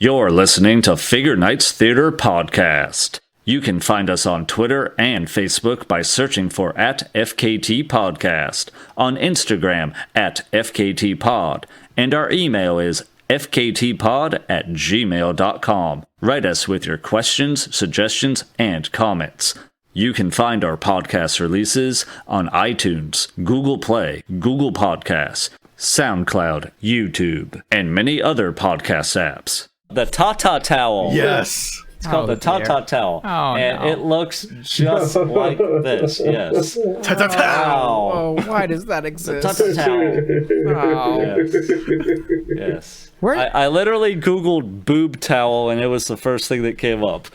You're listening to Figure Knights Theater Podcast. You can find us on Twitter and Facebook by searching for @FKT Podcast, on Instagram @FKTPod, and our email is fktpod@gmail.com. Write us with your questions, suggestions, and comments. You can find our podcast releases on iTunes, Google Play, Google Podcasts, SoundCloud, YouTube, and many other podcast apps. The Tata Towel. Yes. It's called the Tata Towel. Oh, and no. it looks just like this, yes. Tata Towel. Oh, why does that exist? Tata Towel. Oh. Yes. Where- I literally Googled boob towel, and it was the first thing that came up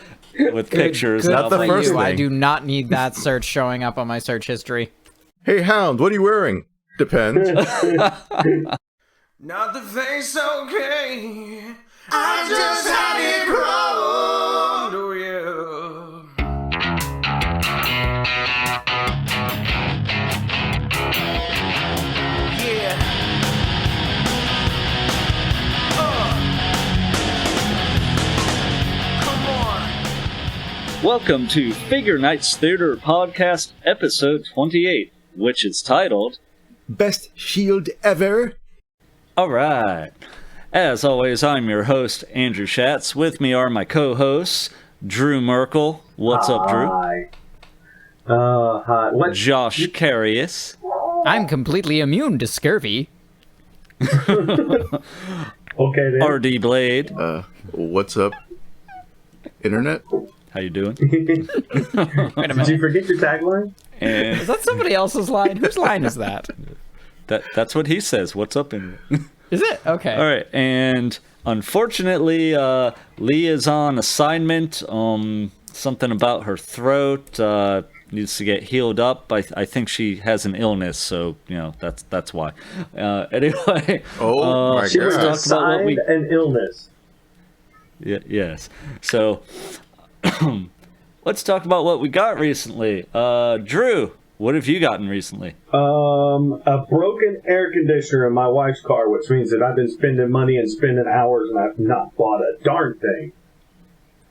with pictures. Good Not the for first you. thing. I do not need that search showing up on my search history. Hey, Hound, what are you wearing? Depends. Not the face, okay. I just had it grown to you. Yeah. Come on. Welcome to Figure Knights Theater Podcast, episode 28, which is titled... Best shield ever. Alright. As always, I'm your host, Andrew Schatz. With me are my co-hosts, Drew Merkel. What's up, Drew? Hi. Hi. What? Josh Carius. I'm completely immune to scurvy. Okay, then. RD Blade. What's up, Internet? How you doing? Wait a Did minute. you forget your tagline? And Is that somebody else's line? Whose line is that? that's what he says. What's up in... Is it? Okay. All right, and unfortunately, Leigh is on assignment. Something about her throat needs to get healed up. I think she has an illness, so that's why. Anyway, Oh, my She was God. talk about what we- assigned an illness. yes. So let's talk about what we got recently. Drew, what have you gotten recently? A broken air conditioner in my wife's car, which means that I've been spending money and spending hours, and I've not bought a darn thing.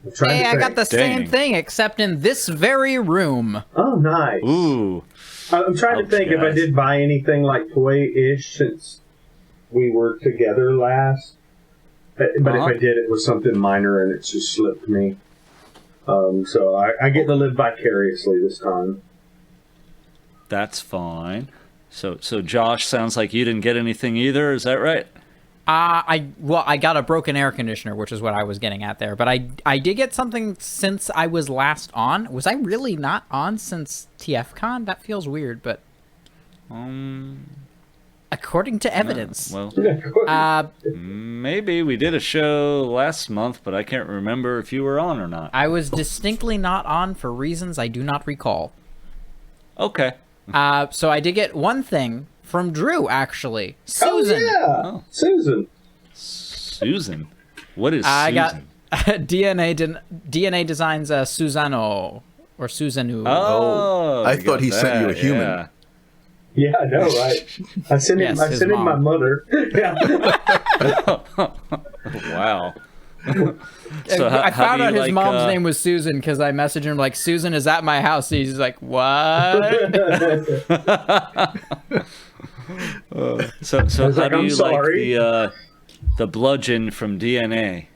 I'm trying Hey, to I got the think. same Dang. thing, except in this very room. Oh, nice. Ooh, I'm trying to think if I guys. did buy anything like toy-ish since we were together last. But if I did, it was something minor, and it just slipped me. So I get to live vicariously this time. that's fine. So Josh, sounds like you didn't get anything either. Is that right? I got a broken air conditioner, which is what I was getting at there. But I did get something since I was last on. Was I really not on since TFCon? That feels weird, but according to evidence, Well, uh, maybe we did a show last month, but I can't remember if you were on or not. I was distinctly not on for reasons I do not recall. Okay. So I did get one thing from Drew, actually. Susan. Oh, yeah. Oh. Susan. Susan. What is I Susan? got DNA Designs Susano or Susanu. Oh, I thought got he sent you a that, human. yeah. Yeah, I know, right? I sent him. Yes, I his sent him my mom. mother. Yeah. Wow. So I how found do you out his like, mom's name was Susan because I messaged him like, Susan is at my house. He's like, what? So was how like, do "I'm you sorry." like the bludgeon from DNA?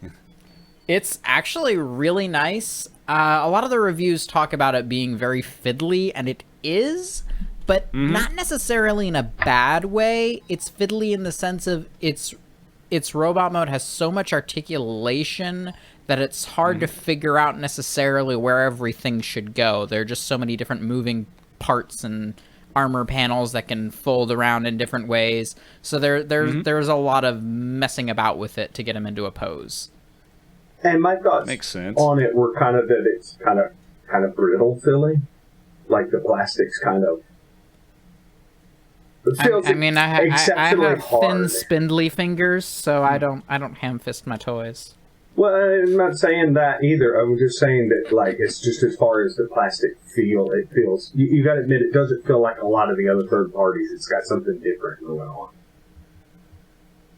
It's actually really nice. A lot of the reviews talk about it being very fiddly, and it is, but not necessarily in a bad way. It's fiddly in the sense of its robot mode has so much articulation that it's hard to figure out necessarily where everything should go. There are just so many different moving parts and armor panels that can fold around in different ways. So there's a lot of messing about with it to get him into a pose. And my thoughts Makes sense. on it were kind of that it's kind of brittle feeling, like the plastic's kind of. It feels I mean, I exceptionally have thin, hard. spindly fingers, so I don't ham fist my toys. Well, I'm not saying that either. I'm just saying that, like, it's just as far as the plastic feel, it feels. You got to admit, it doesn't feel like a lot of the other third parties. It's got something different going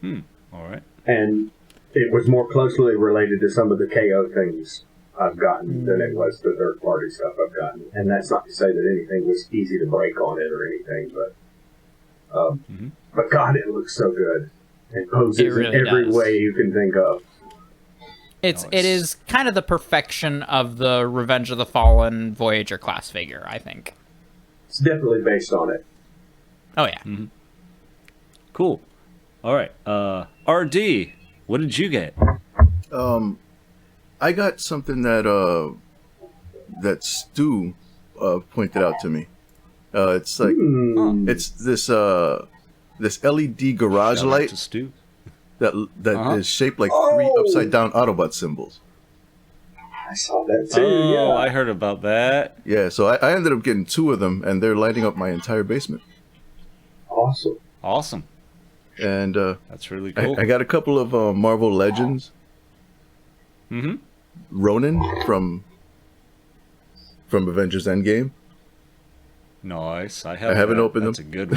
on. All right. And it was more closely related to some of the KO things I've gotten than it was the third-party stuff I've gotten. And that's not to say that anything was easy to break on it or anything, but God, it looks so good. It poses really in every does. way you can think of. It is kind of the perfection of the Revenge of the Fallen Voyager class figure, I think. It's definitely based on it. Oh yeah. Cool. All right. RD, what did you get? I got something that that Stu pointed out to me. It's like it's this LED garage Shout out light to Stu. that is shaped like 3 upside down Autobot symbols. I saw that too, Oh, I heard about that. Yeah, so I ended up getting 2 of them, and they're lighting up my entire basement. Awesome. Awesome. And That's really cool. I got a couple of Marvel Legends. Mm-hmm. Ronin from Avengers Endgame. Nice. I haven't opened That's them. a good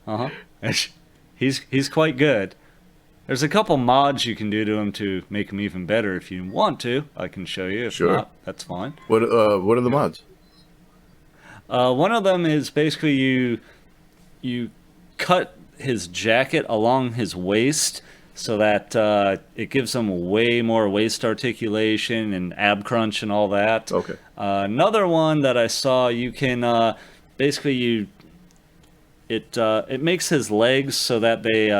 one. He's quite good. There's a couple mods you can do to him to make him even better if you want to. I can show you. If Sure. not, that's fine. What are the mods? One of them is basically you cut his jacket along his waist so that it gives him way more waist articulation and ab crunch and all that. Okay. Another one that I saw, you can basically it makes his legs so that they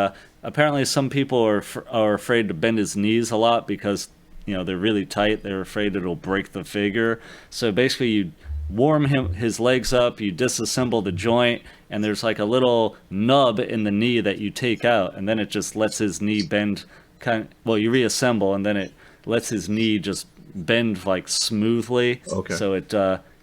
apparently some people are afraid to bend his knees a lot because they're really tight. They're afraid it'll break the figure. So basically you warm his legs up, you disassemble the joint, and there's like a little nub in the knee that you take out, and then it just lets his knee bend you reassemble, and then it lets his knee just bend like smoothly. Okay. So it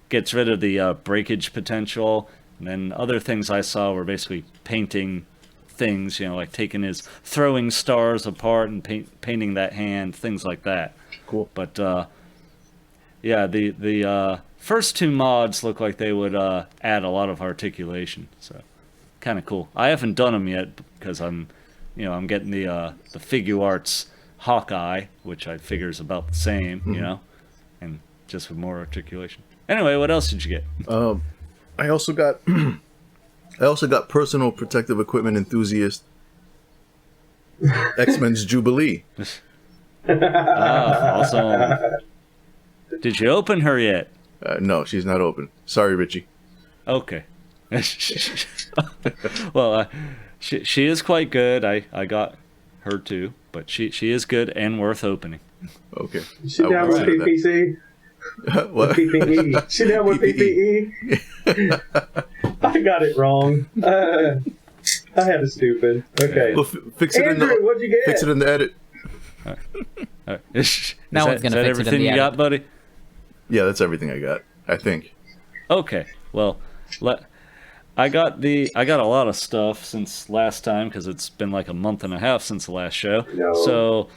gets rid of the breakage potential. And then other things I saw were basically painting things, like taking his throwing stars apart and painting that hand, things like that. Cool. But yeah, the first 2 mods look like they would add a lot of articulation, so kind of cool. I haven't done them yet because I'm getting the Figuarts Hawkeye, which I figure is about the same, and just with more articulation. Anyway, what else did you get? I also got personal protective equipment enthusiast X-Men's Jubilee. Awesome. Did you open her yet? No, she's not open. Sorry, Richie. Okay. Well, she is quite good. I got her too, but she is good and worth opening. Okay. Sit down with PPC. What? PPE. Sit down with PPE. I got it wrong. I had a stupid. Okay. Well, fix it Andrew, what'd you get? Fix it in the edit. All right. No one's gonna is that fix it in everything the you edit. got, buddy? Yeah, that's everything I got. I think. Okay. Well, I got a lot of stuff since last time because it's been like a month and a half since the last show. No. So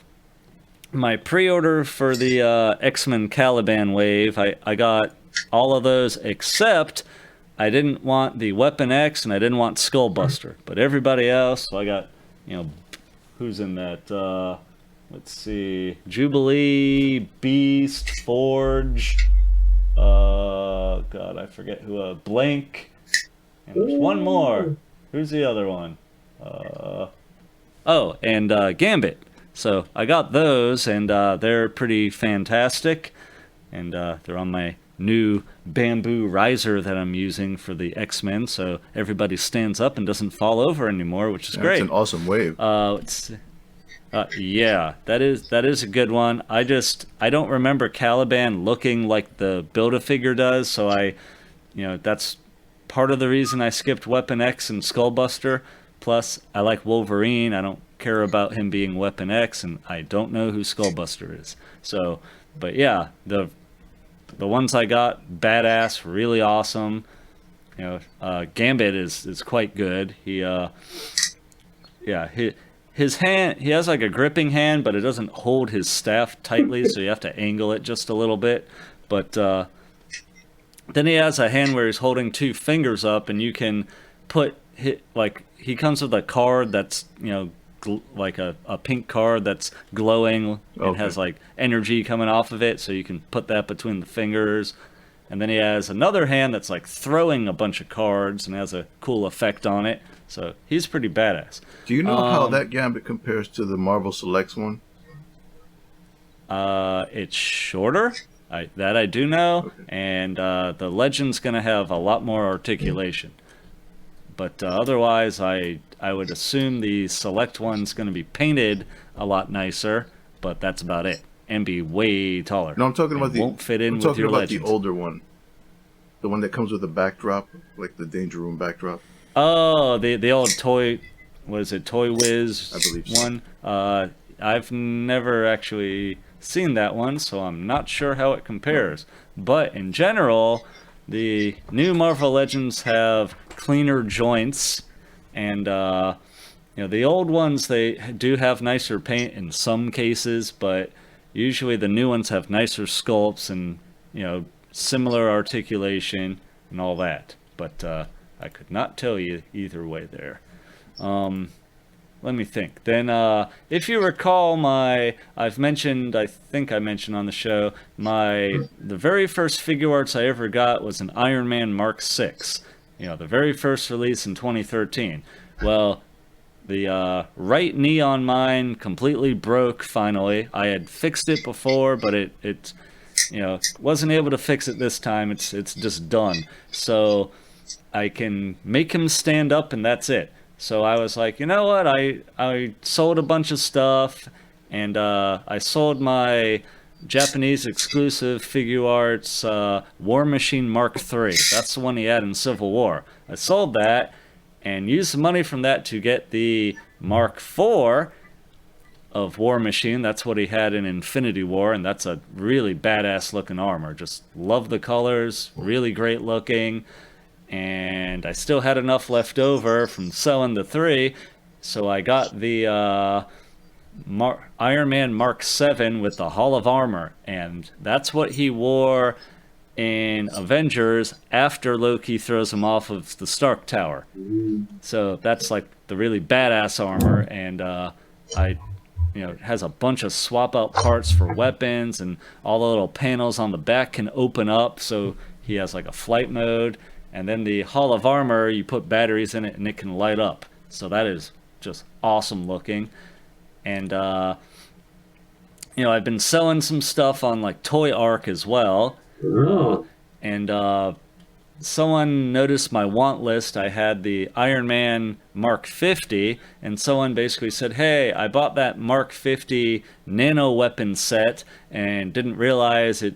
my pre-order for the X-Men Caliban wave, I got all of those except I didn't want the Weapon X and I didn't want Skullbuster. But everybody else, so I got, who's in that? Let's see, Jubilee, Beast, Forge. God, I forget who. Blank. And there's one more. Who's the other one? And Gambit. So I got those, and they're pretty fantastic. And they're on my new bamboo riser that I'm using for the X-Men, so everybody stands up and doesn't fall over anymore, which is great. That's an awesome wave. Yeah, that is a good one. I don't remember Caliban looking like the Build-A-Figure does, so that's part of the reason I skipped Weapon X and Skullbuster. Plus, I like Wolverine. I don't care about him being Weapon X, and I don't know who Skullbuster is. So, but yeah, the ones I got, badass, really awesome. Gambit is quite good. His hand, he has like a gripping hand, but it doesn't hold his staff tightly, so you have to angle it just a little bit. But then he has a hand where he's holding 2 fingers up, and you can he comes with a card that's, like a pink card that's glowing and has like energy coming off of it, so you can put that between the fingers. And then he has another hand that's like throwing a bunch of cards and has a cool effect on it. So he's pretty badass. Do you know how that Gambit compares to the Marvel Selects one? It's shorter. I do know. Okay. And the Legend's going to have a lot more articulation. But otherwise, I would assume the Select one's going to be painted a lot nicer, but that's about it. And be way taller. No, I'm talking about won't fit in I'm with talking your about Legends. the older one. The one that comes with a backdrop, like the Danger Room backdrop. Oh, the old Toy... What is it? Toy Wiz I believe so. One? I've never actually seen that one, so I'm not sure how it compares. But in general, the new Marvel Legends have cleaner joints, and the old ones, they do have nicer paint in some cases, but usually the new ones have nicer sculpts and similar articulation and all that. But I could not tell you either way there. Let me think. Then, if you recall, I think I mentioned on the show, the very first Figuarts I ever got was an Iron Man Mark 6. The very first release in 2013. Well, the right knee on mine completely broke finally. I had fixed it before, but it wasn't able to fix it this time. It's just done. So I can make him stand up, and that's it. So I was like, you know what? I sold a bunch of stuff, and I sold my Japanese exclusive Figuarts War Machine Mark III. That's the one he had in Civil War. I sold that and used the money from that to get the Mark IV of War Machine. That's what he had in Infinity War, and that's a really badass looking armor. Just love the colors, really great looking. And I still had enough left over from selling the 3, so I got the Iron Man Mark 7 with the Hall of Armor, and that's what he wore in Avengers after Loki throws him off of the Stark Tower. So that's like the really badass armor, and it has a bunch of swap out parts for weapons, and all the little panels on the back can open up, so he has like a flight mode. And then the Hall of Armor, you put batteries in it and it can light up. So that is just awesome looking. And, I've been selling some stuff on like Toy Arc as well. And someone noticed my want list. I had the Iron Man Mark 50. And someone basically said, hey, I bought that Mark 50 nano weapon set and didn't realize it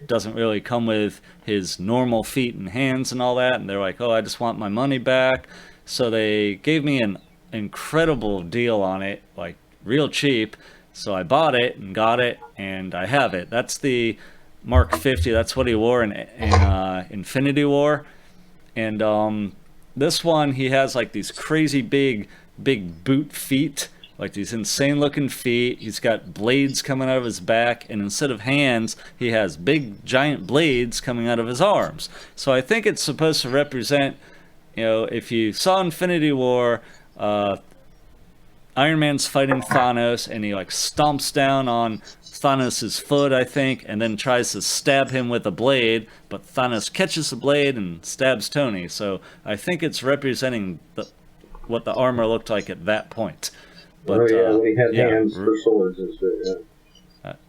doesn't really come with his normal feet and hands and all that. And they're like, oh, I just want my money back. So they gave me an incredible deal on it, like real cheap. So I bought it and got it, and I have it. That's the Mark 50. That's what he wore in Infinity War. And this one, he has like these crazy big boot feet. Like these insane looking feet. He's got blades coming out of his back, and instead of hands, he has big giant blades coming out of his arms. So I think it's supposed to represent, if you saw Infinity War, Iron Man's fighting Thanos, and he like stomps down on Thanos' foot, I think, and then tries to stab him with a blade, but Thanos catches the blade and stabs Tony. So I think it's representing what the armor looked like at that point. But, when he had hands for swords and shit,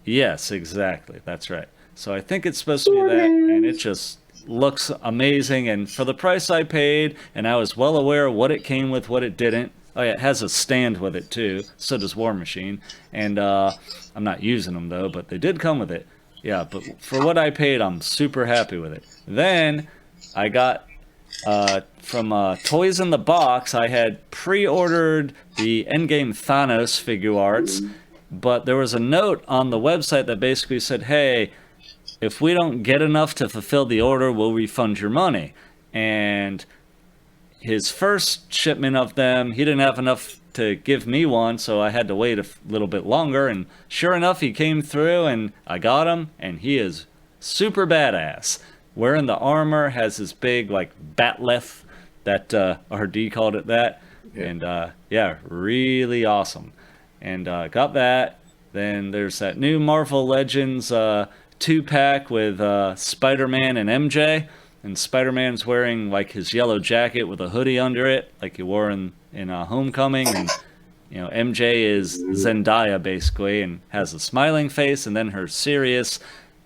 yes, exactly. That's right. So I think it's supposed to be that, and it just looks amazing. And for the price I paid, and I was well aware of what it came with, what it didn't. Oh, yeah, it has a stand with it, too. So does War Machine. And I'm not using them, though, but they did come with it. Yeah, but for what I paid, I'm super happy with it. Then I got... from Toys in the Box, I had pre-ordered the Endgame Thanos Figuarts, but there was a note on the website that basically said, hey, if we don't get enough to fulfill the order, we'll refund your money. And his first shipment of them, he didn't have enough to give me one, so I had to wait a little bit longer, and sure enough, he came through, and I got him, and he is super badass. Wearing the armor, has this big, like, batleth, that RD called it that. Yeah. And yeah, really awesome. And got that. Then there's that new Marvel Legends 2-pack with Spider-Man and MJ. And Spider-Man's wearing like his yellow jacket with a hoodie under it, like he wore in Homecoming. And MJ is Zendaya basically, and has a smiling face, and then her serious,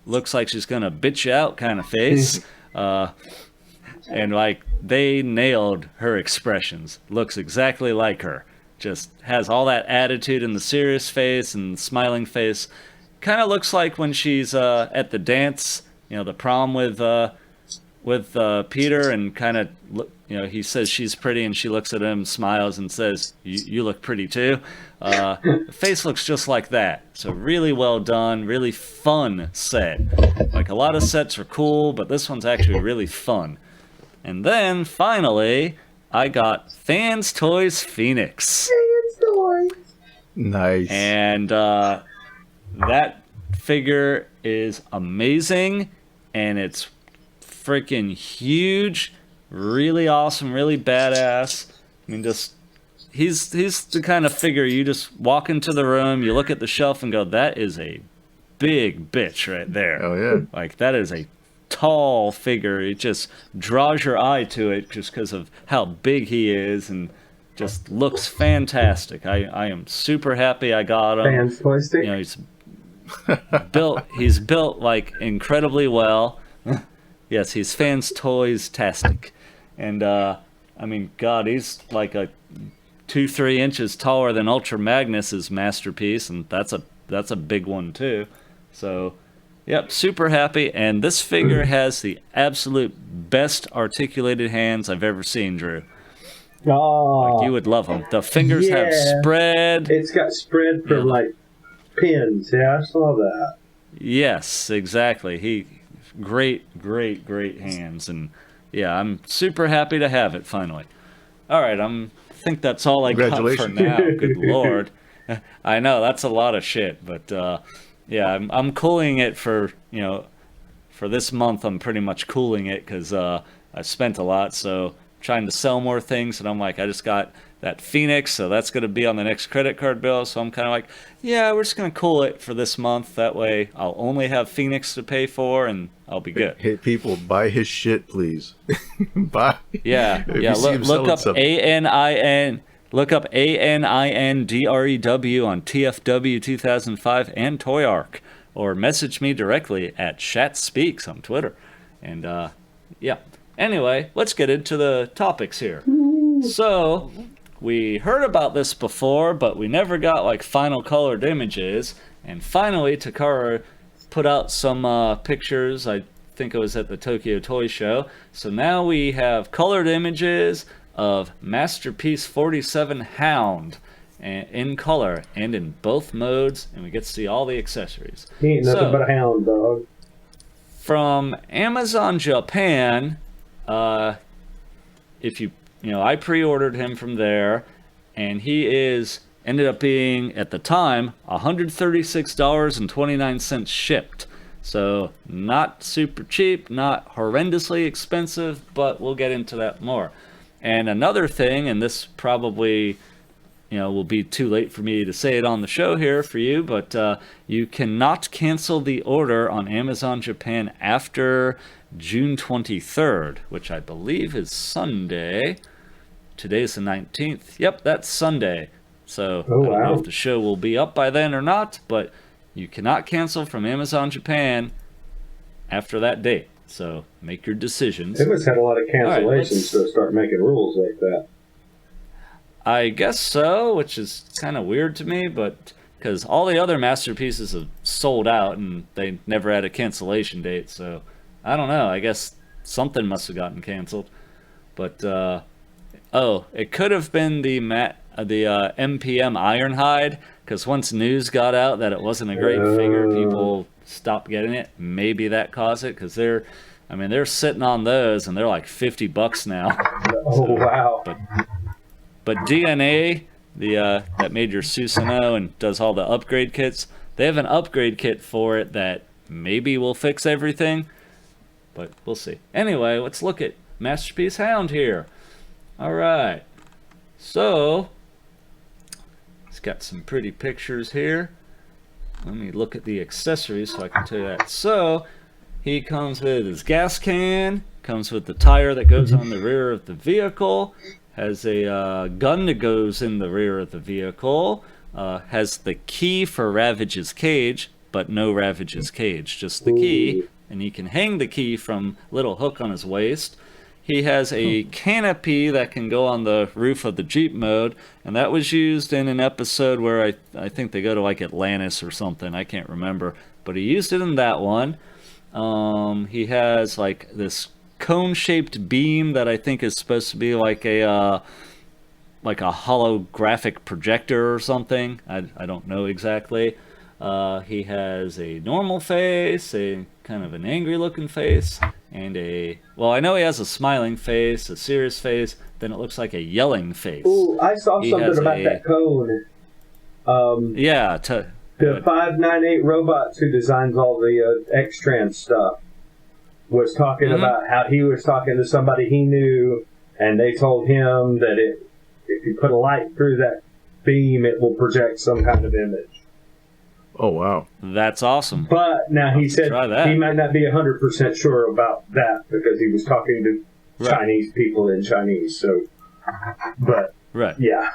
looks like she's gonna bitch you out kind of face. And like they nailed her expressions. Looks exactly like her. Just has all that attitude in the serious face and the smiling face. Kind of looks like when she's at the dance, the prom with Peter, and kind of he says she's pretty, and she looks at him, smiles, and says, "You look pretty too." The face looks just like that. So really well done, really fun set. Like a lot of sets are cool, but this one's actually really fun. And then finally, I got Fans Toys Phoenix. Nice. And that figure is amazing, and it's freaking huge, really awesome, really badass. I mean, just he's the kind of figure you just walk into the room, you look at the shelf and go, that is a big bitch right there. Oh yeah. Like that is a tall figure. It just draws your eye to it just because of how big he is, and just looks fantastic. I am super happy I got him. Fans Toy Stick? He's built like incredibly well. Yes, he's Fans Toys tastic. And I mean, God, he's like a 2-3 inches taller than Ultra Magnus's masterpiece, and that's a big one too. So yep, super happy. And this figure has the absolute best articulated hands I've ever seen, Drew. Oh, like you would love them. The fingers have spread. It's got spread for like pins. Yeah, I saw that. Yes, exactly. Great hands. And yeah, I'm super happy to have it finally. All right, I think that's all I got for now. Good Lord. I know, that's a lot of shit, but yeah, I'm cooling it for this month. I'm pretty much cooling it because I spent a lot, so trying to sell more things, and I'm like, I just got that Phoenix, so that's going to be on the next credit card bill, so I'm kind of like, yeah, we're just going to cool it for this month. That way I'll only have Phoenix to pay for, and I'll be good. Hey, people, buy his shit, please. Buy. Yeah. Look up ANIN. Look up ANINDREW on TFW 2005 and Toy Arc, or message me directly at ShatSpeaks on Twitter. And yeah. Anyway, let's get into the topics here. So, we heard about this before, but we never got like final colored images. And finally, Takara put out some pictures. I think it was at the Tokyo Toy Show. So now we have colored images of Masterpiece 47 Hound in color and in both modes, and we get to see all the accessories. He ain't nothing but a hound, dog. From Amazon Japan, if I pre-ordered him from there, and he ended up being, at the time, $136.29 shipped. So not super cheap, not horrendously expensive, but we'll get into that more. And another thing, and this probably will be too late for me to say it on the show here for you, but you cannot cancel the order on Amazon Japan after June 23rd, which I believe is Sunday. Today's the 19th. Yep, that's Sunday. So I don't know if the show will be up by then or not, but you cannot cancel from Amazon Japan after that date. So make your decisions. They must have had a lot of cancellations to start making rules like that. I guess so, which is kind of weird to me, but because all the other masterpieces have sold out and they never had a cancellation date, so I don't know. I guess something must have gotten canceled. But it could have been the MPM Ironhide, because once news got out that it wasn't a great figure, people stopped getting it. Maybe that caused it, because they're sitting on those and they're like $50 now. Oh, wow. But DNA, that made your Susanoo and does all the upgrade kits, they have an upgrade kit for it that maybe will fix everything, but we'll see. Anyway, let's look at Masterpiece Hound here. All right. So, it's got some pretty pictures here. Let me look at the accessories so I can tell you that. So, he comes with his gas can, comes with the tire that goes on the rear of the vehicle, has a gun that goes in the rear of the vehicle, has the key for Ravage's cage, but no Ravage's cage, just the key, and he can hang the key from a little hook on his waist. He has a canopy that can go on the roof of the Jeep mode, and that was used in an episode where I think they go to like Atlantis or something, I can't remember, but he used it in that one. He has like this cone-shaped beam that I think is supposed to be like a holographic projector or something. I don't know exactly. He has a normal face, a kind of an angry looking face, and I know he has a smiling face, a serious face, then it looks like a yelling face. Ooh, I saw something about that cone. The 598 Robots, who designs all the X-Trans stuff, was talking about how he was talking to somebody he knew, and they told him that if you put a light through that beam, it will project some kind of image. Oh, wow. That's awesome. But now he said he might not be 100% sure about that because he was talking to Chinese people in Chinese. So, but yeah.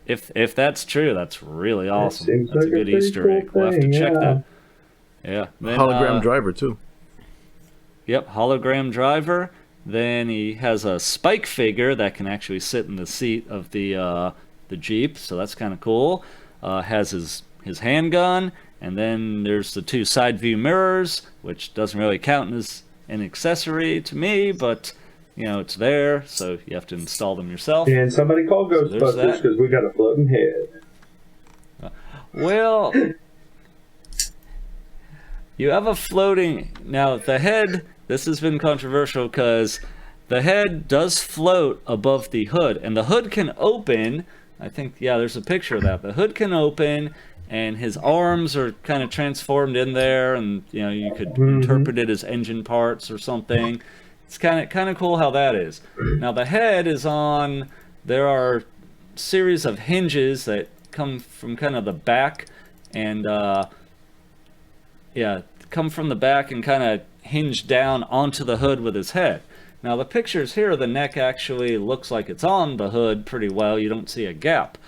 If that's true, that's really awesome. That's like a good Easter egg. We'll have to check that. Yeah. Then, hologram driver, too. Yep, hologram driver. Then he has a spike figure that can actually sit in the seat of the Jeep, so that's kind of cool. Has his handgun, and then there's the two side view mirrors, which doesn't really count as an accessory to me, but it's there, so you have to install them yourself. And somebody called Ghostbusters because we got a floating head. Well, you have a floating... Now, the head, this has been controversial because the head does float above the hood, and the hood can open. I think, there's a picture of that. The hood can open, and his arms are kind of transformed in there, and you could interpret it as engine parts or something. It's kind of cool how that is. Now the head is on. There are series of hinges that come from kind of the back, and come from the back and kind of hinge down onto the hood with his head. Now the pictures here, the neck actually looks like it's on the hood pretty well. You don't see a gap.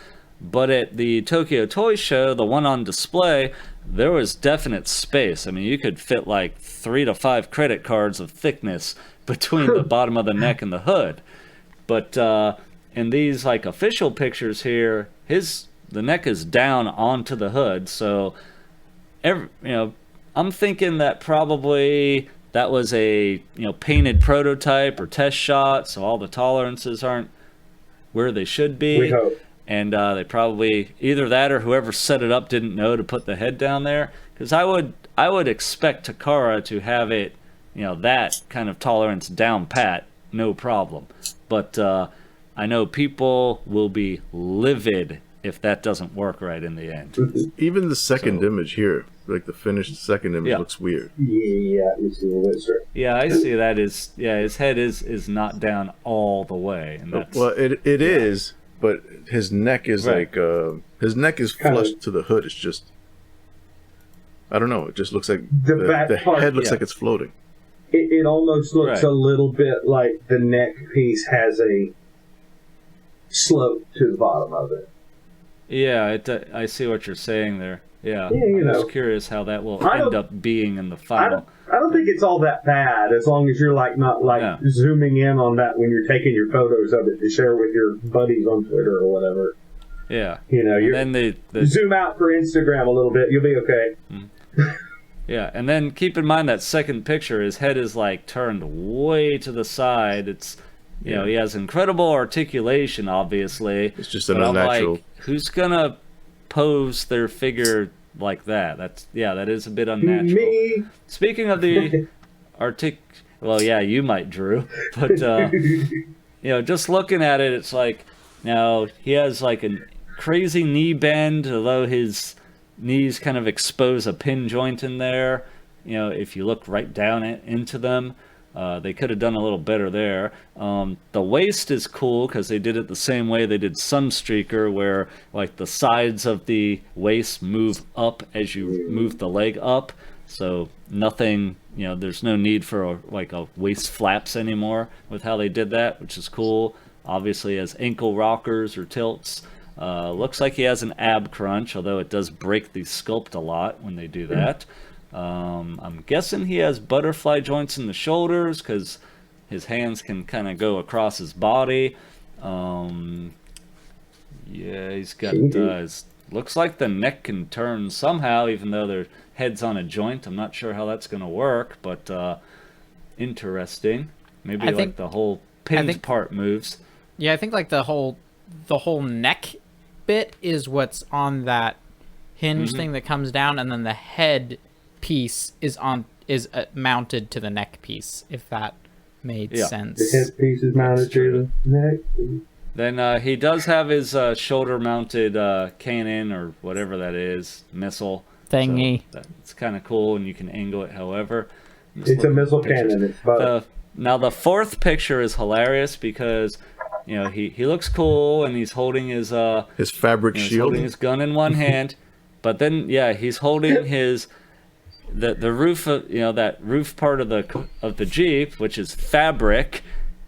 But at the Tokyo Toy Show, the one on display, there was definite space. I mean, you could fit like 3 to 5 credit cards of thickness between the bottom of the neck and the hood. But in these like official pictures here, the neck is down onto the hood. So, I'm thinking that probably that was a painted prototype or test shot, so all the tolerances aren't where they should be. We hope. And they probably, either that or whoever set it up didn't know to put the head down there. Because I would expect Takara to have it, that kind of tolerance down pat, no problem. But I know people will be livid if that doesn't work right in the end. Even the second image here, like the finished second image, looks weird. Yeah, it's a little bit straight. Yeah, I see that is, his head is not down all the way. And that's, well, it is. But his neck is his neck is flush to the hood. It's just, I don't know. It just looks like the head looks like it's floating. It almost looks a little bit like the neck piece has a slope to the bottom of it. Yeah, I see what you're saying there. Yeah, I'm just curious how that will end up being in the final. I don't think it's all that bad as long as you're not zooming in on that when you're taking your photos of it to share with your buddies on Twitter or whatever. Yeah. And then zoom out for Instagram a little bit, you'll be okay. Yeah, and then keep in mind that second picture, his head is like turned way to the side. It's he has incredible articulation, obviously. It's just an unnatural. Like, who's gonna pose their figure like that? That is a bit unnatural. Me. Speaking of the you might, Drew, but just looking at it, it's like now he has like a crazy knee bend, although his knees kind of expose a pin joint in there. If you look right down into them, They could have done a little better there. The waist is cool because they did it the same way they did Sunstreaker, where like the sides of the waist move up as you move the leg up. So nothing, there's no need for a waist flaps anymore with how they did that, which is cool. Obviously has ankle rockers or tilts. Looks like he has an ab crunch, although it does break the sculpt a lot when they do that. I'm guessing he has butterfly joints in the shoulders because his hands can kind of go across his body. He's got looks like the neck can turn somehow, even though their head's on a joint. I'm not sure how that's going to work, but interesting. Maybe the whole pinned part moves. Yeah, I think like the whole neck bit is what's on that hinge thing that comes down, and then the head piece is mounted to the neck piece, if that made sense. The head piece is mounted to the neck. Then he does have his shoulder-mounted cannon or whatever that is, missile thingy. So it's kind of cool, and you can angle it however. It's a missile cannon. Now the fourth picture is hilarious because he looks cool and he's holding his fabric shield, holding his gun in one hand, but then he's holding his the roof of that roof part of the Jeep, which is fabric,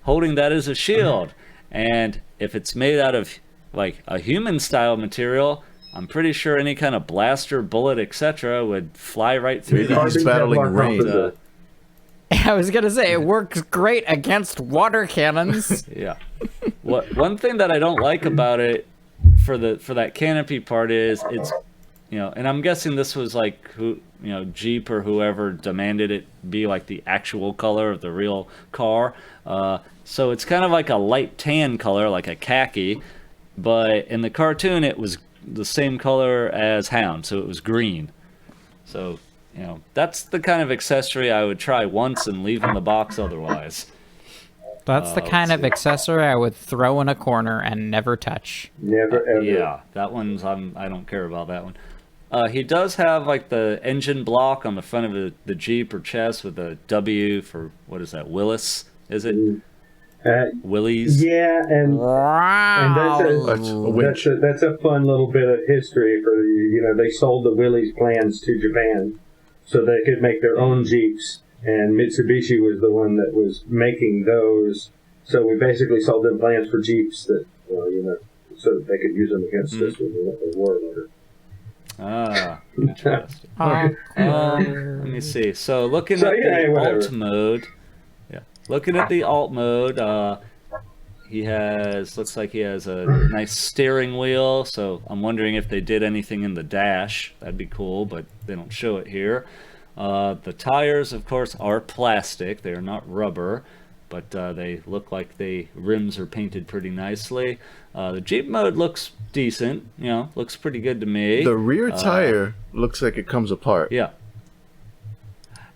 holding that as a shield. And if it's made out of like a human style material, I'm pretty sure any kind of blaster, bullet, etc. would fly right through that. He's battling rain. I was gonna say it works great against water cannons. Yeah. One thing that I don't like about it for that canopy part is it's and I'm guessing this was like Jeep or whoever demanded it be like the actual color of the real car. So it's kind of like a light tan color, like a khaki, but in the cartoon it was the same color as Hound, so it was green. So that's the kind of accessory I would try once and leave in the box otherwise. That's the kind of accessory I would throw in a corner and never touch. Never ever. Yeah, that one's I don't care about that one. He does have like the engine block on the front of the Jeep or chest with a W for, what is that, Willis? Is it? Willys? Yeah, and that's a fun little bit of history for they sold the Willys plans to Japan so they could make their own Jeeps, and Mitsubishi was the one that was making those. So we basically sold them plans for Jeeps that so that they could use them against us when we went to war later. Ah, interesting. Let me see. So looking at the alt mode, looking at the alt mode, looks like he has a nice steering wheel. So I'm wondering if they did anything in the dash. That'd be cool, but they don't show it here. The tires, of course, are plastic. They are not rubber, but they look like the rims are painted pretty nicely. The Jeep mode looks decent, looks pretty good to me. The rear tire looks like it comes apart. Yeah,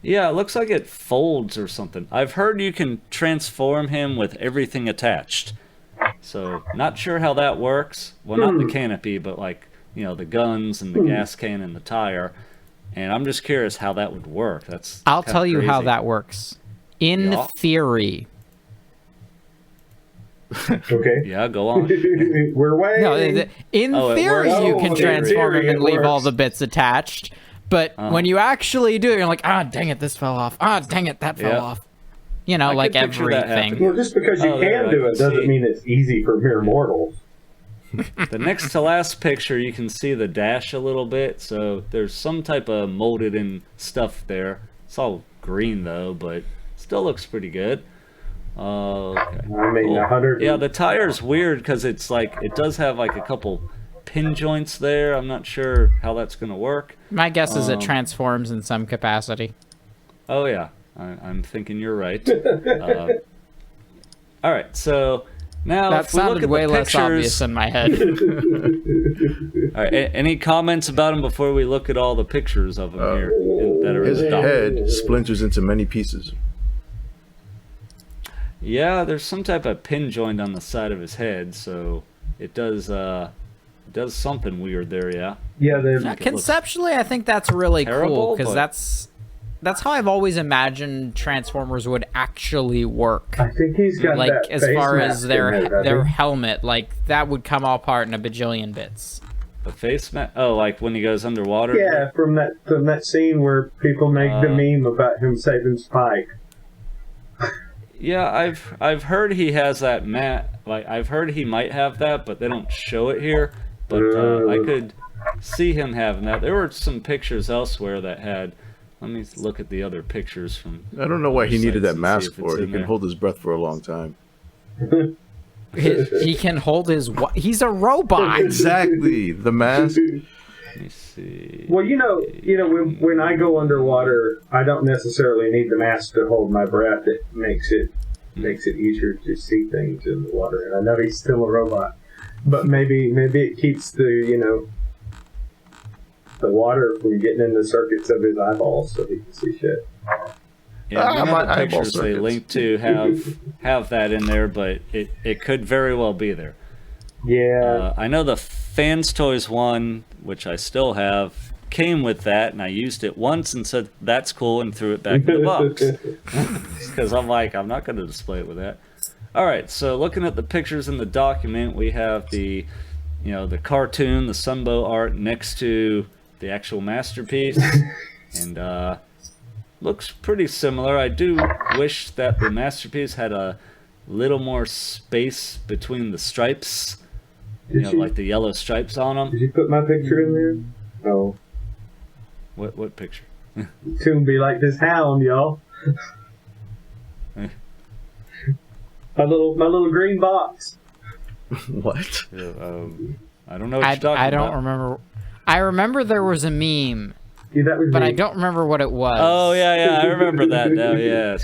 it looks like it folds or something. I've heard you can transform him with everything attached. So, not sure how that works. Well, not the canopy, but like, the guns and the gas can and the tire. And I'm just curious how that would work. I'll tell you how that works. In theory. Okay. Yeah, go on. We're way. No, in theory, you can transform him and leave all the bits attached. But when you actually do it, you're like, dang it, this fell off. Dang it, that fell off. Like everything. Well, just because you can do it doesn't mean it's easy for mere mortals. The next to last picture, you can see the dash a little bit. So there's some type of molded in stuff there. It's all green though, but still looks pretty good. Okay. I mean, 100. Yeah, the tire's weird because it's like it does have like a couple pin joints there. I'm not sure how that's gonna work. My guess is it transforms in some capacity. Oh yeah, I'm thinking you're right. All right, so now that sounded way less obvious in my head. All right, any comments about him before we look at all the pictures of him here that are his in the doc? head splinters into many pieces. Yeah, there's some type of pin joint on the side of his head, so it does something weird there. Yeah. Yeah. Conceptually, I think that's really cool because that's how I've always imagined Transformers would actually work. I think he's got Like that as face far as mask their in there, their doesn't helmet, like that would come all apart in a bajillion bits. The face mask? Oh, like when he goes underwater? he? Yeah, from that scene where people make the meme about him saving Spike. Yeah, I've heard he has that like I've heard he might have that, but they don't show it here. But I could see him having that. There were some pictures elsewhere that had. Let me look at the other pictures from. I don't know why he needed that sites and see mask if for. it's He in can there. hold his breath for a long time. He can hold his. He's a robot. Exactly, the mask. Let me see. Well, when I go underwater, I don't necessarily need the mask to hold my breath. It makes it easier to see things in the water. And I know he's still a robot, but maybe it keeps the water from getting in the circuits of his eyeballs, so he can see shit. Yeah, none my of the eyeball pictures they circuits. link to have that in there, but it could very well be there. Yeah. I know the Fans Toys one, which I still have, came with that, and I used it once and said, that's cool, and threw it back in the box. Because I'm like, I'm not going to display it with that. Alright, so looking at the pictures in the document, we have the cartoon, the Sunbow art next to the actual masterpiece. And, looks pretty similar. I do wish that the masterpiece had a little more space between the stripes. Like the yellow stripes on them. Did you put my picture in there? No. What picture? Soon be like this hound, y'all. my little green box. What? I don't know what you're talking I don't about. remember. I remember there was a meme, Yeah, that was but me. I don't remember what it was. Oh yeah, I remember that now. Yes.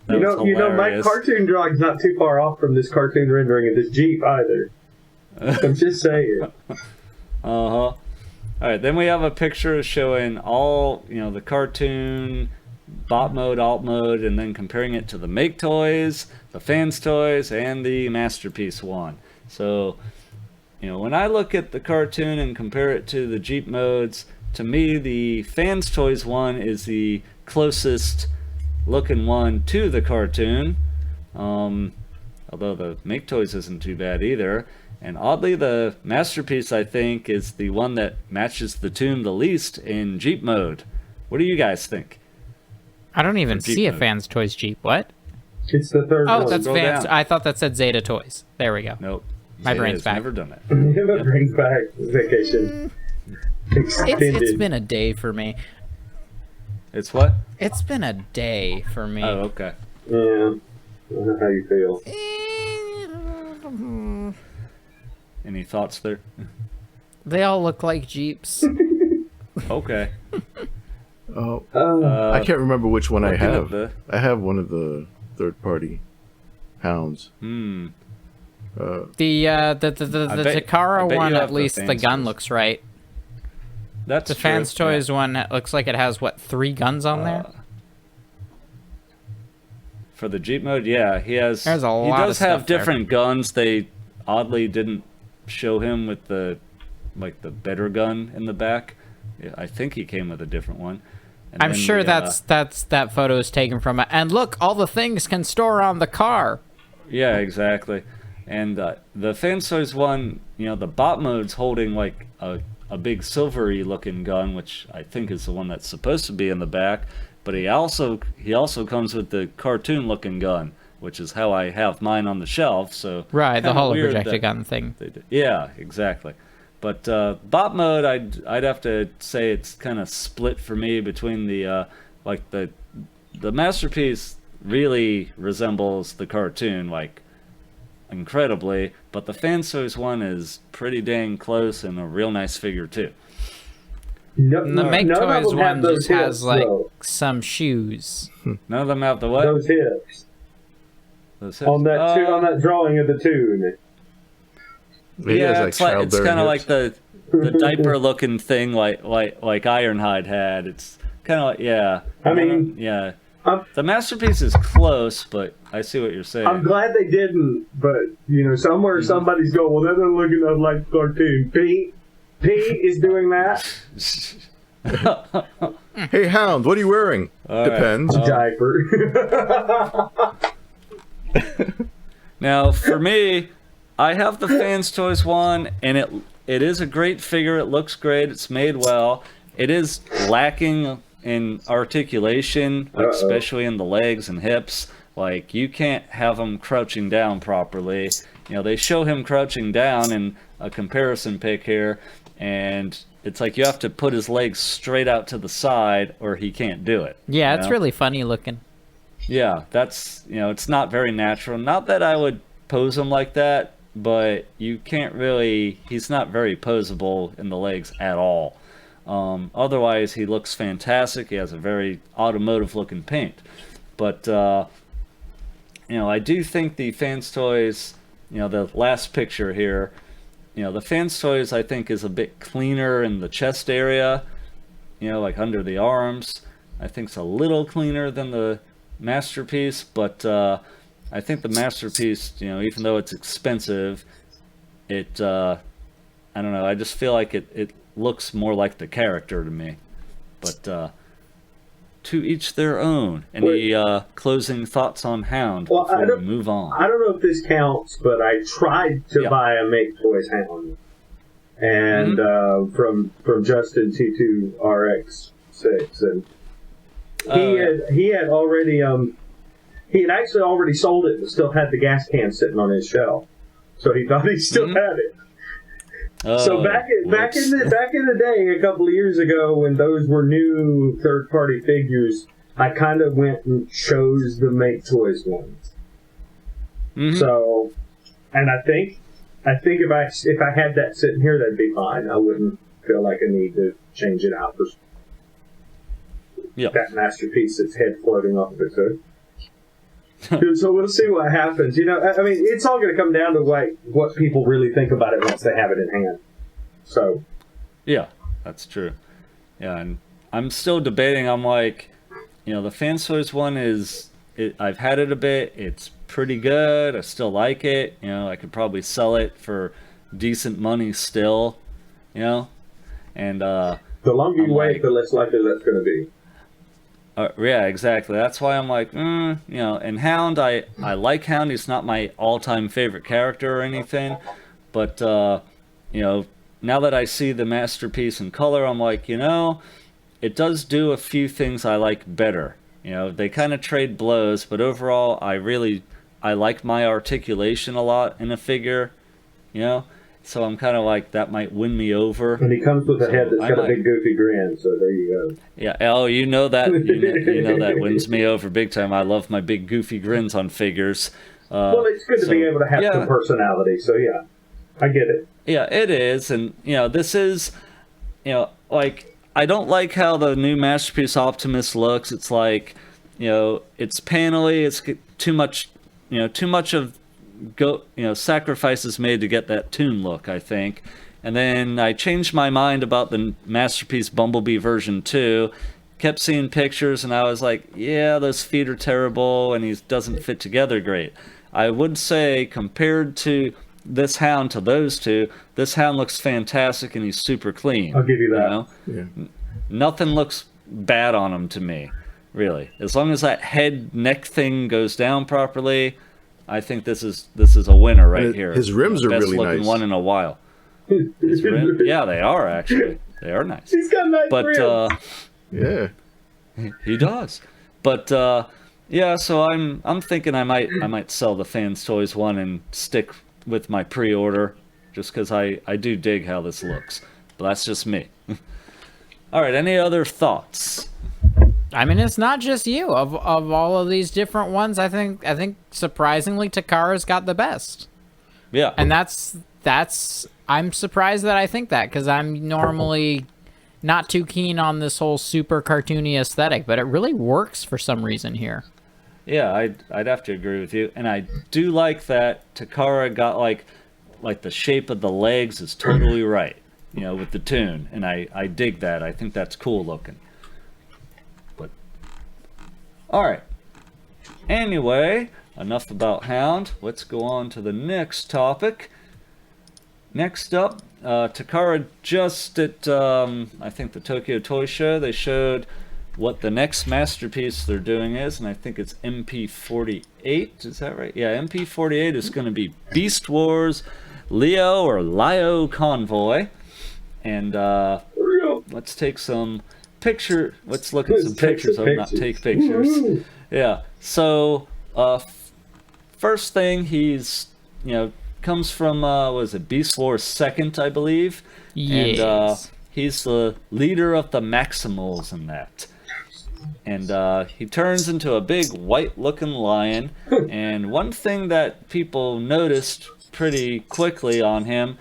That was my hilarious. cartoon drawing's not too far off from this cartoon rendering of this Jeep either. I'm just saying. All right, then we have a picture showing all the cartoon, bot mode, alt mode, and then comparing it to the Make Toys, the Fans Toys, and the Masterpiece one. So, when I look at the cartoon and compare it to the Jeep modes, to me the Fans Toys one is the closest looking one to the cartoon. Although the Make Toys isn't too bad either. And oddly, the Masterpiece, I think, is the one that matches the tune the least in Jeep mode. What do you guys think? I don't even Jeep see a mode. Fans Toys Jeep. What? It's the third Oh, one. that's Scroll Fans. down. I thought that said Zeta Toys. There we go. Nope. My Zeta brain's has back. never done it. It brings back vacation. Extended. It's been a day for me. It's what? It's been a day for me. Oh, okay. Yeah. I don't know how you feel. Any thoughts there? They all look like Jeeps. Okay. Oh, Oh. I can't remember which one I looking at have. the- I have one of the third-party hounds. Hmm. The bet- I Takara bet you one, have at the least the Fans gun Toys. looks right. That's The true. Fans Toys one looks like it has, what, 3 guns on there? For the Jeep mode, yeah, he has. There's a He lot does of have stuff there. different guns. They oddly didn't show him with the better gun in the back. Yeah, I think he came with a different one. And I'm then sure the, that photo is taken from it. And look, all the things can store on the car. Yeah, exactly. And the Fans Toys one, the bot mode's holding like a big silvery looking gun, which I think is the one that's supposed to be in the back. But he also comes with the cartoon looking gun, which is how I have mine on the shelf. So Right, the kinda holo weird projector that gun thing. they did. Yeah, exactly. But bot mode, I'd have to say it's kind of split for me between the Masterpiece really resembles the cartoon incredibly, but the Fans Toys one is pretty dang close and a real nice figure too. No, And the Make none of Toys them have one those just has hips, like though. some shoes. None of them have the what? Those hips Those hips? on that drawing of the tune. He has, it's kind of childbearing like hips. the diaper looking thing like Ironhide had. It's kind of like I mean, yeah. I'm- The Masterpiece is close, but I see what you're saying. I'm glad they didn't, but somewhere somebody's going, well, that doesn't look enough like the cartoon. Pete is doing that. Hey, Hound, what are you wearing? Depends. Diaper. Now, for me, I have the Fans Toys one, and it is a great figure. It looks great. It's made well. It is lacking in articulation, like especially in the legs and hips. Like, you can't have him crouching down properly. You know, they show him crouching down in a comparison pic here, and it's like you have to put his legs straight out to the side or he can't do it. Yeah, you it's know? really funny looking. Yeah, that's, you know, it's not very natural. Not that I would pose him like that, but you can't really, he's not very posable in the legs at all. Otherwise, he looks fantastic. He has a very automotive looking paint. But, you know, I do think the Fans Toys, you know, the last picture here, you know, the Fans Toys I think is a bit cleaner in the chest area, you know, like under the arms. I think it's a little cleaner than the Masterpiece, but I think the Masterpiece, you know, even though it's expensive, it, I don't know, I just feel like it looks more like the character to me. But to each their own. Any closing thoughts on Hound before we move on? I don't know if this counts, but I tried to buy a Make Toys Hound, and from Justin T2RX6, and he had already he had actually already sold it, but still had the gas can sitting on his shelf, so he thought he still had it. So back in the day, a couple of years ago, when those were new third-party figures, I kind of went and chose the Make Toys ones. So, and I think if I had that sitting here, that'd be fine. I wouldn't feel like I need to change it out for that Masterpiece that's head floating off of its hood. So we'll see what happens. You know, I mean, it's all going to come down to what people really think about it once they have it in hand. So, yeah, that's true. Yeah, and I'm still debating. I'm like, you know, the Fans Toys one I've had it a bit. It's pretty good. I still like it. You know, I could probably sell it for decent money still. You know, and the longer you wait, the less likely that's going to be. Yeah, exactly. That's why I'm like, you know, and Hound, I like Hound. He's not my all-time favorite character or anything, but, you know, now that I see the Masterpiece in color, I'm like, you know, it does do a few things I like better. You know, they kind of trade blows, but overall, I like my articulation a lot in a figure, you know? So I'm kind of like, that might win me over. And he comes with a head that's got a big goofy grin, so there you go. Yeah, oh, you know that. You know that wins me over big time. I love my big goofy grins on figures. Well, it's good to be able to have some personality, so yeah, I get it. Yeah, it is, and, you know, this is, you know, like, I don't like how the new Masterpiece Optimus looks. It's like, you know, it's panely, it's too much of sacrifices made to get that toon look, I think. And then I changed my mind about the Masterpiece Bumblebee version 2. Kept seeing pictures, and I was like, yeah, those feet are terrible, and he doesn't fit together great. I would say, compared to this Hound to those two, this Hound looks fantastic, and he's super clean. I'll give you that. You know? Yeah. Nothing looks bad on him to me, really. As long as that head neck thing goes down properly, I think this is a winner right here. His rims are really nice. Best looking one in a while. His rims, yeah, they are actually. They are nice. He's got nice rims. Yeah, he does. But yeah, so I'm thinking I might sell the Fans Toys one and stick with my pre-order, just because I do dig how this looks. But that's just me. All right, any other thoughts? I mean, it's not just you. Of all of these different ones, I think surprisingly Takara's got the best. Yeah. And that's I'm surprised that I think that, because I'm normally not too keen on this whole super cartoony aesthetic, but it really works for some reason here. Yeah, I'd have to agree with you. And I do like that Takara got like the shape of the legs is totally right, you know, with the toon. And I dig that. I think that's cool looking. Alright, anyway, enough about Hound. Let's go on to the next topic. Next up, Takara just at, I think, the Tokyo Toy Show, they showed what the next masterpiece they're doing is, and I think it's MP48. Is that right? Yeah, MP48 is going to be Beast Wars Leo or Lio Convoy. And let's take some picture. Let's look at some pictures. Not take pictures. Woo-hoo. Yeah. So first thing, he's comes from was it Beast Wars 2nd, I believe. Yes. And he's the leader of the Maximals in that. And he turns into a big white-looking lion. And one thing that people noticed pretty quickly on him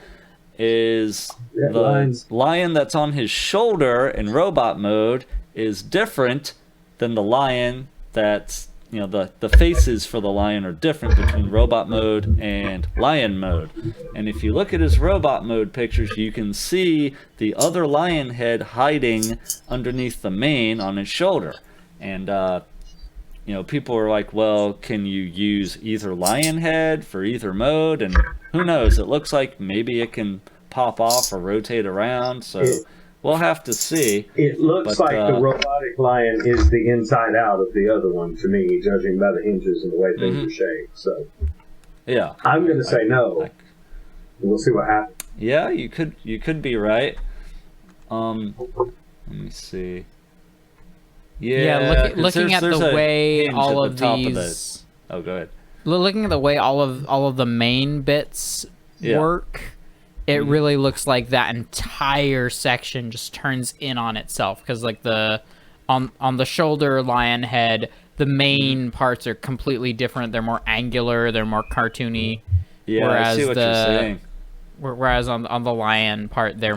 is the lion that's on his shoulder in robot mode is different than the lion that's, the faces for the lion are different between robot mode and lion mode. And if you look at his robot mode pictures, you can see the other lion head hiding underneath the mane on his shoulder. And, people are like, well, can you use either lion head for either mode? And who knows? It looks like maybe it can pop off or rotate around, so we'll have to see. It looks like the robotic lion is the inside out of the other one to me, judging by the hinges and the way things are shaped. So, yeah, I'm going to say no. We'll see what happens. Yeah, you could be right. Let me see. Yeah, looking at the way all of these. Oh, go ahead. Looking at the way all of the main bits work, it really looks like that entire section just turns in on itself, because like on the shoulder lion head, the main parts are completely different. They're more angular, they're more cartoony. Yeah, whereas I see what you're saying. Whereas on the lion part, they're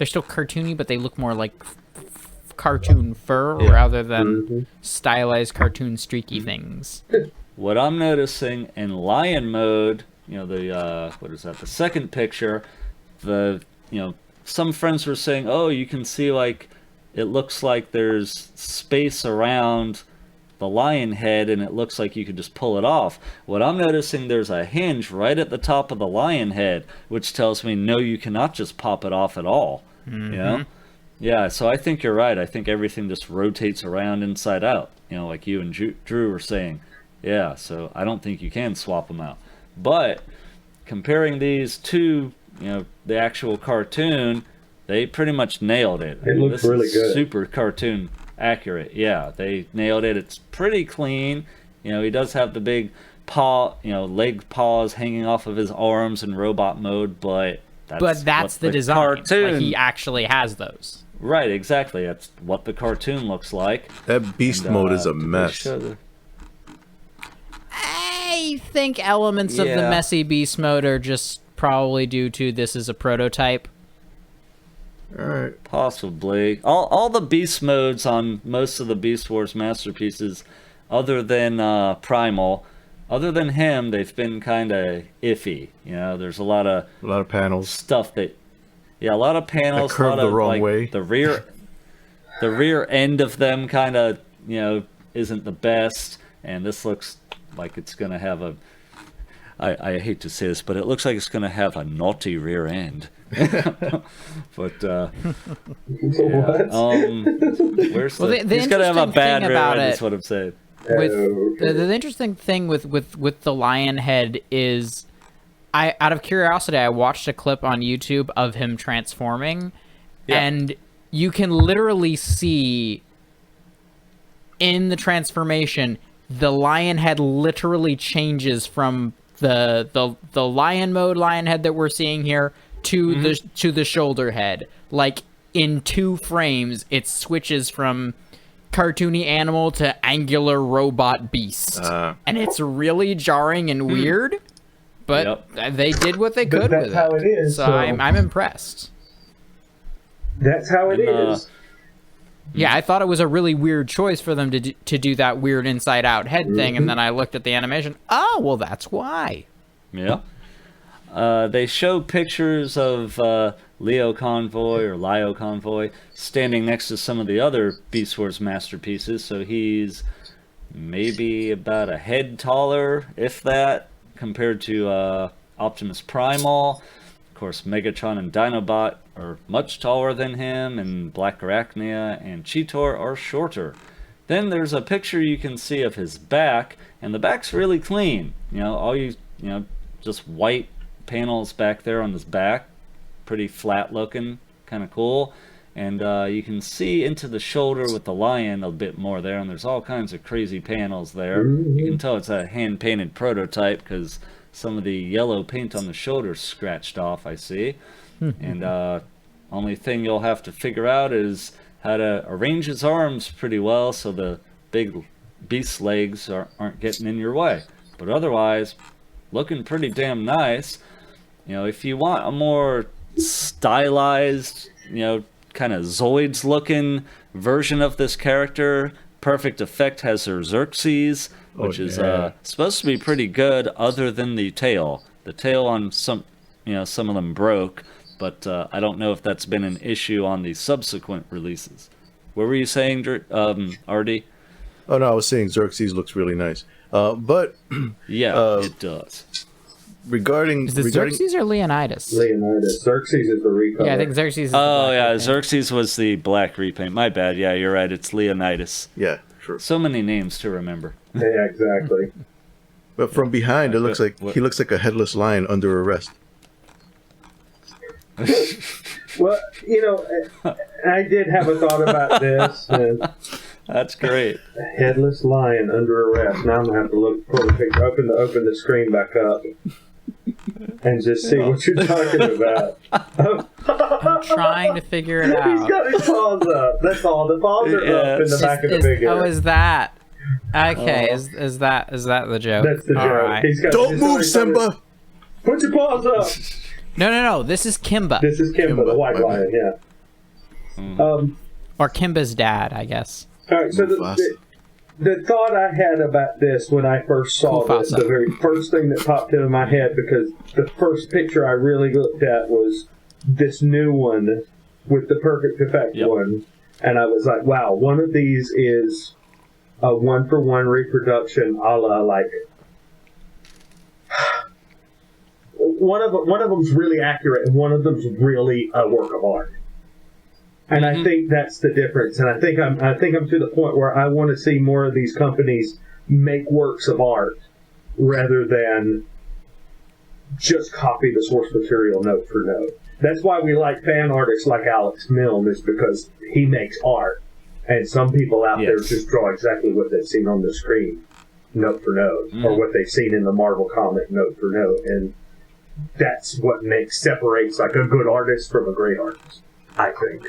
still cartoony, but they look more like cartoon fur rather than stylized cartoon streaky things. What I'm noticing in lion mode, the what is that? The second picture, some friends were saying, oh, you can see like it looks like there's space around the lion head, and it looks like you could just pull it off. What I'm noticing, there's a hinge right at the top of the lion head, which tells me no, you cannot just pop it off at all. Yeah, so I think you're right. I think everything just rotates around inside out, like you and Drew were saying. Yeah, so I don't think you can swap them out. But comparing these to, the actual cartoon, they pretty much nailed it. It looks really good. Super cartoon accurate. Yeah, they nailed it. It's pretty clean. He does have the big paw, leg paws hanging off of his arms in robot mode, but that's the design. Cartoon. Like, he actually has those. Right, exactly. That's what the cartoon looks like. That beast mode is a mess. I think elements of the messy beast mode are just probably due to this is a prototype. All right. Possibly. All the beast modes on most of the Beast Wars masterpieces, other than Primal, other than him, they've been kind of iffy. There's a lot of panels, stuff that. Yeah, a lot of panels, curve a lot the of, wrong way. The rear end of them kind of, isn't the best, and this looks like it's gonna have a. I hate to say this, but it looks like it's gonna have a naughty rear end. But yeah, where's he's gonna have a bad rear end. Is what I'm saying. With the interesting thing with the lion head is. Out of curiosity, I watched a clip on YouTube of him transforming, and you can literally see in the transformation, the lion head literally changes from the lion mode lion head that we're seeing here to the shoulder head. Like in 2 frames, it switches from cartoony animal to angular robot beast, and it's really jarring and weird. But they did what they could with it. That's how it is. So I'm impressed. That's how it is. Yeah, I thought it was a really weird choice for them to do that weird inside-out head thing, and then I looked at the animation. Oh, well, that's why. Yeah. They show pictures of Lio Convoy or Lio Convoy standing next to some of the other Beast Wars masterpieces, so he's maybe about a head taller, if that, compared to Optimus Primal. Of course, Megatron and Dinobot are much taller than him, and Black Arachnia and Cheetor are shorter. Then there's a picture you can see of his back, and the back's really clean. Just white panels back there on his back, pretty flat looking, kind of cool. And you can see into the shoulder with the lion a bit more there, and there's all kinds of crazy panels there. You can tell it's a hand-painted prototype because some of the yellow paint on the shoulder's scratched off, I see. And only thing you'll have to figure out is how to arrange his arms pretty well so the big beast legs aren't getting in your way. But otherwise, looking pretty damn nice. If you want a more stylized, kind of Zoids looking version of this character, Perfect Effect has her Xerxes, which is supposed to be pretty good other than the tail. The tail on some of them broke, but I don't know if that's been an issue on the subsequent releases. What were you saying, Artie? Oh no, I was saying Xerxes looks really nice. But yeah, it does. Regarding Xerxes or Leonidas? Leonidas. Xerxes is the recolor. Yeah, I think Xerxes is the black Xerxes was the black repaint. My bad. Yeah, you're right. It's Leonidas. Yeah, sure. So many names to remember. Yeah, exactly. But from behind, it looks like he looks like a headless lion under arrest. Well, I did have a thought about this. That's great. A headless lion under arrest. Now I'm gonna have to pull the picture, open the screen back up, and just see what you're talking about. I'm trying to figure it out. He's got his paws up. That's all. The paws are up in the back of the figure. Oh, is that? Okay, is that the joke? That's the joke. Right. Don't move, Simba! Put your paws up! No. This is Kimba. This is Kimba, the white lion, yeah. Or Kimba's dad, I guess. All right, so the thought I had about this when I first saw this, the very first thing that popped into my head, because the first picture I really looked at was this new one with the Perfect Effect one, and I was like, wow, one of these is a one-for-one reproduction a la, like, one of them's really accurate and one of them's really a work of art. And I think that's the difference. And I think I'm to the point where I want to see more of these companies make works of art rather than just copy the source material note for note. That's why we like fan artists like Alex Milne, is because he makes art. And some people out there just draw exactly what they've seen on the screen, note for note, or what they've seen in the Marvel comic, note for note. And that's what separates like a good artist from a great artist, I think.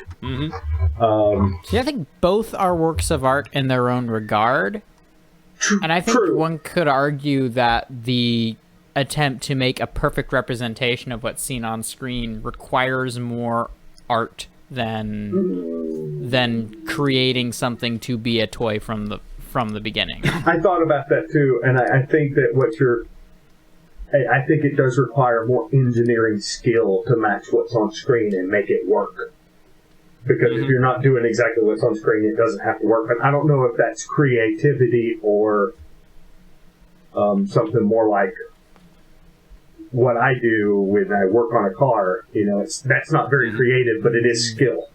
I think both are works of art in their own regard. And I think one could argue that the attempt to make a perfect representation of what's seen on screen requires more art than creating something to be a toy from the beginning. I thought about that too, and I think that I think it does require more engineering skill to match what's on screen and make it work. Because if you're not doing exactly what's on screen, it doesn't have to work. But I don't know if that's creativity or something more like what I do when I work on a car. That's not very creative, but it is skill.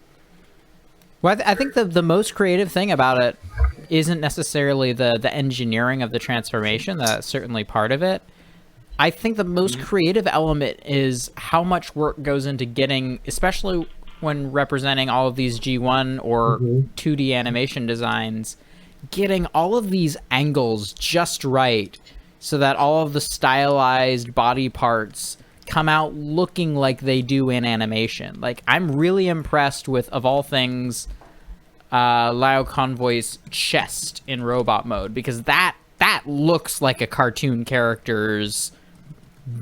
Well, I think the most creative thing about it isn't necessarily the engineering of the transformation. That's certainly part of it. I think the most creative element is how much work goes into getting, especially when representing all of these G1 or 2D animation designs, getting all of these angles just right so that all of the stylized body parts come out looking like they do in animation. Like, I'm really impressed with, of all things, Lao Convoy's chest in robot mode, because that looks like a cartoon character's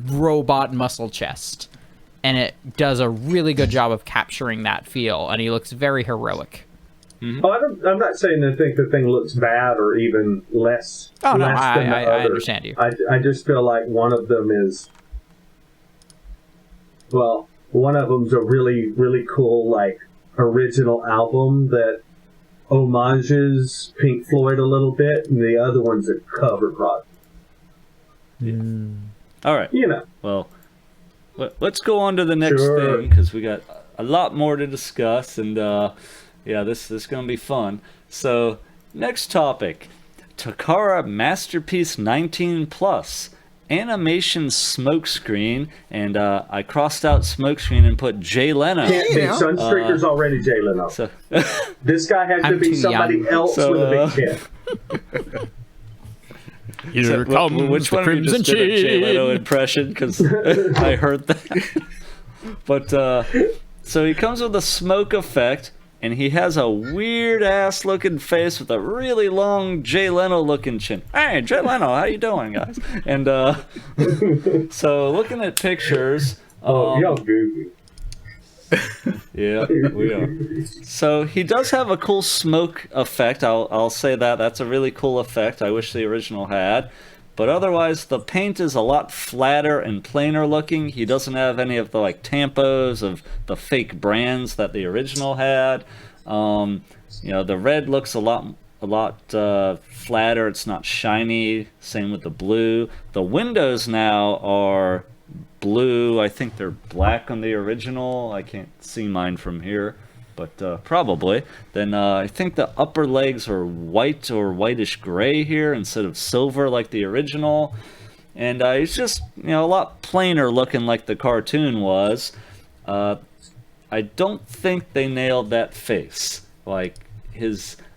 robot muscle chest. And it does a really good job of capturing that feel, and he looks very heroic. Oh, I'm not saying I think the thing looks bad or even less. Oh, no, I understand you. I just feel like one of them is, one of them's a really, really cool, like, original album that homages Pink Floyd a little bit, and the other one's a cover project. All right. You know. Well, let's go on to the next thing, because we got a lot more to discuss, and yeah, this is gonna be fun. So next topic, Takara Masterpiece 19 Plus. Animation Smokescreen, and I crossed out Smokescreen and put Jay Leno. Can't be. Sunstreaker's already Jay Leno. So, This guy has to be somebody else with a big chin. Here comes which the one of you Crimson just did a Jay Leno Chin. impression? Because I heard that. But so he comes with a smoke effect, and he has a weird ass looking face with a really long Jay Leno looking chin. Hey, Jay Leno, how you doing, guys? And so looking at pictures. Y'all goofy. Yeah, we are. So he does have a cool smoke effect. I'll say that. That's a really cool effect. I wish the original had. But otherwise, the paint is a lot flatter and plainer looking. He doesn't have any of the like tampos of the fake brands that the original had. The red looks a lot flatter. It's not shiny. Same with the blue. The windows now are blue. I think they're black on the original. I can't see mine from here, but probably. Then I think the upper legs are white or whitish gray here instead of silver like the original. And it's just, a lot plainer looking like the cartoon was. I don't think they nailed that face. Like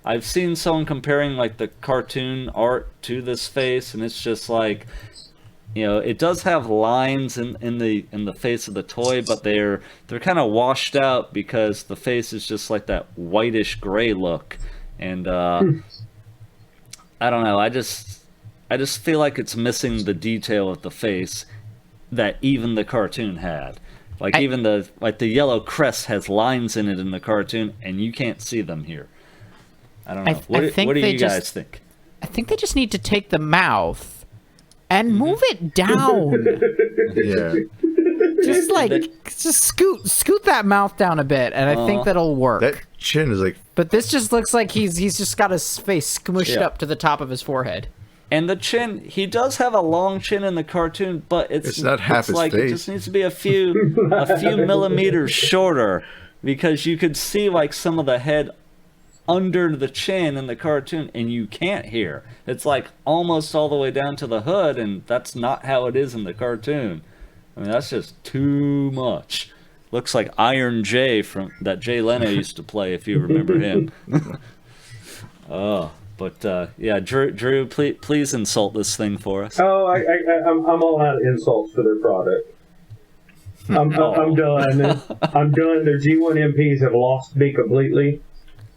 I've seen someone comparing like the cartoon art to this face, and it's just like, it does have lines in the face of the toy, but they're kind of washed out because the face is just like that whitish gray look, and I don't know. I just feel like it's missing the detail of the face that even the cartoon had. Like even the yellow crest has lines in it in the cartoon, and you can't see them here. I don't know. What do you guys think? I think they just need to take the mouth and move it down. Yeah. Just scoot that mouth down a bit, and I think that'll work. That chin is like. But this just looks like he's just got his face smushed up to the top of his forehead. And the chin, he does have a long chin in the cartoon, but it's not half his like face. It just needs to be a few millimeters shorter, because you could see like some of the head under the chin in the cartoon, and you can't hear. It's like almost all the way down to the hood, and that's not how it is in the cartoon. I mean, that's just too much. Looks like Iron Jay from that Jay Leno used to play, if you remember him. But yeah, Drew, please insult this thing for us. Oh, I'm all out of insults for their product. I'm done. I'm done. Their G1 MPs have lost me completely,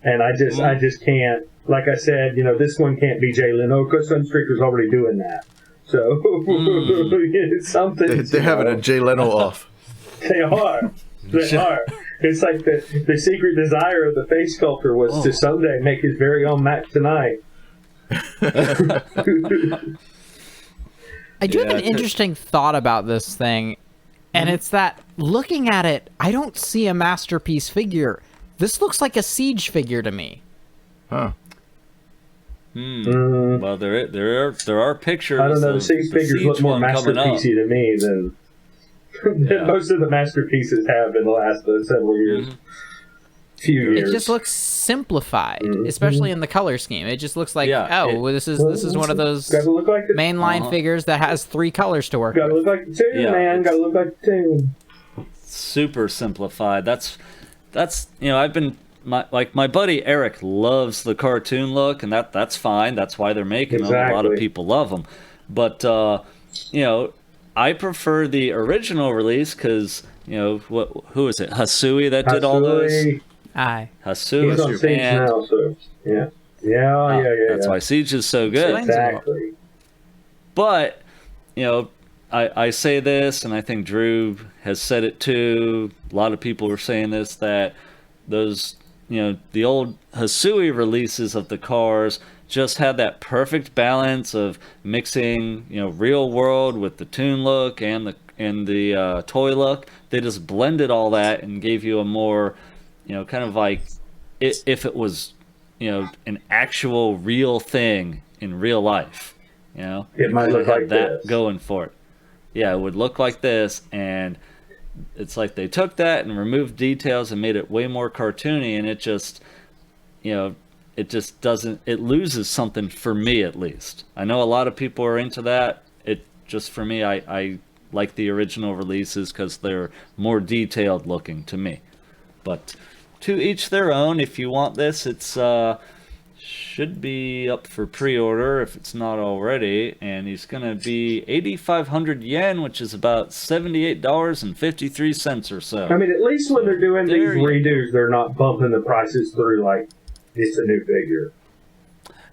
and I just can't. Like I said, this one can't be Jay Leno because Sunstreaker's already doing that. So it's something. They're having a Jay Leno off. They are. They are. It's like the secret desire of the face sculptor was to someday make his very own Mac tonight. I do have an interesting thought about this thing, and it's that looking at it, I don't see a masterpiece figure. This looks like a Siege figure to me. Huh. Well, there are pictures. I don't know. The Siege figures look more masterpiecey to me than most of the masterpieces have in the last several years. Few years. It just looks simplified, especially in the color scheme. It just looks like, this is one of those like mainline figures that has 3 colors to work Gotta with. look like the tune, man. Gotta look like the tune. Super simplified. That's I've been my buddy Eric loves the cartoon look, and that's fine. That's why they're making them. A lot of people love them, but I prefer the original release because who is it? Hasui that did all those. Aye. Hasui. He's on Siege now, so yeah. That's why Siege is so good. Exactly. But I say this, and I think Drew has said it too. A lot of people were saying this, that those the old Hasui releases of the cars just had that perfect balance of mixing real world with the toon look and the toy look. They just blended all that and gave you a more kind of like if it was an actual real thing in real life. It might look like that this. going for it. Yeah, it would look like this, and it's like they took that and removed details and made it way more cartoony, and it just, it just doesn't, it loses something for me at least. I know a lot of people are into that. It just, for me, I like the original releases because they're more detailed looking to me. But to each their own. If you want this, it's should be up for pre-order if it's not already, and he's gonna be 8,500 yen, which is about $78.53 or so. I mean, at least when they're doing these redos, they're not bumping the prices through like it's a new figure.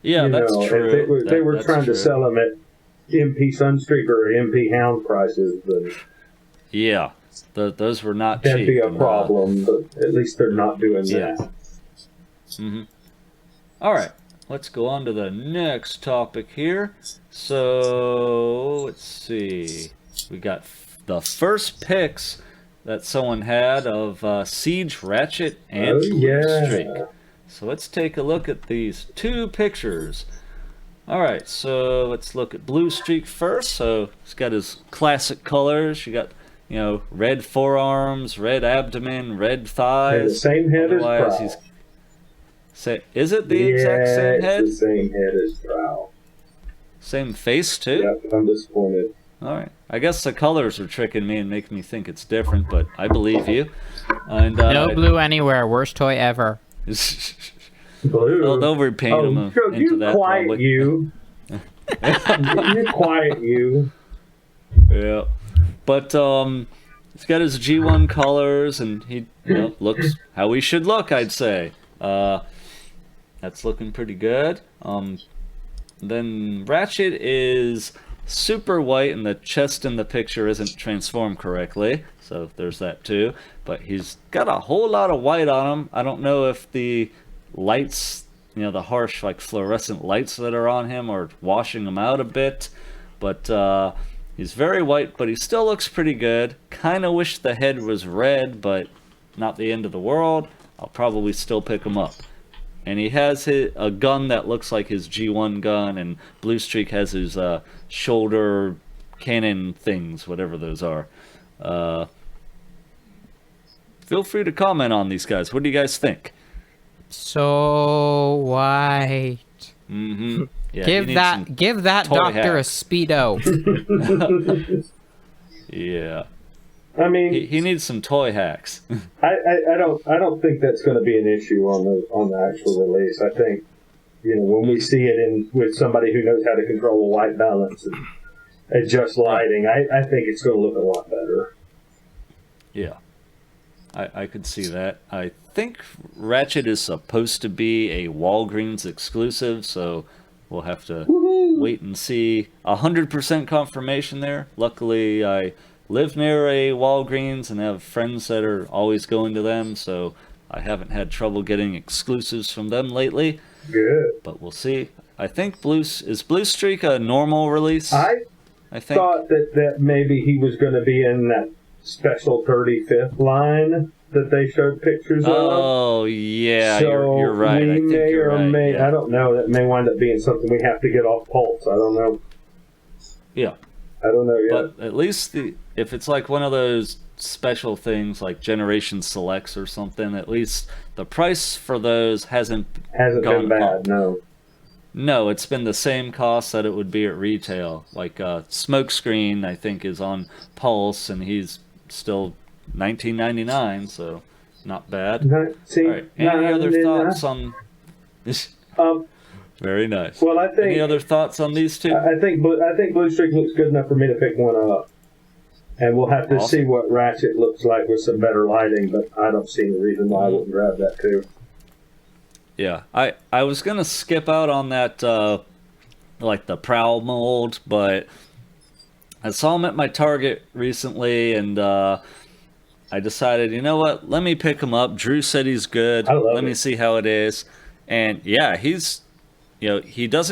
Yeah, that's true. If they were trying to sell them at MP Sunstreak or MP Hound prices, then yeah, those were not that'd cheap. be a problem. But at least they're not doing that. Mm-hmm. All right, let's go on to the next topic here. So let's see, we got the first pics that someone had of Siege Ratchet and Bluestreak. So let's take a look at these two pictures. All right, so let's look at Bluestreak first. So he's got his classic colors. You got, red forearms, red abdomen, red thighs. And the same head as Prowl. Is it the exact same head? It's the same head as Prowl. Same face too? Yep, I'm disappointed. All right. I guess the colors are tricking me and making me think it's different, but I believe you. And no blue anywhere. Worst toy ever. Blue. They'll repaint them into that. Quiet you. You quiet you. Yeah. But he's got his G1 colors, and he looks how he should look, I'd say. That's looking pretty good. Then Ratchet is super white, and the chest in the picture isn't transformed correctly, so there's that too. But he's got a whole lot of white on him. I don't know if the lights, the harsh like fluorescent lights that are on him are washing him out a bit, but he's very white, but he still looks pretty good. Kind of wish the head was red, but not the end of the world. I'll probably still pick him up. And he has a gun that looks like his G1 gun, and Bluestreak has his shoulder cannon things, whatever those are. Feel free to comment on these guys. What do you guys think? So white. Mm-hmm. Yeah, give that doctor a Speedo. Yeah. I mean, he needs some toy hacks. I don't think that's going to be an issue on the actual release. I think when we see it with somebody who knows how to control the light balance and adjust lighting, I think it's going to look a lot better. Yeah, I could see that. I think Ratchet is supposed to be a Walgreens exclusive, so we'll have to wait and see. 100% confirmation there. Luckily, I live near a Walgreens and have friends that are always going to them, so I haven't had trouble getting exclusives from them lately. Good. But we'll see. I think is Bluestreak a normal release? I think thought that maybe he was going to be in that special 35th line that they showed pictures of. Oh, yeah, so you're right. I think you're right. Yeah. I don't know. That may wind up being something we have to get off Pulse. I don't know. Yeah. I don't know yet. But at least if it's like one of those special things like Generation Selects or something, at least the price for those hasn't been bad, up. No. No, it's been the same cost that it would be at retail. Like Smokescreen, I think, is on Pulse, and he's still $19.99, so not bad. All right. Any other thoughts on this? Very nice. Well, I think. Any other thoughts on these two? I think Bluestreak looks good enough for me to pick one up, and we'll have to see what Ratchet looks like with some better lighting. But I don't see any reason why I wouldn't grab that too. Yeah, I was gonna skip out on that like the Prowl mold, but I saw him at my Target recently, and I decided, you know what? Let me pick him up. Drew said he's good. Let me see how it is, and yeah, he's. He does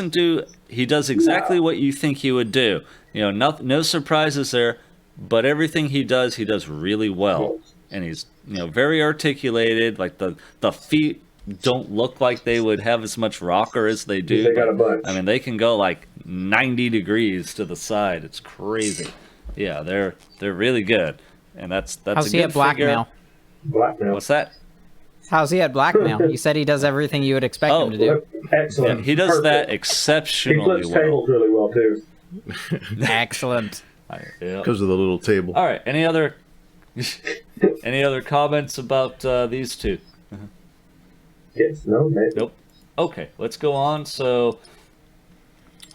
exactly what you think he would do. No surprises there, but everything he does really well. And he's, very articulated. Like the feet don't look like they would have as much rocker as they do. They got a bunch. I mean, they can go like 90 degrees to the side. It's crazy. Yeah, they're really good. and that's How's a he good at blackmail? Blackmail. What's that? How's he at blackmail? You said he does everything you would expect him to do. Excellent. And he does that Perfect. He exceptionally flips well. tables really well too. Excellent. Yeah. Because of the little table. All right. Any other comments about these two? Yes. No. Maybe. Nope. Okay, let's go on. So,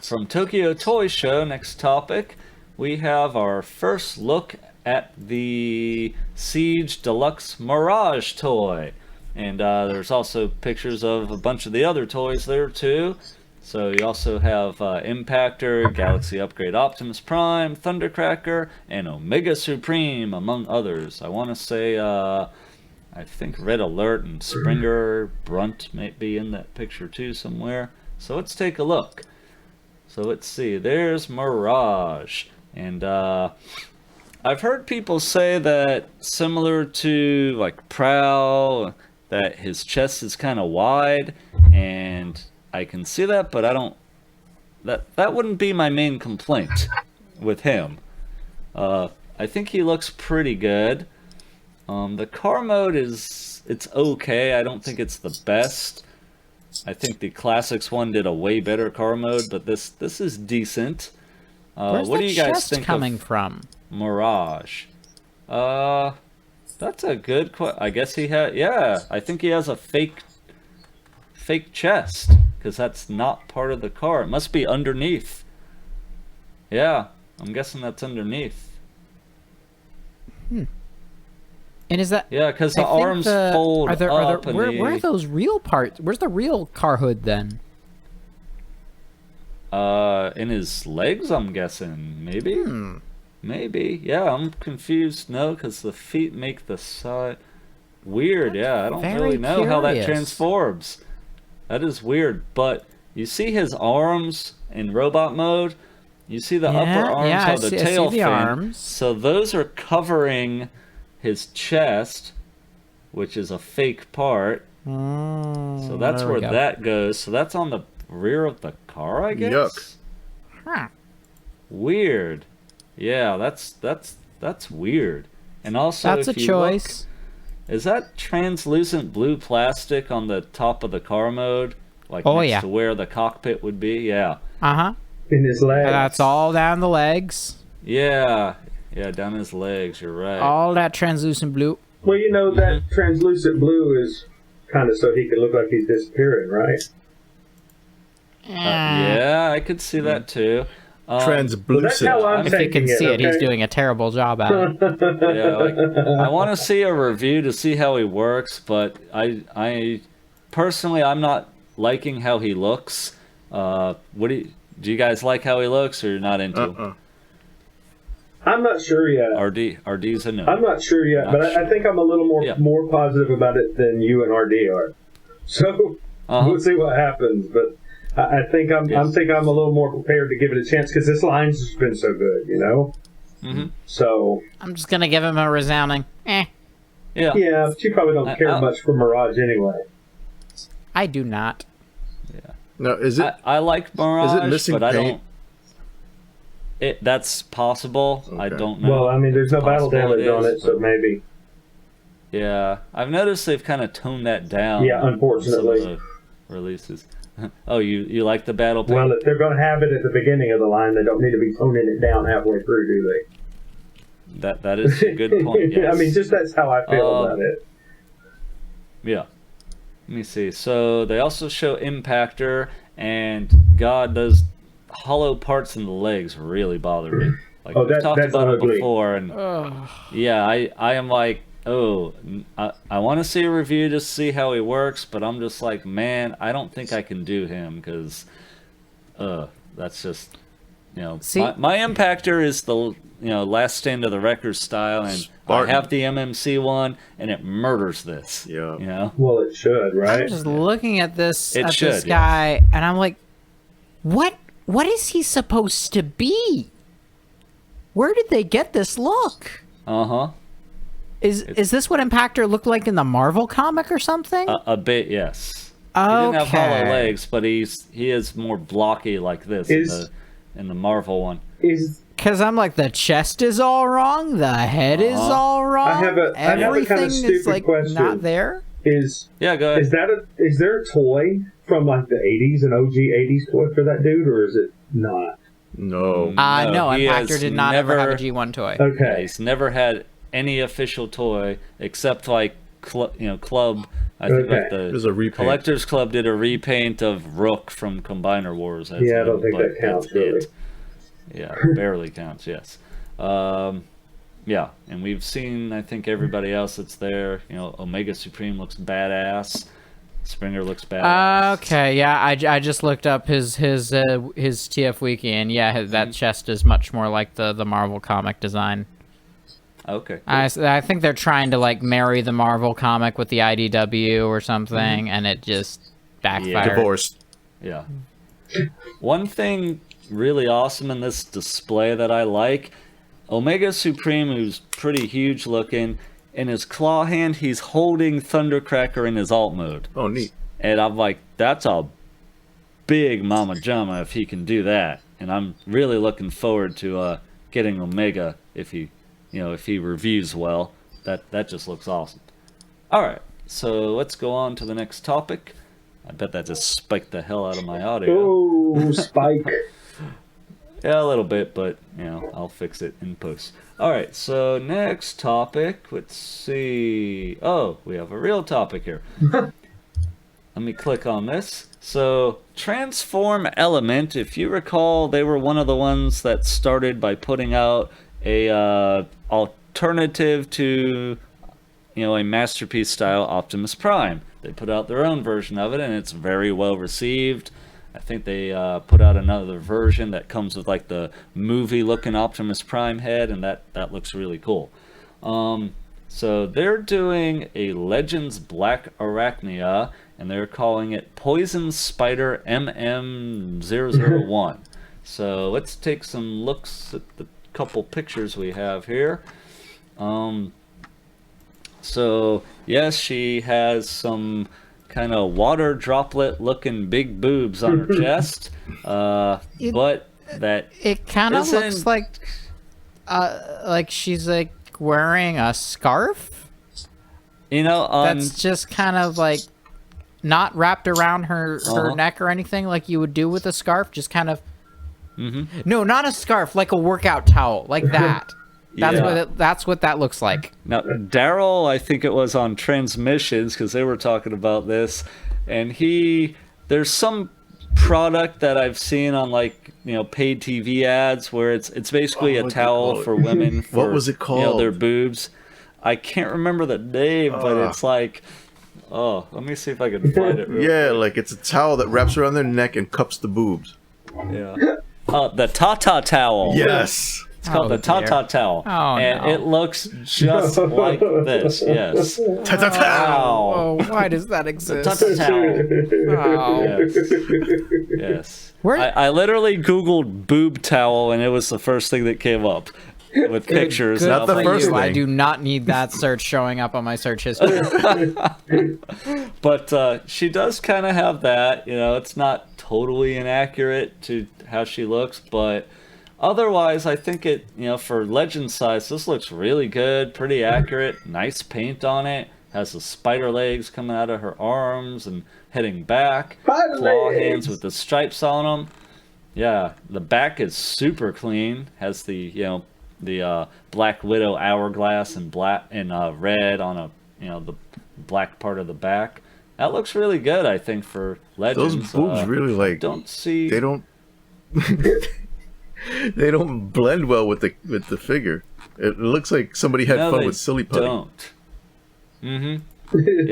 from Tokyo Toy Show, next topic, we have our first look at the Siege Deluxe Mirage toy. And there's also pictures of a bunch of the other toys there, too. So you also have Impactor, Galaxy Upgrade Optimus Prime, Thundercracker, and Omega Supreme, among others. I want to say, I think Red Alert and Springer Brunt might be in that picture, too, somewhere. So let's take a look. So let's see. There's Mirage. And I've heard people say that similar to, like, Prowl, that his chest is kind of wide, and I can see that, but I don't... That wouldn't be my main complaint with him. I think he looks pretty good. The car mode it's okay. I don't think it's the best. I think the Classics one did a way better car mode, but this is decent. Where's what the do you guys chest think coming of from? Mirage? That's a good question. I guess he had... Yeah, I think he has a fake chest, because that's not part of the car. It must be underneath. Yeah, I'm guessing that's underneath. And is that... Yeah, because the I think arms fold up. And where are those real parts? Where's the real car hood then? In his legs, I'm guessing. Maybe? Maybe. Yeah, I'm confused. No, because the feet make the side... Weird, yeah. I don't Very really know how that curious. transforms. That is weird, but you see his arms in robot mode? You see the upper arms have the tail fin. Arms. So those are covering his chest, which is a fake part. So that's there we where go. that goes. So that's on the rear of the car, I guess? Yuck. Huh. Weird. Yeah, that's weird. And also, That's a if you choice. look, is that translucent blue plastic on the top of the car mode? Like Oh, next yeah. to where the cockpit would be? Yeah. Uh-huh. In his legs. That's all down the legs. Yeah. Yeah, down his legs, you're right. All that translucent blue. Well, you know that translucent blue is kind of so he can look like he's disappearing, right? Yeah, I could see that too. Well, that's how I'm If you taking can see it, he's okay? doing a terrible job at it. Yeah, like, I want to see a review to see how he works, but I personally, I'm not liking how he looks. What do you guys like how he looks, or you're not into him? I'm not sure yet. RD's a no. I'm not sure yet, Not but I sure. think I'm a little more positive about it than you and RD are. So we'll see what happens. But I think I'm a little more prepared to give it a chance because this line's just been so good, you know. Mm-hmm. So I'm just gonna give him a resounding Yeah. yeah, but you probably don't care much for Mirage anyway. I do not. Now, is it? I like Mirage, Is it missing but I paint? don't. That's possible. I Okay. don't know. Well, I mean, there's no battle Possible damage on is, it, so but- maybe. Yeah, I've noticed they've kind of toned that down. Yeah, on unfortunately. some of the releases. Oh, you like the battle paint? Well, if they're going to have it at the beginning of the line, they don't need to be toning it down halfway through, do they? That is a good point. Yes. I mean, just that's how I feel about it. Yeah. Let me see. So they also show Impactor, and God, those hollow parts in the legs really bother me. Like Oh, we've talked that's about ugly. it before, and yeah, I am like, oh, I want to see a review to see how he works, but I'm just like, man, I don't think I can do him because, that's just, See- my Impactor is the last stand of the record style, and Spartan. I have the MMC one, and it murders this. Yeah. Well, it should, right? I'm just looking at this It should, this yes. guy, and I'm like, what is he supposed to be? Where did they get this look? Uh-huh. Is this what Impactor looked like in the Marvel comic or something? A bit, yes. Okay. He didn't have hollow legs, but he is more blocky like this Is- in the Marvel one. Is Because I'm like, the chest is all wrong, the head is all wrong, I have a kind of everything stupid is like question. not there. Yeah, go ahead. Is there a toy from like the 80s, an OG 80s toy for that dude, or is it not? No. No, he Impactor has did not ever have a never- G1 toy. Okay. He's never had any official toy except like club. I think like It was a the repaint. Collectors Club did a repaint of Rook from Combiner Wars. Yeah, I don't think that counts, really. Yeah, barely counts. Yes. Yeah, and we've seen I think everybody else that's there. Omega Supreme looks badass. Springer looks badass. Okay, yeah, I just looked up his TF wiki, and yeah, that chest is much more like the Marvel comic design. Okay. I think they're trying to like marry the Marvel comic with the IDW or something, and it just backfired. Divorced. Yeah. One thing really awesome in this display that I like, Omega Supreme, who's pretty huge looking, in his claw hand, he's holding Thundercracker in his alt mode. Oh, neat. And I'm like, that's a big mama jamma if he can do that. And I'm really looking forward to getting Omega if he reviews well. That just looks awesome. All right, so let's go on to the next topic. I bet that just spiked the hell out of my audio. Oh, Spike. Yeah, a little bit, but I'll fix it in post. All right, so next topic. Let's see. Oh, we have a real topic here. Let me click on this. So, Transform Element, if you recall, they were one of the ones that started by putting out a alternative to a Masterpiece style Optimus Prime. They put out their own version of it, and it's very well received. I think they put out another version that comes with like the movie-looking Optimus Prime head, and that looks really cool. So they're doing a Legends Black Arachnia, and they're calling it Poison Spider MM001. So let's take some looks at the couple pictures we have here. So yes, she has some kind of water droplet looking big boobs on her chest, but that It kind of isn't- looks like she's like wearing a scarf. That's just kind of like not wrapped around her neck or anything like you would do with a scarf. Just kind of. No, not a scarf, like a workout towel, like that. That's what that looks like. Now, Daryl, I think it was on Transmissions, because they were talking about this, and there's some product that I've seen on like paid TV ads where it's basically a towel for women for What was it called? their boobs. I can't remember the name, but it's like, let me see if I can find it. Yeah, like it's a towel that wraps around their neck and cups the boobs. Yeah. The Tata towel. Yes. It's called the Tata towel. And it looks just like this, yes. Ta-ta-ta! Oh, why does that exist? Tata towel. Oh. Yes. I literally Googled boob towel, and it was the first thing that came up with pictures. Good Not the for first you. I thing. do not need that search showing up on my search history. But she does kind of have that. It's not totally inaccurate to how she looks, but otherwise, I think it, for legend size, this looks really good, pretty accurate, nice paint on it. Has the spider legs coming out of her arms and heading back. Claw hands with the stripes on them. Yeah, the back is super clean. Has the Black Widow hourglass and black and red on the black part of the back. That looks really good, I think, for legends. Those boobs really like don't see. They don't. They don't blend well with the figure. It looks like somebody had fun with silly putty. Don't. Yeah,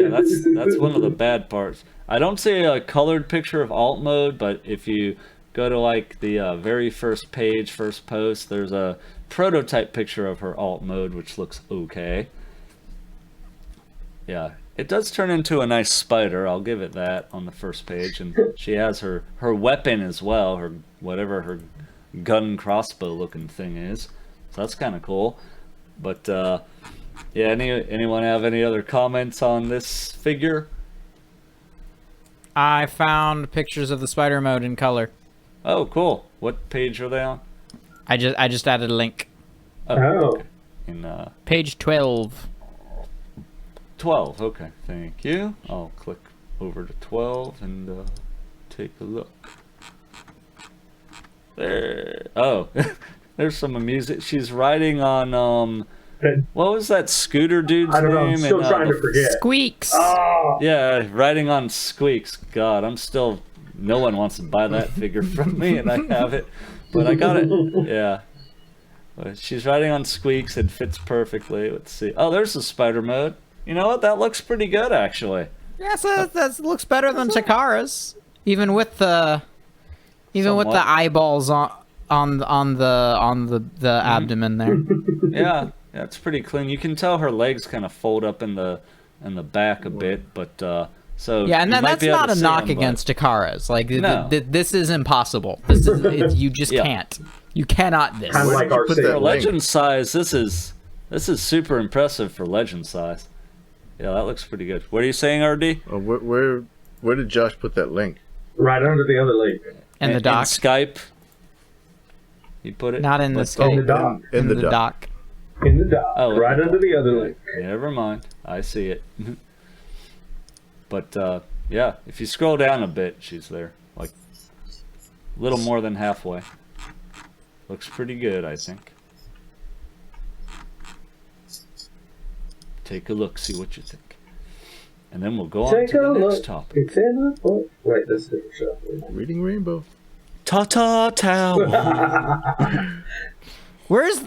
that's one of the bad parts. I don't see a colored picture of alt mode, but if you go to like the very first page, first post, there's a prototype picture of her alt mode, which looks okay. Yeah, it does turn into a nice spider. I'll give it that on the first page, and she has her weapon as well, her whatever her gun crossbow looking thing is. So that's kind of cool. But yeah, anyone have any other comments on this figure? I found pictures of the spider mode in color. Oh, cool. What page are they on? I just added a link. Oh. Okay. In Page 12. 12. Okay, thank you. I'll click over to 12 and take a look. There. Oh, there's some music. She's riding on what was that scooter dude's I don't know. name? I'm still trying to forget. Squeaks. Oh, Yeah, riding on Squeaks. God, I'm still. No one wants to buy that figure from me, and I have it, but I got it. Yeah. But she's riding on Squeaks. It fits perfectly. Let's see. Oh, there's the spider mode. You know what? That looks pretty good, actually. Yeah, so that looks better than Takara's, even with the Somewhat. eyeballs on the abdomen there. Yeah, it's pretty clean. You can tell her legs kind of fold up in the back a bit, but so Yeah, and you might that's be able not to a see knock 'em, but- against Takara's. Like, No. this is impossible. This is you just Yeah. can't. You cannot this. kind of like our put that For save. link? legend size, this is super impressive for legend size. Yeah, that looks pretty good. What are you saying, RD? Where did Josh put that link? Right under the other link. In the In dock. Skype. You put it? Not in the What- Skype. In the dock. In the dock. dock. In the dock. Oh, right under the other link. Never mind. I see it. But yeah, if you scroll down a bit, she's there. Like a little more than halfway. Looks pretty good, I think. Take a look, see what you think. And then we'll go on Take to a the next look. topic. It's in the book. Wait, that's the shot. Reading Rainbow. Ta-ta tower. Where's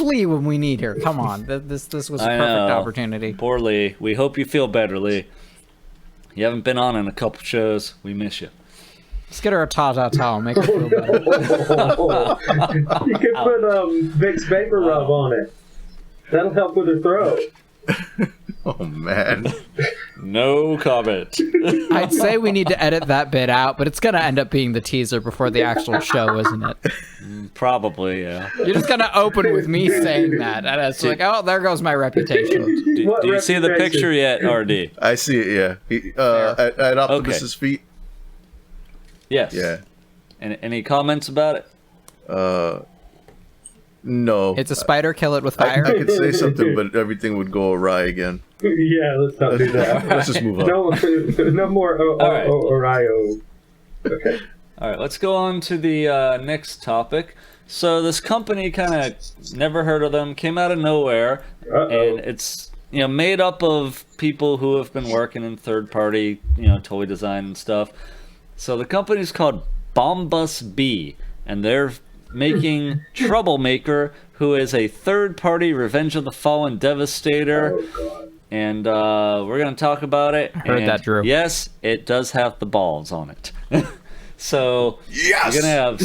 Leigh when we need her? Come on, this was a I perfect know. opportunity. Poor Leigh. We hope you feel better, Leigh. You haven't been on in a couple shows. We miss you. Let's get her a ta-ta-ta, make her feel better. You can put Vicks Vapor Rub on it. That'll help with her throat. Oh man. No comment. I'd say we need to edit that bit out, but it's gonna end up being the teaser before the actual show, isn't it? Probably, yeah. You're just gonna open with me saying that, and it's like, oh, there goes my reputation. Do What you see the reputation? picture yet, RD? I see it. Yeah. At Optimus's feet. Yes. Yeah. Any comments about it? No. It's a spider, kill it with I fire. could say something, but everything would go awry again. Yeah, let's not do that. Let's just move on. No more right. Orio. Okay. All right, let's go on to the next topic. So this company, kind of never heard of them, came out of nowhere, and it's made up of people who have been working in third-party toy design and stuff. So the company's called Bombusbee, and they're making Troublemaker, who is a third-party Revenge of the Fallen Devastator. Oh, God. And we're going to talk about it. Heard and that, Drew. Yes, it does have the balls on it. So Yes! you're going to have...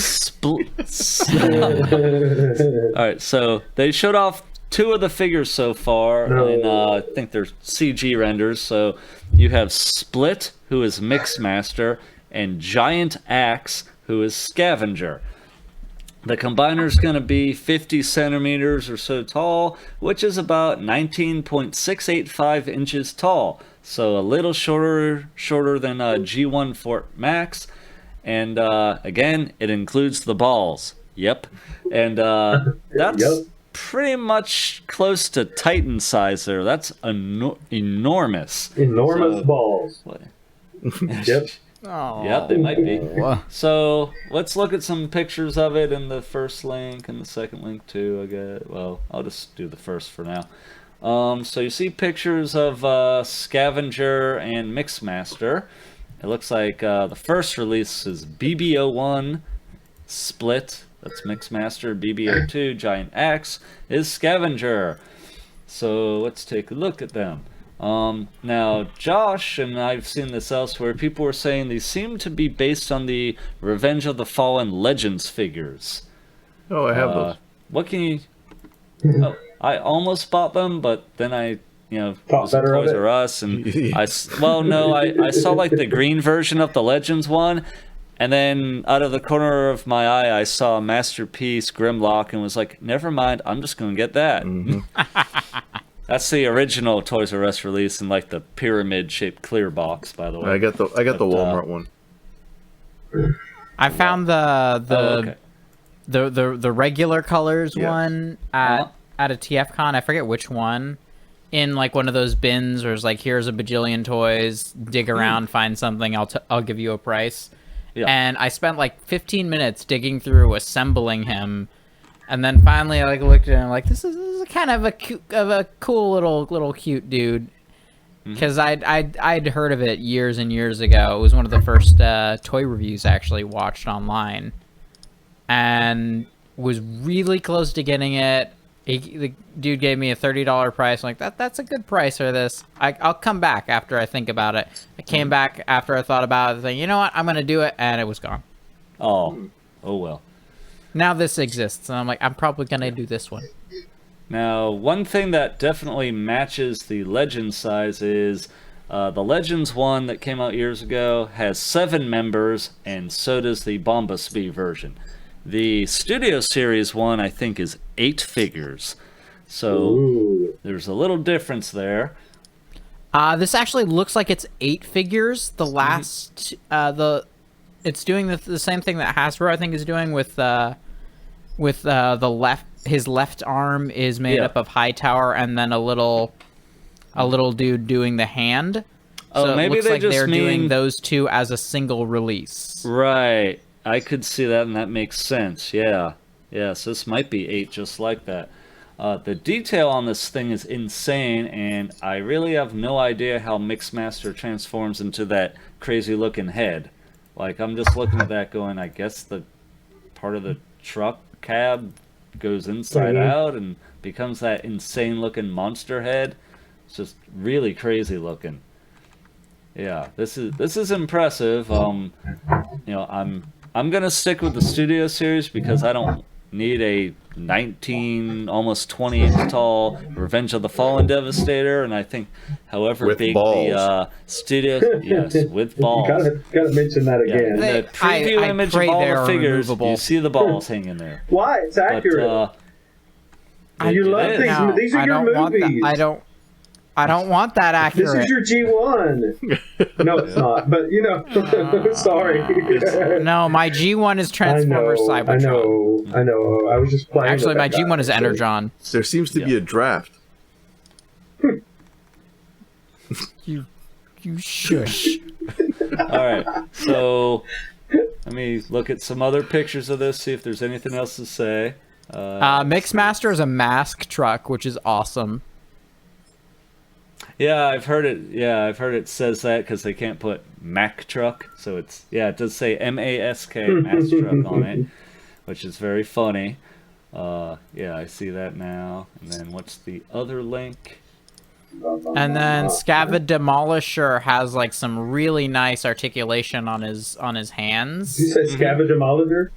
All right, so they showed off 2 of the figures so far. No. And I think they're CG renders. So you have Split, who is Mixmaster, and Giant Axe, who is Scavenger. The combiner's going to be 50 centimeters or so tall, which is about 19.685 inches tall. So a little shorter than G1 Fort Max. And again, it includes the balls. Yep. And that's Yep. pretty much close to Titan size there. That's enormous. Enormous So- Balls. Yep. Oh. Yep, they might be. Whoa. So let's look at some pictures of it in the first link and the second link too. I guess. Well, I'll just do the first for now. So you see pictures of Scavenger and Mixmaster. It looks like the first release is BB-01 Split. That's Mixmaster. BB-02 Giant Axe is Scavenger. So let's take a look at them. Now, Josh, and I've seen this elsewhere, people were saying these seem to be based on the Revenge of the Fallen Legends figures. Oh, I have those. What can you... Oh, I almost bought them, but then I, Thought was at better of Toys it? R Us, and I saw like the green version of the Legends one, and then out of the corner of my eye, I saw Masterpiece Grimlock, and was like, never mind, I'm just going to get that. That's the original Toys R Us release in like the pyramid-shaped clear box, by the way. I got the Walmart one. I found the Oh, okay. the regular colors Yeah. one at a TFCon. I forget which one. In like one of those bins, where it's like, here's a bajillion toys. Dig around, find something. I'll give you a price. Yeah. And I spent like 15 minutes digging through, assembling him, and then finally I like looked at him like, this is kind of a cool little cute dude. Because I'd heard of it years and years ago. It was one of the first toy reviews I actually watched online, and was really close to getting it. The dude gave me a $30 price. I'm like, that's a good price for this. I'll come back after I think about it. I came back after I thought about it, saying, you know what, I'm gonna do it, and it was gone. Oh well. Now this exists, and I'm like, I'm probably gonna do this one. Now, one thing that definitely matches the Legends size is the Legends one that came out years ago has 7 members, and so does the Bombusbee version. The Studio Series one, I think, is 8 figures. So there's a little difference there. This actually looks like it's 8 figures. The last, it's doing the same thing that Hasbro, I think, is doing with the left. His left arm is made up of Hightower, and then a little dude doing the hand. So maybe it looks they like just they're doing mean- those two as a single release. Right. I could see that, and that makes sense. Yeah. Yes, this might be 8 just like that. The detail on this thing is insane, and I really have no idea how Mixmaster transforms into that crazy-looking head. Like, I'm just looking at that going, I guess the part of the truck cab goes inside out and becomes that insane-looking monster head. It's just really crazy-looking. Yeah, this is impressive. You know, I'm gonna stick with the Studio Series because I don't need a 19, almost 20 inch tall Revenge of the Fallen Devastator, and I think however With big balls. the Studio, yes, with balls. You gotta mention that Yeah, again. in the preview I image of pray all they the are figures, removable. you see the balls hanging there. Why? It's But accurate. You it love is. things. No, These are I your don't want movies. that. I don't want that This accurate. is your G1. No, it's not. But you know, sorry. No, my G1 is I Transformers know. Cybertron. I know. I was just playing. Actually, with my that guy. G1 is Energon. There seems to be a draft. You shush. All right, so let me look at some other pictures of this, see if there's anything else to say. Mixmaster is a mask truck, which is awesome. Yeah, I've heard it. Yeah, I've heard it says that because they can't put Mack truck, so it's it does say MASK mask truck on it, which is very funny. Yeah, I see that now. And then what's the other link? And then Scava Demolisher has like some really nice articulation on his hands. You said Scavengemaster?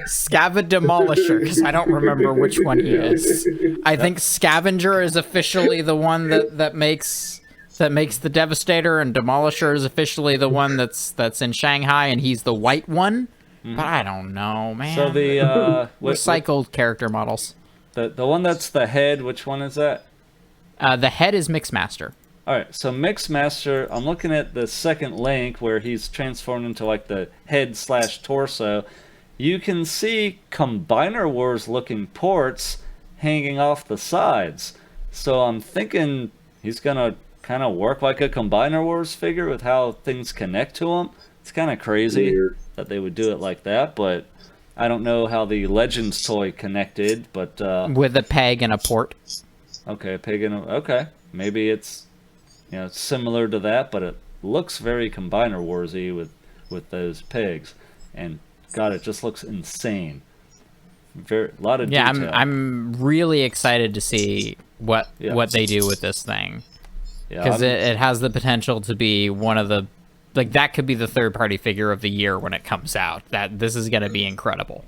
Scava Demolisher, because I don't remember which one he is. I think Scavenger is officially the one that makes the Devastator, and Demolisher is officially the one that's in Shanghai, and he's the white one. But I don't know, man. So the recycled character models. the one that's the head, which one is that? The head is Mixmaster. All right, so Mixmaster, I'm looking at the second link where he's transformed into like the head/torso. You can see Combiner Wars looking ports hanging off the sides. So I'm thinking he's gonna kind of work like a Combiner Wars figure with how things connect to him. It's kind of crazy Weird. that they would do it like that, but I don't know how the Legends toy connected, but With a peg and a port. okay, okay, maybe it's similar to that, but it looks very Combiner Warsy with those pegs, and God, it just looks insane. A lot of Yeah, detail. I'm really excited to see what they do with this thing, Yeah, because it has the potential to be one of the that could be the third-party figure of the year when it comes out. That this is going to be incredible,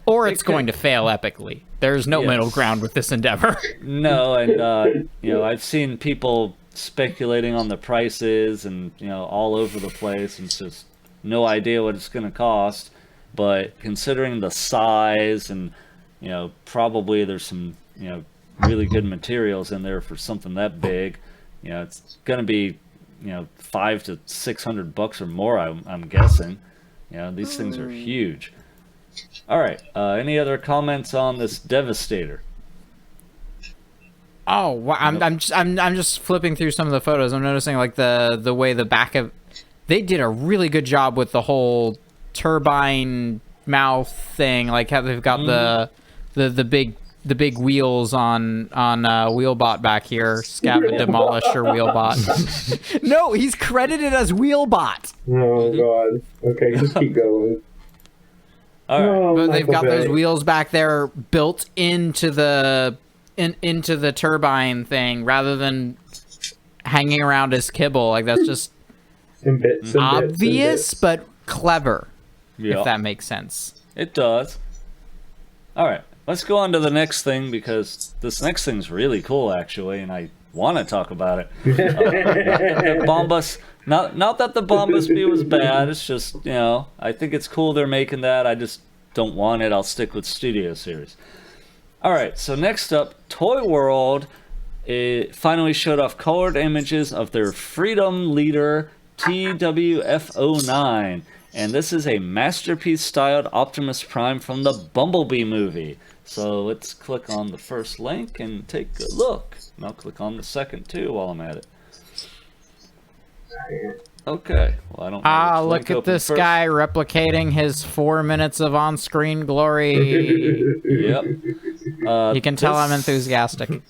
or it's going to fail epically. There's no middle ground with this endeavor. No, and I've seen people speculating on the prices and all over the place, and it's just no idea what it's going to cost. But considering the size and probably there's some really good materials in there for something that big, it's going to be $500 to $600 or more. I'm guessing. These things are huge. All right. Any other comments on this Devastator? Oh, wow. I'm just flipping through some of the photos. I'm noticing like the way the back of they did a really good job with the whole turbine mouth thing. Like how they've got the big wheels on Wheelbot back here. Scav and Demolisher Wheelbot. No, he's credited as Wheelbot. Oh god. Okay, just keep going. All right. Oh, But they've got Michael those Bay. wheels back there built into the into the turbine thing rather than hanging around as kibble. Like that's just In bits and obvious, bits. but clever. Yeah. If that makes sense. It does. All right. Let's go on to the next thing because this next thing's really cool, actually, and I want to talk about it. The Bombus, not that the Bombusbee was bad. It's just, you know, I think it's cool they're making that. I just don't want it. I'll stick with Studio Series. All right. So next up, Toy World finally showed off colored images of their Freedom Leader TWF09. And this is a masterpiece-styled Optimus Prime from the Bumblebee movie. So let's click on the first link and take a look. And I'll click on the second, too, while I'm at it. Okay. Well, I don't know which Look link at opened this first. guy replicating his 4 minutes of on-screen glory. Yep. You can tell I'm this- enthusiastic.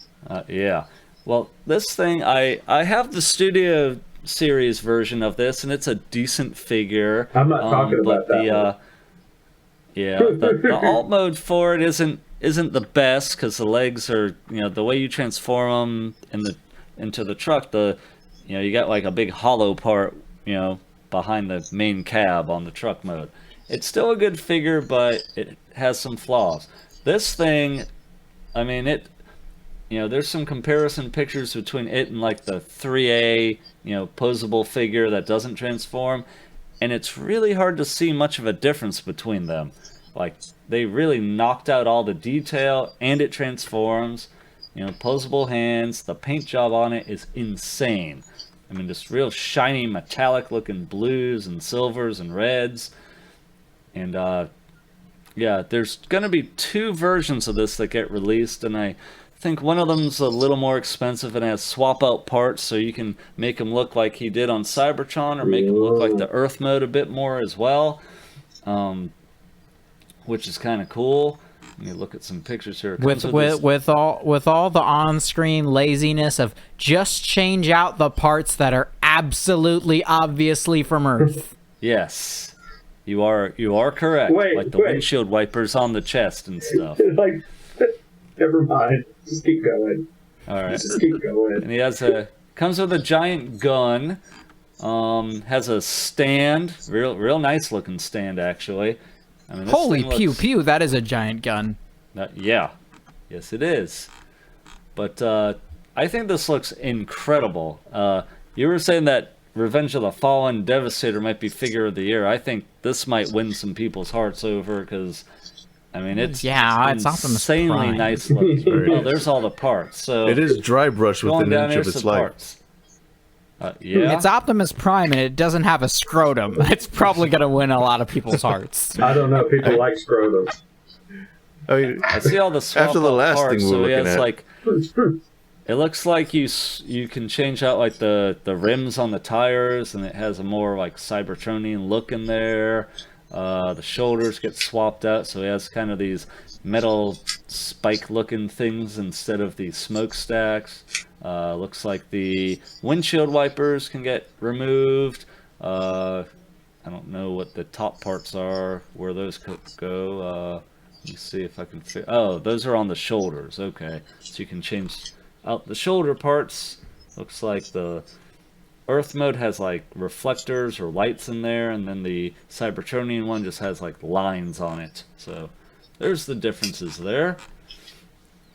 Yeah. Well, this thing, I have the Studio Series version of this, and it's a decent figure. I'm not talking about but that the alt mode for it isn't the best because the legs are, you know, the way you transform them into the truck, you got like a big hollow part, you know, behind the main cab on the truck mode. It's still a good figure, but it has some flaws. This thing, I mean, there's some comparison pictures between it and like the 3A, posable figure that doesn't transform, and it's really hard to see much of a difference between them. Like, they really knocked out all the detail, and it transforms. Posable hands, the paint job on it is insane. I mean, just real shiny, metallic-looking blues and silvers and reds. And, yeah, there's going to be 2 versions of this that get released, and I think one of them's a little more expensive and has swap-out parts, so you can make him look like he did on Cybertron, or make him look like the Earth mode a bit more as well, which is kind of cool. Let me look at some pictures here. With all the on-screen laziness of just change out the parts that are absolutely obviously from Earth. Yes, you are correct. Like the windshield wipers on the chest and stuff. Like, never mind. Just keep going. All right. Just keep going. And he comes with a giant gun. Has a stand, real nice looking stand actually. I mean, this Holy thing pew looks- pew, that is a giant gun. Yeah, yes it is. But I think this looks incredible. You were saying that Revenge of the Fallen Devastator might be figure of the year. I think this might win some people's hearts over because, I mean, it's Optimus insanely Prime. nice looking. Oh, there's all the parts. So It is dry brush going within down an inch here of its some life. parts. Yeah. It's Optimus Prime and it doesn't have a scrotum. It's probably going to win a lot of people's hearts. I don't know. People like scrotum. I mean, I see all the swap after the last parts, thing we were so he looking has at, like, it looks like you can change out like the rims on the tires, and it has a more like Cybertronian look in there. The shoulders get swapped out, so he has kind of these metal spike looking things instead of these smokestacks. Looks like the windshield wipers can get removed. I don't know what the top parts are, where those go. Let me see if I can fit. Oh, those are on the shoulders. Okay, so you can change out the shoulder parts. Looks like the Earth mode has like reflectors or lights in there, and then the Cybertronian one just has like lines on it. So there's the differences there.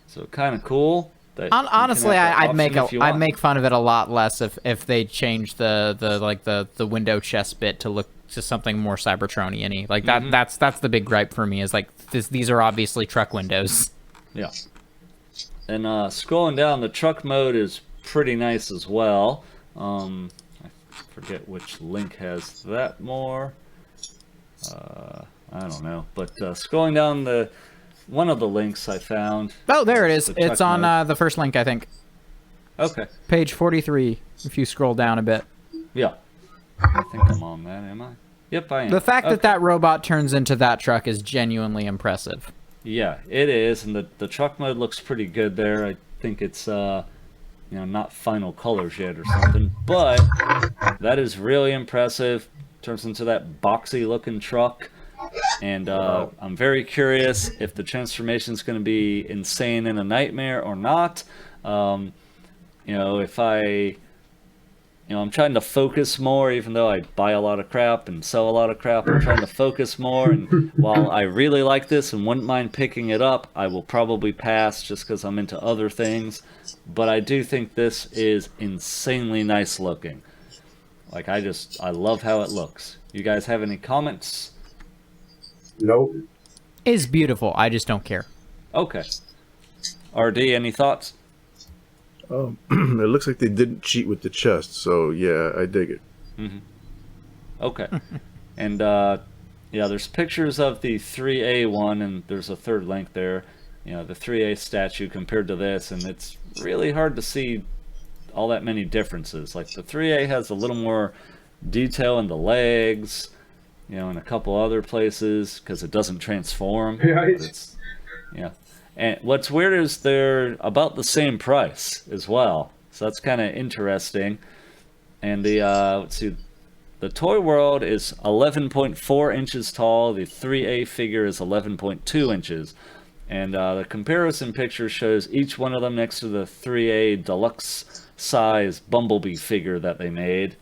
So kind of cool. That you can Honestly, have that I'd option if you I'd want. make fun of it a lot less if they changed the window chest bit to look to something more Cybertronian-y. Like that's the big gripe for me is like these are obviously truck windows. Yeah. And scrolling down, the truck mode is pretty nice as well. I forget which link has that more. I don't know. But scrolling down one of the links I found. Oh, there it is. the It's truck on mode. the first link, I think. Okay. Page 43, if you scroll down a bit. Yeah. I think I'm on that, am I? Yep, I am. The fact Okay. that that robot turns into that truck is genuinely impressive. Yeah, it is, and the truck mode looks pretty good there. I think it's not final colors yet or something, but that is really impressive. Turns into that boxy looking truck, and I'm very curious if the transformation is going to be insane in a nightmare or not. If I'm trying to focus more, even though I buy a lot of crap and sell a lot of crap. I'm trying to focus more, and while I really like this and wouldn't mind picking it up, I will probably pass just because I'm into other things. But I do think this is insanely nice looking. Like, I love how it looks. You guys have any comments? Nope. It's beautiful. I just don't care. Okay. RD, any thoughts? It looks like they didn't cheat with the chest, so yeah, I dig it. Okay. And there's pictures of the 3A one, and there's a third link there. The 3A statue compared to this, and it's really hard to see all that many differences. Like, the 3A has a little more detail in the legs, in a couple other places, because it doesn't transform. Right. But it's, and what's weird is they're about the same price as well. So that's kind of interesting. And the Toy World is 11.4 inches tall. The 3A figure is 11.2 inches. And the comparison picture shows each one of them next to the 3A deluxe size Bumblebee figure that they made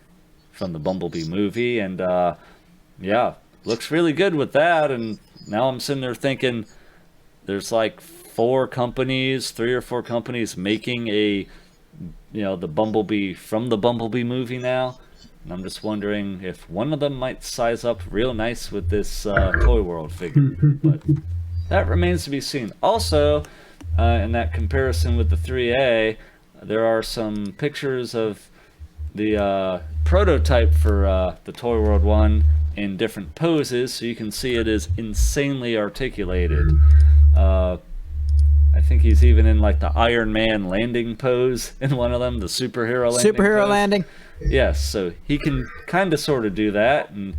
from the Bumblebee movie. And looks really good with that. And now I'm sitting there thinking there's like 3 or 4 companies making the Bumblebee from the Bumblebee movie now. And I'm just wondering if one of them might size up real nice with this Toy World figure. But that remains to be seen. Also, in that comparison with the 3A, there are some pictures of the prototype for the Toy World one in different poses, so you can see it is insanely articulated. I think he's even in like the Iron Man landing pose in one of them, the superhero landing pose. Landing. Yes, so he can kind of sort of do that, and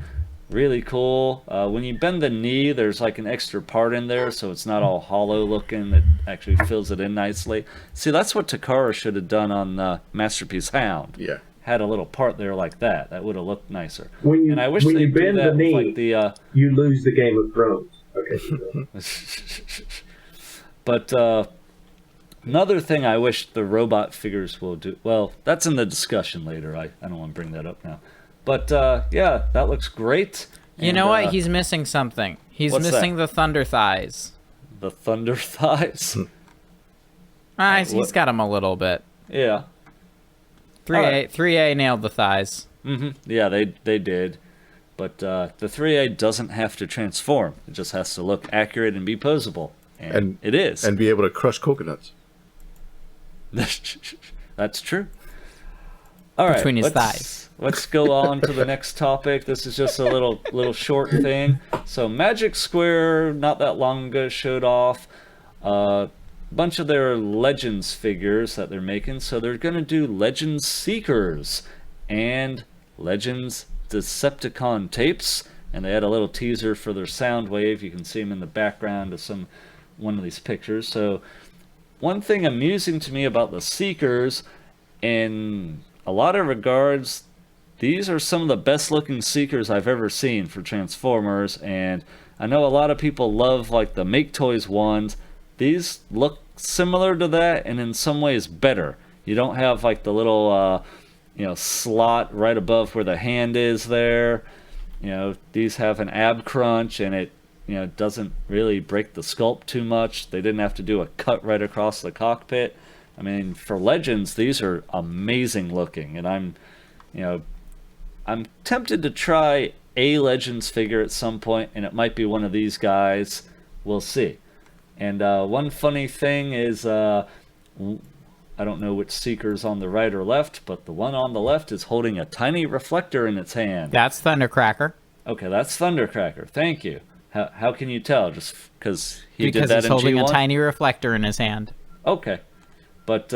really cool. When you bend the knee, there's like an extra part in there, so it's not all hollow looking. It actually fills it in nicely. See, that's what Takara should have done on Masterpiece Hound. Yeah. Had a little part there like that. That would have looked nicer. When I wish you they'd do bend that the knee, with like the you lose the Game of Thrones. Okay. But another thing I wish the robot figures will do, well, that's in the discussion later. I don't want to bring that up now. But that looks great. You know what? He's missing something. He's what's missing that? the thunder thighs. The thunder thighs? He's got them a little bit. Yeah. 3A nailed the thighs. Yeah, they did. But the 3A doesn't have to transform. It just has to look accurate and be posable. And it is. And be able to crush coconuts. That's true. All right, Between his thighs. Let's go on to the next topic. This is just a little short thing. So Magic Square, not that long ago, showed off a bunch of their Legends figures that they're making. So they're going to do Legends Seekers and Legends Decepticon tapes. And they had a little teaser for their Soundwave. You can see them in the background of one of these pictures. So one thing amusing to me about the Seekers, in a lot of regards, these are some of the best looking Seekers I've ever seen for Transformers, and I know a lot of people love like the Make Toys ones. These look similar to that, and in some ways better. You don't have like the little slot right above where the hand is there. These have an ab crunch, and it doesn't really break the sculpt too much. They didn't have to do a cut right across the cockpit. I mean, for Legends, these are amazing looking, and I'm tempted to try a Legends figure at some point, and it might be one of these guys. We'll see. And one funny thing is, I don't know which Seeker's on the right or left, but the one on the left is holding a tiny reflector in its hand. That's Thundercracker. Okay, that's Thundercracker. Thank you. How can you tell? Just because he did Because that he's in holding G1? a tiny reflector in his hand. Okay. But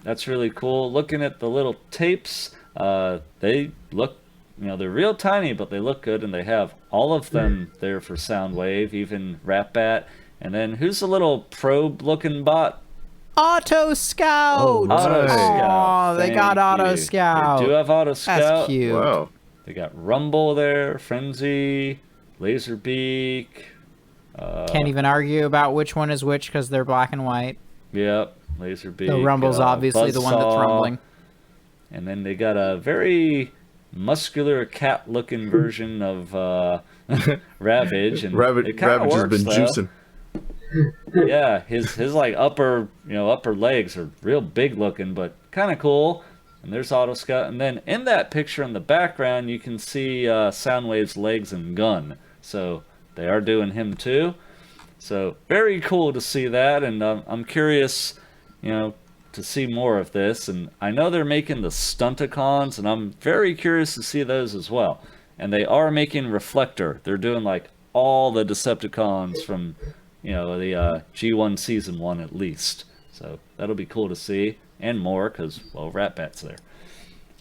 that's really cool. Looking at the little tapes, they look, they're real tiny, but they look good, and they have all of them there for Soundwave, even Ratbat. And then who's the little probe-looking bot? Auto Scout! Oh, nice. Auto Scout. Oh, they got Thank Auto you. Scout. They do have Auto Scout. That's cute. Wow. They got Rumble there, Frenzy, Laserbeak. Can't even argue about which one is which because they're black and white. Yep, Laserbeak. The Rumble's obviously the one that's Buzzsaw. rumbling. And then they got a very muscular cat-looking version of Ravage. And Ravage it kinda has works, been though. juicing. Yeah, his like upper legs are real big looking, but kind of cool. And there's Auto Scout, and then in that picture in the background, you can see Soundwave's legs and gun. So they are doing him too. So very cool to see that, and I'm curious, to see more of this. And I know they're making the Stunticons, and I'm very curious to see those as well. And they are making Reflector. They're doing like all the Decepticons from the G1 Season 1 at least. So that'll be cool to see. And more, because, well, Ratbat's there.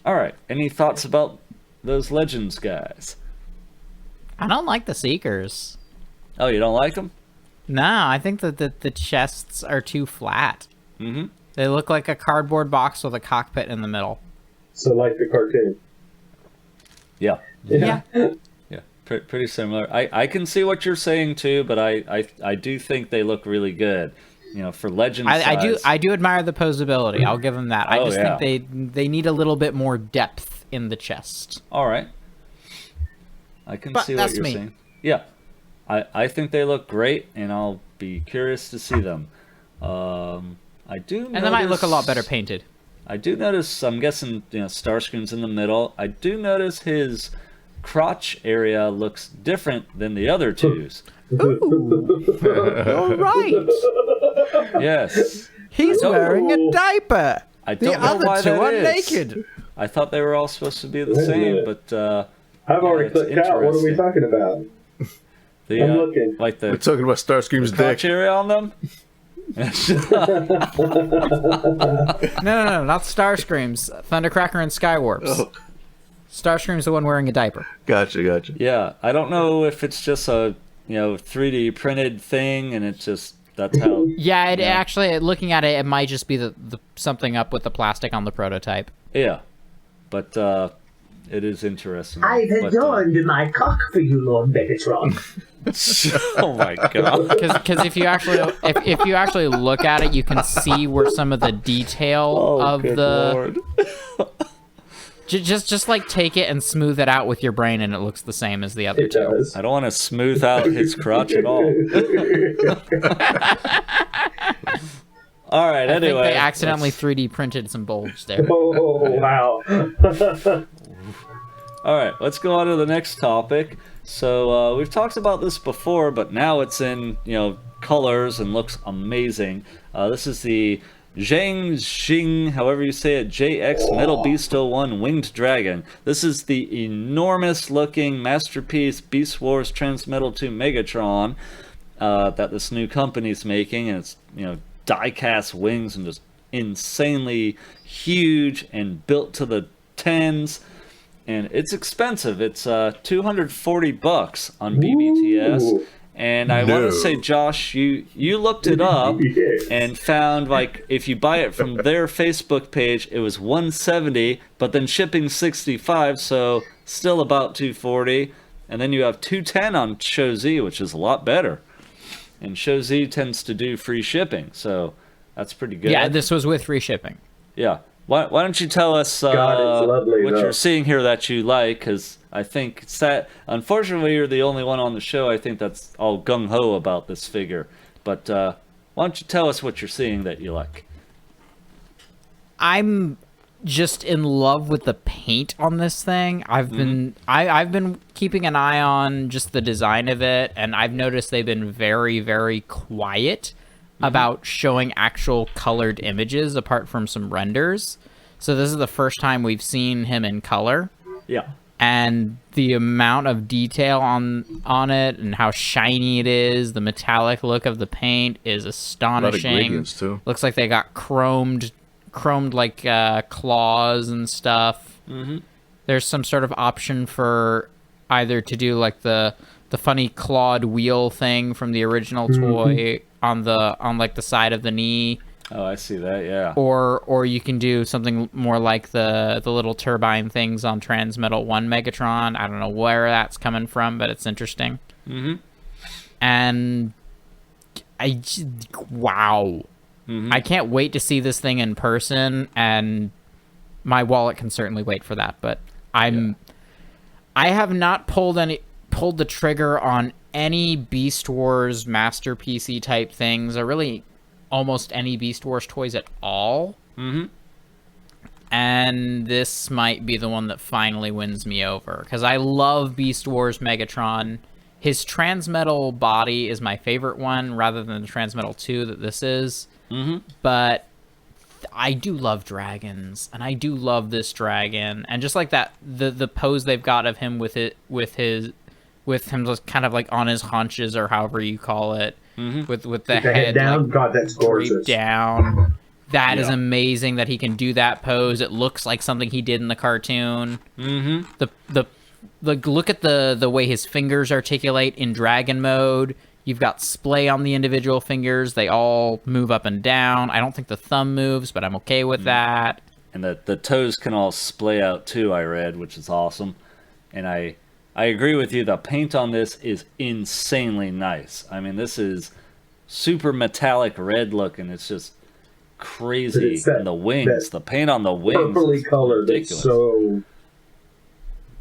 Alright, any thoughts about those Legends guys? I don't like the Seekers. Oh, you don't like them? No, I think that the chests are too flat. Mm-hmm. They look like a cardboard box with a cockpit in the middle. So like the cartoon. Yeah. Yeah. Yeah, pretty similar. I can see what you're saying, too, but I do think they look really good. For Legends I do admire the posability. I'll give them that. I just think they need a little bit more depth in the chest. Alright. I can But see what that's you're me. saying. Yeah. I think they look great, and I'll be curious to see them. I do And they might look a lot better painted. I do notice, I'm guessing, Starscream's in the middle. I do notice his crotch area looks different than the other two's. All right. Yes. He's don't- wearing a diaper. I The don't know other why two that are is. naked. I thought they were all supposed to be the same, but I've already it's clicked out. What are we interesting. talking about? the I'm looking. like We're the talking about Starscream's crotch dick. area on them. No, not Starscream's. Thundercracker and Skywarps. Oh, Starscream's the one wearing a diaper. gotcha. Yeah, I don't know if it's just a 3D printed thing, and it's just that's how. Yeah, actually, looking at it, it might just be the something up with the plastic on the prototype. Yeah, but it is interesting. I've But, adorned my cock for you, Lord Megatron. oh my god! Because if you actually look at it, you can see where some of the detail of good the lord! just like take it and smooth it out with your brain, and it looks the same as the other It two. does. I don't want to smooth out his crotch at all. All right. I think Anyway, they accidentally 3D printed some bulge there. Oh, wow. All right, let's go on to the next topic. So we've talked about this before, but now it's in colors and looks amazing. This is the Xing, however you say it, JX Metal Beast 01 Winged Dragon. This is the enormous looking masterpiece Beast Wars Transmetal 2 Megatron that this new company's making, and it's die-cast wings and just insanely huge and built to the tens. And it's expensive. It's $240 on BBTS. Ooh. And I want to say, Josh, you looked it up Yes. and found, like, if you buy it from their Facebook page, it was $170, but then shipping $65, so still about $240. And then you have $210 on ShowZ, which is a lot better. And ShowZ tends to do free shipping, so that's pretty good. Yeah, this was with free shipping. Yeah. Why don't you tell us God, it's lovely, what though. you're seeing here that you like? Because I think unfortunately, you're the only one on the show, I think, that's all gung-ho about this figure. But why don't you tell us what you're seeing that you like? I'm just in love with the paint on this thing. I've been keeping an eye on just the design of it, and I've noticed they've been very, very quiet about showing actual colored images apart from some renders. So this is the first time we've seen him in color. Yeah. and the amount of detail on it and how shiny it is, the metallic look of the paint is astonishing. A lot of gradients too. Looks like they got chromed like claws and stuff. Mm-hmm. There's some sort of option for either to do like the funny clawed wheel thing from the original toy on like the side of the knee. Oh, I see that, yeah. Or you can do something more like the little turbine things on Transmetal 1 Megatron. I don't know where that's coming from, but it's interesting. Mm-hmm. And wow. Mm-hmm. I can't wait to see this thing in person, and my wallet can certainly wait for that, but I have not pulled the trigger on any Beast Wars Master PC type things, or really almost any Beast Wars toys at all. Mm-hmm. And this might be the one that finally wins me over, because I love Beast Wars Megatron. His Transmetal body is my favorite one, rather than the Transmetal 2 that this is. Mm-hmm. But I do love dragons, and I do love this dragon, and just like that, the pose they've got of him with him just kind of like on his haunches, or however you call it, with the head down. like, God, that's gorgeous. draped down. That is amazing that he can do that pose. It looks like something he did in the cartoon. Mm-hmm. The look at the way his fingers articulate in dragon mode. You've got splay on the individual fingers. They all move up and down. I don't think the thumb moves, but I'm okay with that. And the toes can all splay out too, I read, which is awesome. And I agree with you. The paint on this is insanely nice. I mean, this is super metallic red looking. It's just crazy. And the wings, the paint on the wings, purpley color. ridiculous. That's so.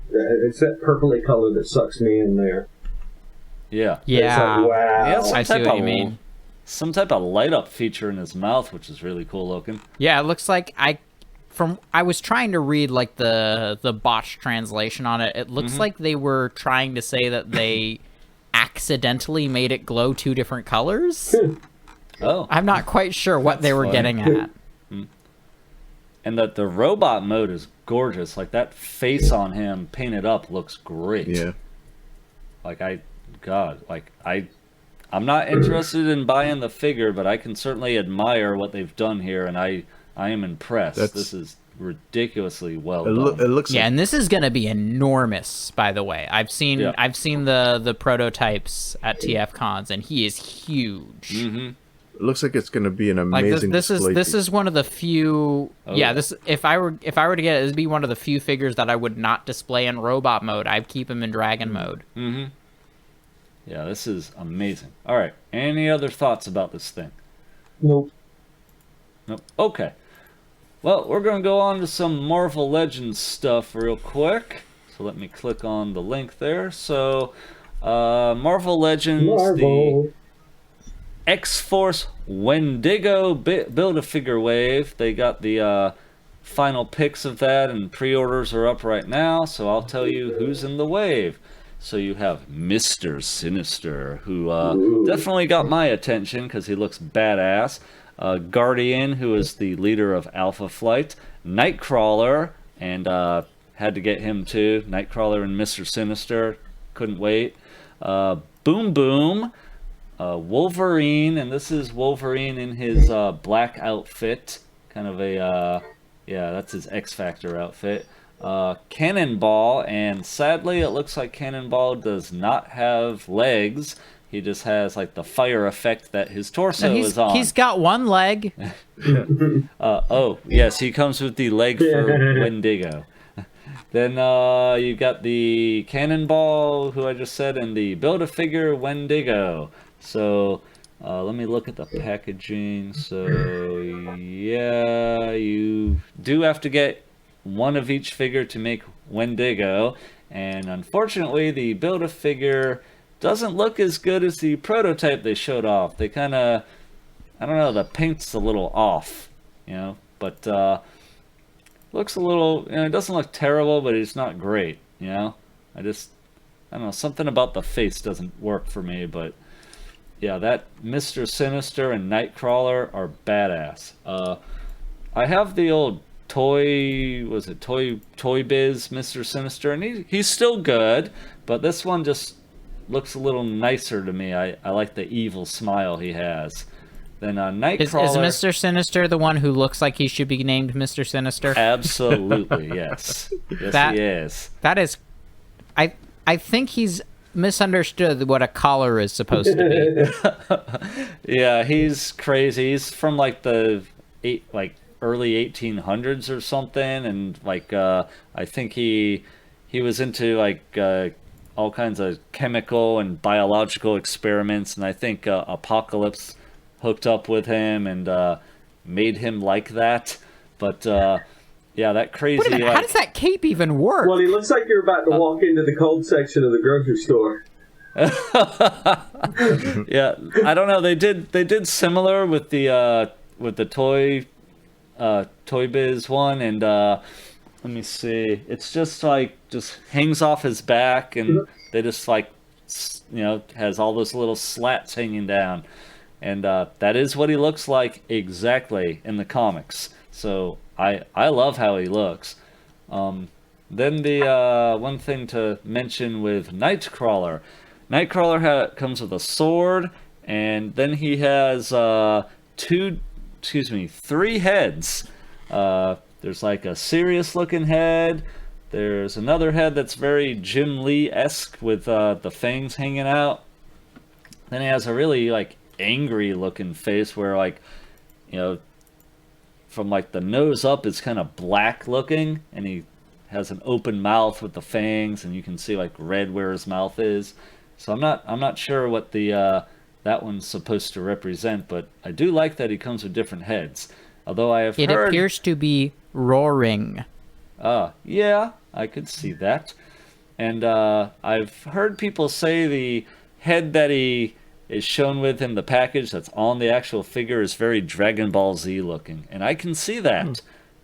It's that purpley color that sucks me in there. Yeah. Yeah. It's like, wow. He has I see what you mean. Some type of light up feature in his mouth, which is really cool looking. Yeah, it looks like I was trying to read like the botched translation on it. It looks like they were trying to say that they accidentally made it glow two different colors. Oh. I'm not quite sure what they were funny. getting at. And the robot mode is gorgeous. Like that face on him painted up looks great. Yeah. Like I'm not interested in buying the figure, but I can certainly admire what they've done here, and I am impressed. This is ridiculously well done. It looks Yeah, like, and this is going to be enormous, by the way. I've seen the prototypes at TF cons, and he is huge. Mm-hmm. it looks like it's going to be an Like amazing this display is piece. one of the few. This if I were to get it, it'd be one of the few figures that I would not display in robot mode. I'd keep him in dragon mode. Mm-hmm. Yeah, this is amazing. All right, any other thoughts about this thing? Nope. Nope. Okay. Well, we're going to go on to some Marvel Legends stuff real quick. So let me click on the link there. So, Marvel Legends, the X-Force Wendigo Build-A-Figure wave. They got the final pics of that, and pre-orders are up right now. So I'll tell you who's in the wave. So you have Mr. Sinister, who definitely got my attention because he looks badass. Guardian, who is the leader of Alpha Flight. Nightcrawler, and had to get him too. Nightcrawler and Mr. Sinister, couldn't wait. Boom Boom, Wolverine, and this is Wolverine in his black outfit. Kind of a, that's his X-Factor outfit. Cannonball, and sadly it looks like Cannonball does not have legs. He just has like the fire effect that his torso is on. He's got one leg. Oh yes, he comes with the leg for Wendigo. Then you got the Cannonball, who I just said, and the Build-A-Figure Wendigo. So let me look at the packaging. So yeah, you do have to get one of each figure to make Wendigo, and unfortunately the Build-A-Figure doesn't look as good as the prototype they showed off. They kind of, I don't know, the paint's a little off, but looks a little, it doesn't look terrible, but it's not great, I don't know, something about the face doesn't work for me, but yeah, that Mr. Sinister and Nightcrawler are badass. I have the old Toy Biz Mr. Sinister, and he's still good, but this one just looks a little nicer to me. I like the evil smile he has. Then Nightcrawler. Is Mr. Sinister the one who looks like he should be named Mr. Sinister? Absolutely, yes. Yes, he is. That is, I think he's misunderstood what a collar is supposed to be. Yeah, he's crazy. He's from like the early 1800s or something, and like I think he was into like all kinds of chemical and biological experiments, and I think Apocalypse hooked up with him and made him like that. But yeah, that crazy. Wait a minute, how does that cape even work? Well, he looks like you're about to walk into the cold section of the grocery store. Yeah, I don't know. They did similar with the Toy Biz one, and let me see. It's just hangs off his back, and they just has all those little slats hanging down, and that is what he looks like exactly in the comics. So I love how he looks. Then the one thing to mention with Nightcrawler. Nightcrawler comes with a sword, and then he has 3 heads. There's like a serious looking head. There's another head that's very Jim Lee-esque with the fangs hanging out. Then he has a really like angry looking face where from like the nose up it's kind of black looking, and he has an open mouth with the fangs, and you can see like red where his mouth is. So I'm not sure what the that one's supposed to represent, but I do like that he comes with different heads. Although I have heard... It appears to be roaring. Yeah, I could see that. And I've heard people say the head that he is shown with in the package that's on the actual figure is very Dragon Ball Z looking. And I can see that.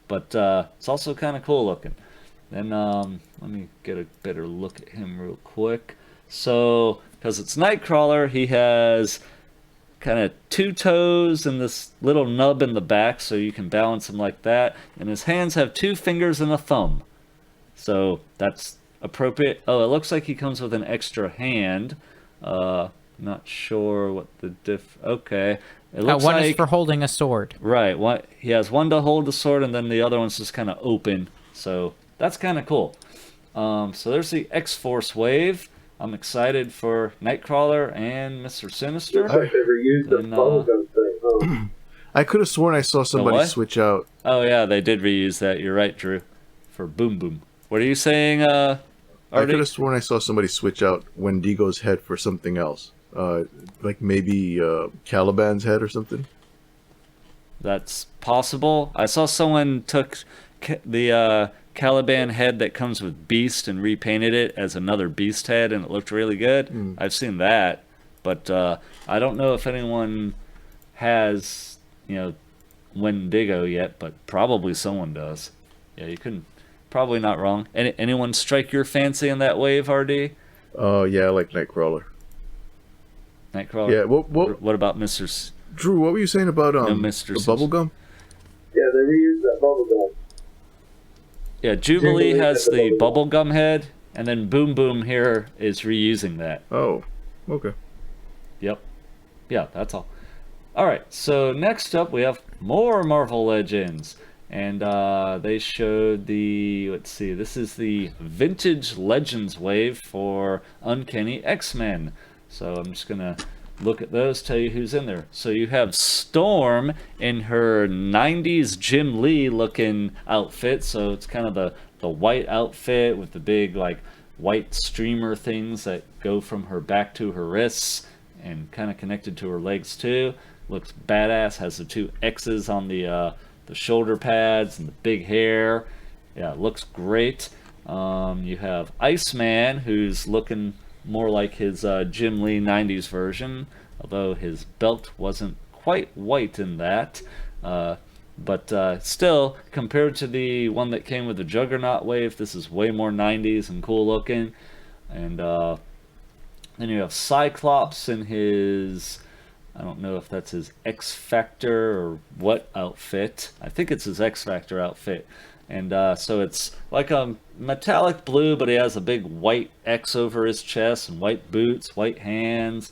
But it's also kind of cool looking. Then let me get a better look at him real quick. So, because it's Nightcrawler, he has kind of 2 toes and this little nub in the back, so you can balance him like that. And his hands have 2 fingers and a thumb. So, that's appropriate. Oh, it looks like he comes with an extra hand. Not sure what the Okay. It looks one like, is for holding a sword. Right. He has one to hold the sword, and then the other one's just kind of open. So, that's kind of cool. So, there's the X-Force wave. I'm excited for Nightcrawler and Mr. Sinister. I've never used the bubblegum thing. I could have sworn I saw somebody switch out. Oh yeah, they did reuse that. You're right, Drew. For Boom Boom. What are you saying, Artie? I could have sworn I saw somebody switch out Wendigo's head for something else. Like maybe Caliban's head or something. That's possible. I saw someone took the Caliban head that comes with Beast and repainted it as another Beast head, and it looked really good. I've seen that, but I don't know if anyone has Wendigo yet, but probably someone does. Yeah, you couldn't. Probably not wrong. Anyone strike your fancy in that wave, RD? Oh yeah, I like Nightcrawler. Nightcrawler. Yeah. What about Mr. Drew? What were you saying about Mr. the bubblegum? Yeah, they reused that bubblegum. Yeah, Jubilee has the bubblegum head, and then Boom Boom here is reusing that. Oh, okay. Yep. Yeah, that's all. Alright, so next up we have more Marvel Legends. And they showed let's see, this is the Vintage Legends wave for Uncanny X-Men. So I'm just going to look at those, tell you who's in there. So you have Storm in her 90s Jim Lee looking outfit. So it's kind of the white outfit with the big white streamer things that go from her back to her wrists and kind of connected to her legs too. Looks badass, has the 2 X's on the shoulder pads and the big hair. Yeah, it looks great. You have Iceman, who's looking more like his Jim Lee 90s version, although his belt wasn't quite white in that. But still, compared to the one that came with the Juggernaut wave, this is way more 90s and cool looking. And then you have Cyclops in his I don't know if that's his X Factor or what outfit. I think it's his X Factor outfit. And so it's like a metallic blue, but he has a big white X over his chest and white boots, white hands.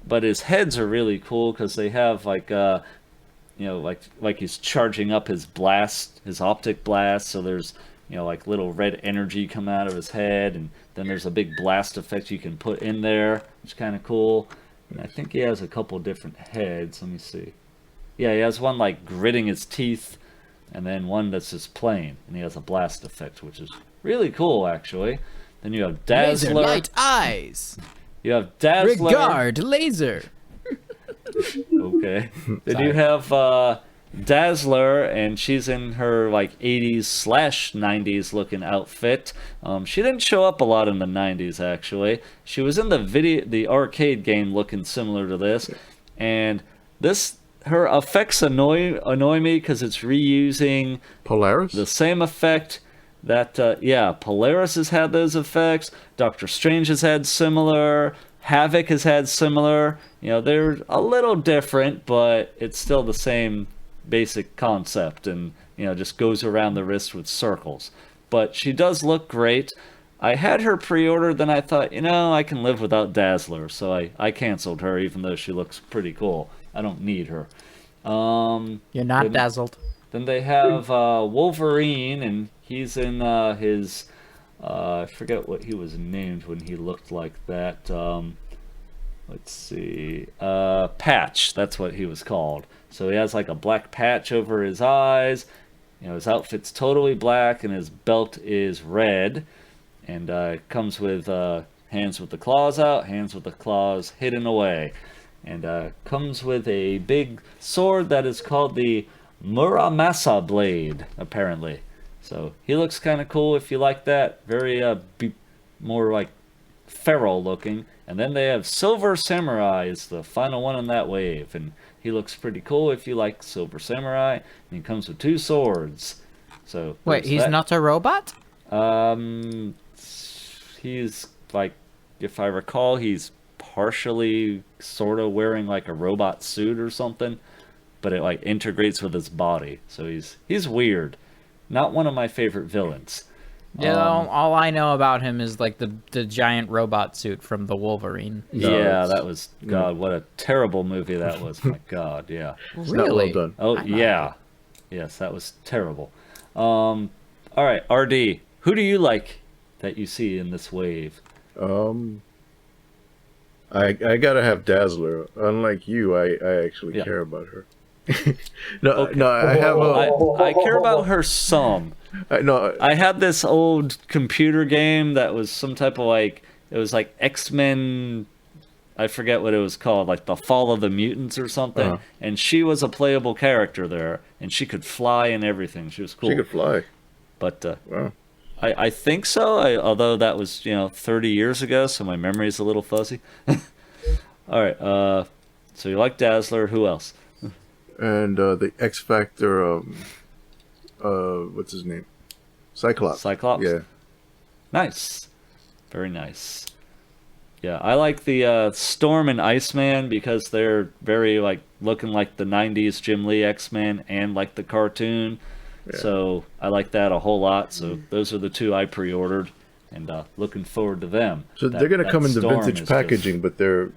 But his heads are really cool because they have like, like he's charging up his blast, his optic blast. So there's, like little red energy come out of his head. And then there's a big blast effect you can put in there, which is kind of cool. And I think he has a couple different heads. Let me see. Yeah, he has one like gritting his teeth, and then one that's just plain, and he has a blast effect, which is really cool, actually. Then you have Dazzler. Laser light eyes. You have Dazzler. Regard laser. Okay. Then you have Dazzler, and she's in her like 80s/90s looking outfit. She didn't show up a lot in the 90s, actually. She was in the arcade game looking similar to this, and her effects annoy me because it's reusing Polaris? the same effect that Polaris has had those effects. Doctor Strange has had similar. Havoc has had similar. They're a little different, but it's still the same basic concept, and just goes around the wrist with circles. But she does look great. I had her pre-ordered, then I thought, I can live without Dazzler, so I canceled her, even though she looks pretty cool. I don't need her. You're not dazzled. Then they have Wolverine, and he's in his I forget what he was named when he looked like that. Let's see, Patch, that's what he was called. So he has like a black patch over his eyes. His outfit's totally black, and his belt is red. And it comes with hands with the claws out, hands with the claws hidden away. And comes with a big sword that is called the Muramasa Blade, apparently. So he looks kind of cool if you like that. Very more like feral looking. And then they have Silver Samurai is the final one in that wave. And he looks pretty cool if you like Silver Samurai. And he comes with 2 swords. So wait, he's not a robot? He's like, if I recall, he's partially sort of wearing like a robot suit or something, but it like integrates with his body. So he's weird. Not one of my favorite villains. Yeah, all I know about him is like the giant robot suit from the Wolverine. Yeah, that was God. What a terrible movie that was. My God, yeah. Really? Well done. Oh yeah, yes, that was terrible. All right, RD, who do you like that you see in this wave? I gotta have Dazzler. Unlike you, I actually care about her. No, I have I care about her some. I had this old computer game that was some type of it was like X-Men, I forget what it was called, like the Fall of the Mutants or something, and she was a playable character there, and she could fly and everything. She was cool. She could fly. But wow. I think so, although that was 30 years ago, so my memory is a little fuzzy. All right, so you like Dazzler, who else? And the X Factor, what's his name? Cyclops. Yeah. Nice. Very nice. Yeah, I like the Storm and Iceman because they're very looking like the 90s Jim Lee X-Men and like the cartoon. Yeah. So I like that a whole lot. So those are the 2 I pre-ordered, and looking forward to them. So they're going to come in the vintage packaging, but they're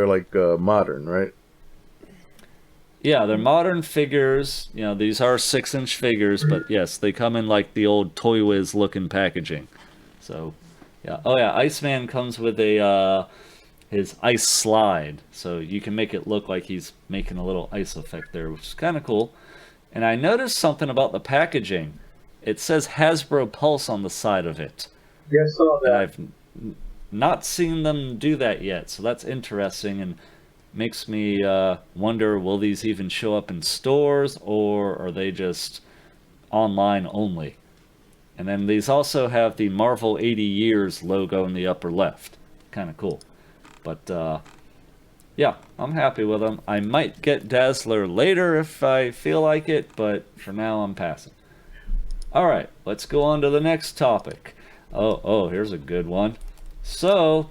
like modern, right? Yeah, they're modern figures. These are 6-inch figures, but yes, they come in like the old Toy Wiz looking packaging. So, yeah. Oh yeah, Iceman comes with his ice slide, so you can make it look like he's making a little ice effect there, which is kind of cool. And I noticed something about the packaging. It says Hasbro Pulse on the side of it. Yes, I saw that. I've not seen them do that yet, so that's interesting and makes me wonder, will these even show up in stores, or are they just online only? And then these also have the Marvel 80 Years logo in the upper left. Kind of cool. But yeah, I'm happy with them. I might get Dazzler later if I feel like it, but for now I'm passing. All right, let's go on to the next topic. Oh, here's a good one. So,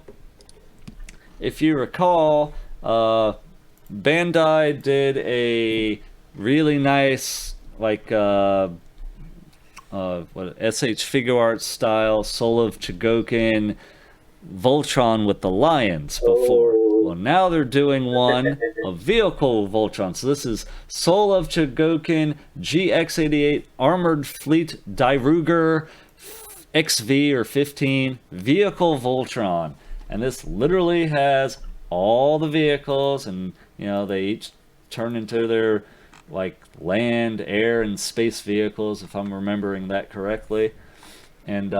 if you recall, Bandai did a really nice, like, SH Figuarts style Soul of Chogokin Voltron with the lions before. Well, now they're doing one, a vehicle Voltron. So this is Soul of Chogokin GX88 Armored Fleet Dairugger XV or 15 vehicle Voltron. And this literally has all the vehicles, and they each turn into their like land, air, and space vehicles, if I'm remembering that correctly. And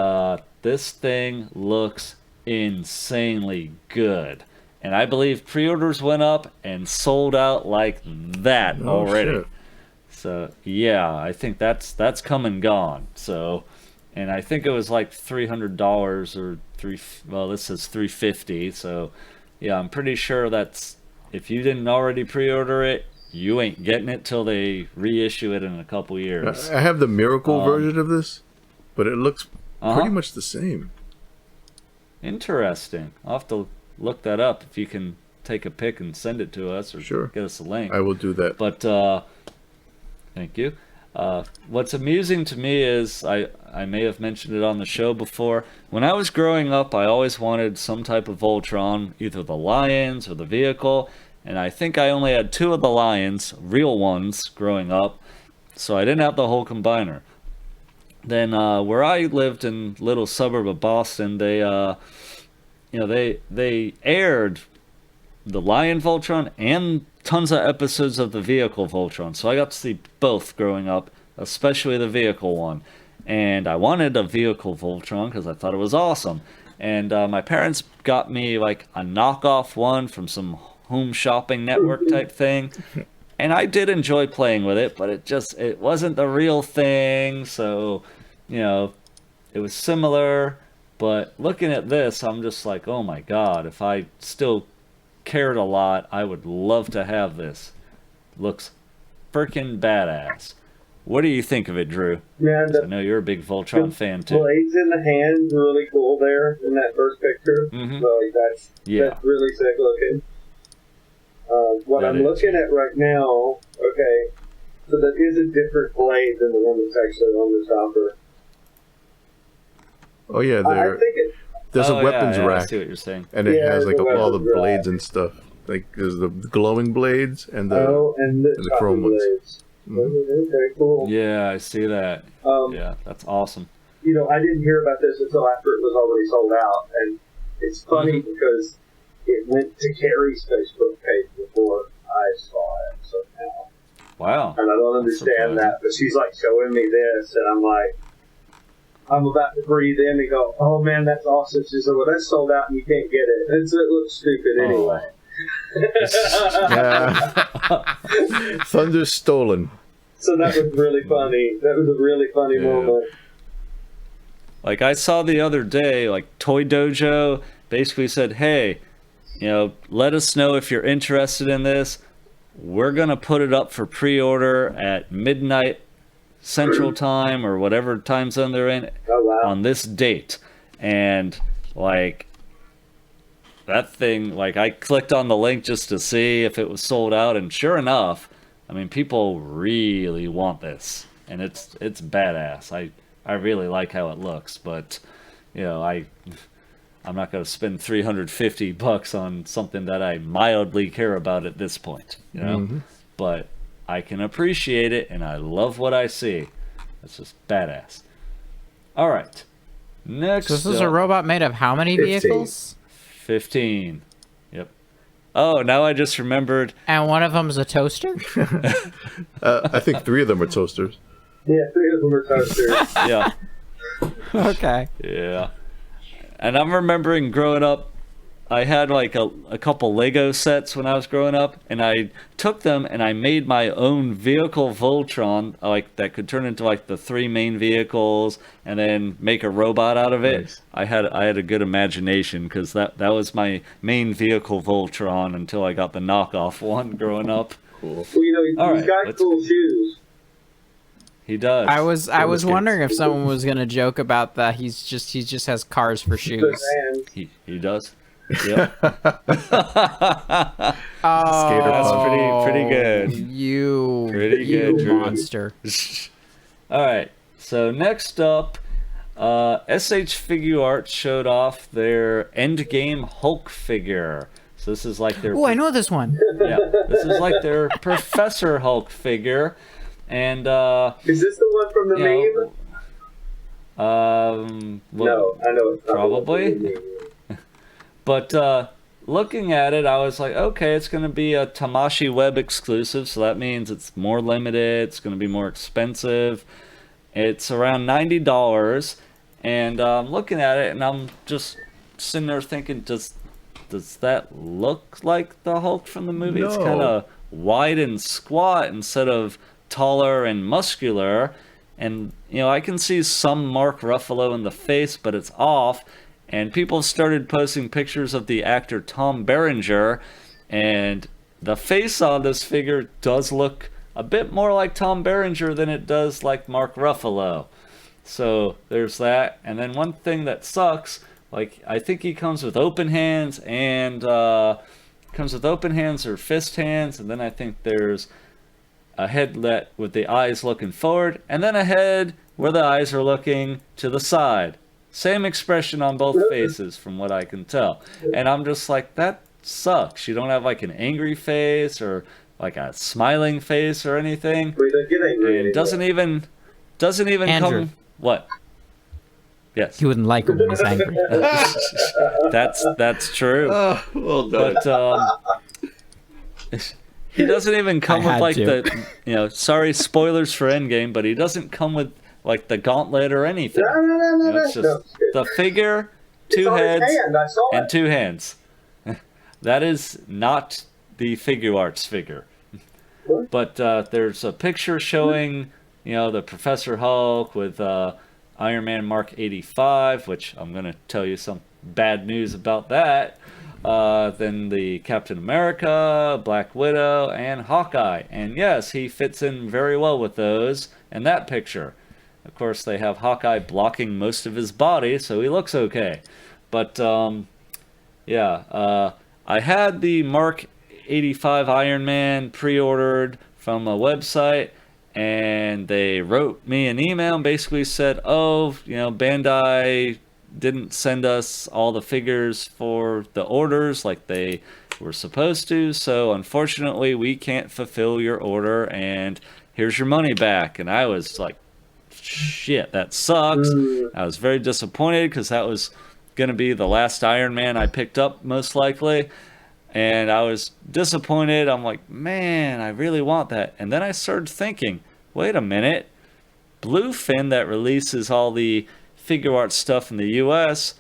this thing looks insanely good. And I believe pre-orders went up and sold out like that already. Shit. So yeah, I think that's come and gone. So, and I think it was like $300 or this says $350. So yeah, I'm pretty sure that's, if you didn't already pre-order it, you ain't getting it till they reissue it in a couple years. I have the Miracle version of this, but it looks pretty much the same. Interesting. I'll have to look that up if you can take a pic and send it to us, or get us a link. I will do that. But thank you. What's amusing to me is I may have mentioned it on the show before. When I was growing up, I always wanted some type of Voltron, either the lions or the vehicle. And I think I only had 2 of the lions, real ones, growing up. So I didn't have the whole combiner. Then where I lived in little suburb of Boston, they they aired the Lion Voltron and tons of episodes of the Vehicle Voltron. So I got to see both growing up, especially the Vehicle one. And I wanted a Vehicle Voltron because I thought it was awesome. And my parents got me like a knockoff one from some home shopping network type thing. And I did enjoy playing with it, but it wasn't the real thing. So, it was similar. But looking at this, I'm just like, oh my god, if I still cared a lot, I would love to have this. Looks freaking badass. What do you think of it, Drew? Yeah, I know you're a big Voltron fan too. Blades in the hands really cool there in that first picture. Mm-hmm. So that's really sick looking. What I'm looking at right now, okay, so that is a different blade than the one that's actually on the chopper. Oh yeah, I think there's a weapons rack. I see what you're saying. And it has like all the blades and stuff. Like there's the glowing blades and the chrome ones. Okay, cool. Yeah, I see that. Yeah, that's awesome. I didn't hear about this until after it was already sold out, and it's funny because it went to Carrie's Facebook page before I saw it somehow. Wow. And I don't understand that, but she's like showing me this, and I'm like, I'm about to breathe in and go, oh man, that's awesome. She said, well, that's sold out and you can't get it. And so it looks stupid anyway. Thunder's stolen. So that was really funny. That was a really funny moment. Like I saw the other day, like Toy Dojo basically said, hey, let us know if you're interested in this. We're going to put it up for pre-order at midnight Central Time or whatever time zone they're in on this date. And like that thing, like I clicked on the link just to see if it was sold out, and sure enough, I mean, people really want this, and it's badass. I really like how it looks, but I'm not going to spend $350 on something that I mildly care about at this point, But I can appreciate it, and I love what I see. It's just badass. All right. Next So this is a robot made of how many 15. vehicles? 15. Yep. Oh, now I just remembered. And one of them's a toaster? I think 3 of them are toasters. Yeah, 3 of them are toasters. Yeah. Okay. Yeah. And I'm remembering growing up, I had like a couple Lego sets when I was growing up, and I took them and I made my own vehicle Voltron, like that could turn into like the 3 main vehicles and then make a robot out of it. Nice. I had a good imagination because that was my main vehicle Voltron until I got the knockoff one growing up. Cool. Well, he's got cool shoes. He does. I was wondering if someone was gonna joke about that. He just has cars for shoes. He does. Yep. Skater That's punk. pretty good. You, Pretty you good, Drew. monster. All right. So next up, SH Figuarts showed off their Endgame Hulk figure. So this is like their. Oh, I know this one. Yeah, this is like their Professor Hulk figure, and Is this the one from the you meme? know, No, I know it's not probably. the one from the meme. But looking at it, I was like, okay, it's going to be a Tamashii web exclusive, so that means it's more limited, it's going to be more expensive. It's around $90, and I'm looking at it, and I'm just sitting there thinking, does that look like the Hulk from the movie? It's No. kind of wide and squat instead of taller and muscular. And, you know, I can see some Mark Ruffalo in the face, but it's off. And people started posting pictures of the actor Tom Berenger, and the face on this figure does look a bit more like Tom Berenger than it does like Mark Ruffalo. So there's that. And then one thing that sucks, like, I think he comes with open hands and comes with open hands or fist hands, and then I think there's a head with the eyes looking forward, and then a head where the eyes are looking to the side. Same expression on both faces from what I can tell. And I'm just like, that sucks. You don't have like an angry face or like a smiling face or anything. Wait, don't get angry And anymore. doesn't even Andrew. come. What? Yes. He wouldn't like him when he's angry. That's true. Oh, well done. But he doesn't even come I with had like to. sorry, spoilers for Endgame, but he doesn't come with like the gauntlet or anything. No, no, no, no, You know, no. it's just the figure, two on his heads, hand, I saw and it. 2 hands. That is not the Figuarts figure. But there's a picture showing, you know, the Professor Hulk with Iron Man Mark 85, which I'm going to tell you some bad news about that. Then the Captain America, Black Widow, and Hawkeye. And yes, he fits in very well with those and that picture. Of course, they have Hawkeye blocking most of his body, so he looks okay. But, I had the Mark 85 Iron Man pre-ordered from a website, and they wrote me an email and basically said, oh, you know, Bandai didn't send us all the figures for the orders like they were supposed to, so unfortunately we can't fulfill your order, and here's your money back. And I was like, shit, that sucks. I was very disappointed because that was going to be the last Iron Man I picked up most likely, and I was disappointed. I'm like, man, I really want that. And then I started thinking, wait a minute, Bluefin that releases all the Figuarts stuff in the US,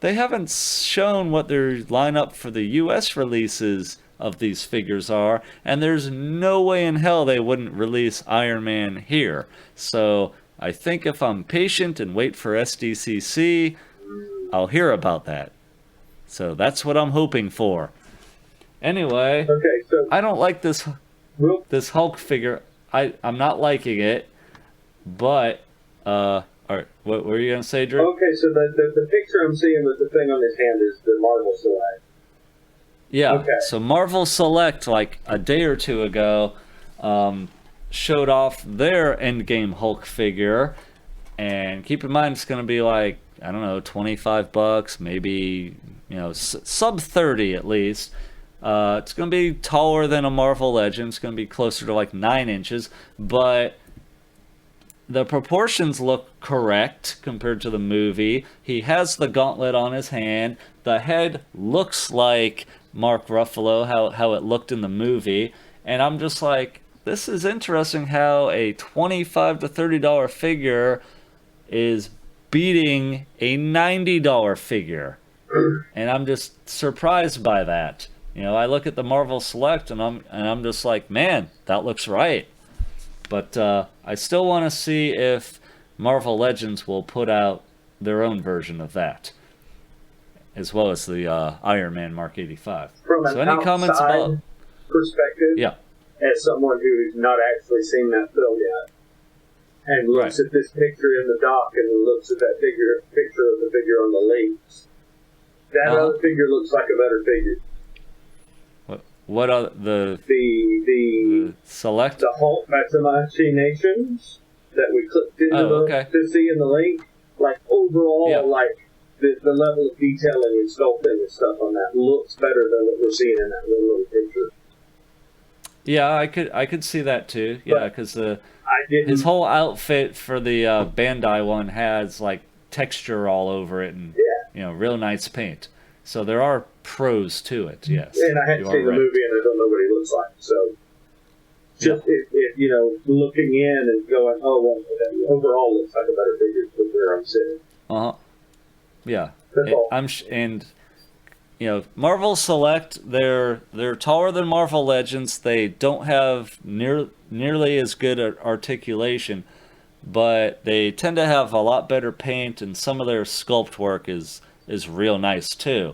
they haven't shown what their lineup for the US releases of these figures are, and there's no way in hell they wouldn't release Iron Man here. So I think if I'm patient and wait for SDCC, I'll hear about that. So that's what I'm hoping for. Anyway, Okay, so I don't like this Hulk figure. I'm not liking it, but all right, what were you gonna say, Drew? okay, so the picture I'm seeing with the thing on his hand is the Marvel Select. Yeah. Okay. So Marvel Select, like a day or two ago, showed off their Endgame Hulk figure, and keep in mind it's gonna be like, I don't know, $25, maybe, you know, sub 30 at least. It's going to be taller than a Marvel Legend. It's going to be closer to like 9 inches, but the proportions look correct compared to the movie. He has the gauntlet on his hand. The head looks like Mark Ruffalo, how it looked in the movie. And I'm just like, this is interesting how a $25 to $30 figure is beating a $90 figure. And I'm just surprised by that. You know, I look at the Marvel Select and I'm just like, man, that looks right. But I still want to see if Marvel Legends will put out their own version of that, as well as the Iron Man Mark 85. From an So any comments about? outside perspective, Yeah. as someone who's not actually seen that film yet, and looks at this picture in the dock and looks at that picture of the figure on the lakes, That other figure looks like a better figure. What are the select? Uh, The Hulk Tamashii Nations that we clicked into to see in the link. Like overall, like the level of detailing and sculpting and stuff on that looks better than what we're seeing in that little picture. Yeah, I could see that too. Yeah, because his whole outfit for the Bandai one has like texture all over it and real nice paint. So there are pros to it. Yes. And I hadn't seen the movie, and I don't know what he looks like. So just if looking in and going, oh well, overall looks like a better figure from where I'm sitting. Yeah. That's all. And Marvel Select, they're taller than Marvel Legends. They don't have nearly as good articulation, but they tend to have a lot better paint, and some of their sculpt work is real nice too.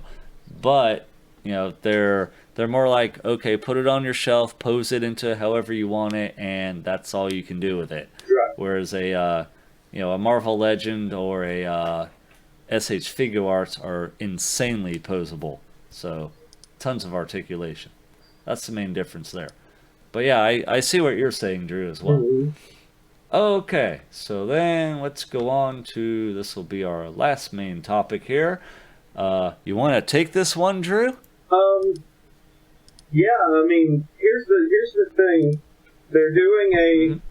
But they're more like, okay, put it on your shelf, pose it into however you want it, and that's all you can do with it. Right. Whereas a Marvel Legend or a SH Figuarts are insanely posable, so tons of articulation. That's the main difference there. But yeah, I see what you're saying, Drew, as well. Mm-hmm. Okay, so then let's go on to, this will be our last main topic here. You want to take this one, Drew? Yeah, I mean, here's the thing. They're doing a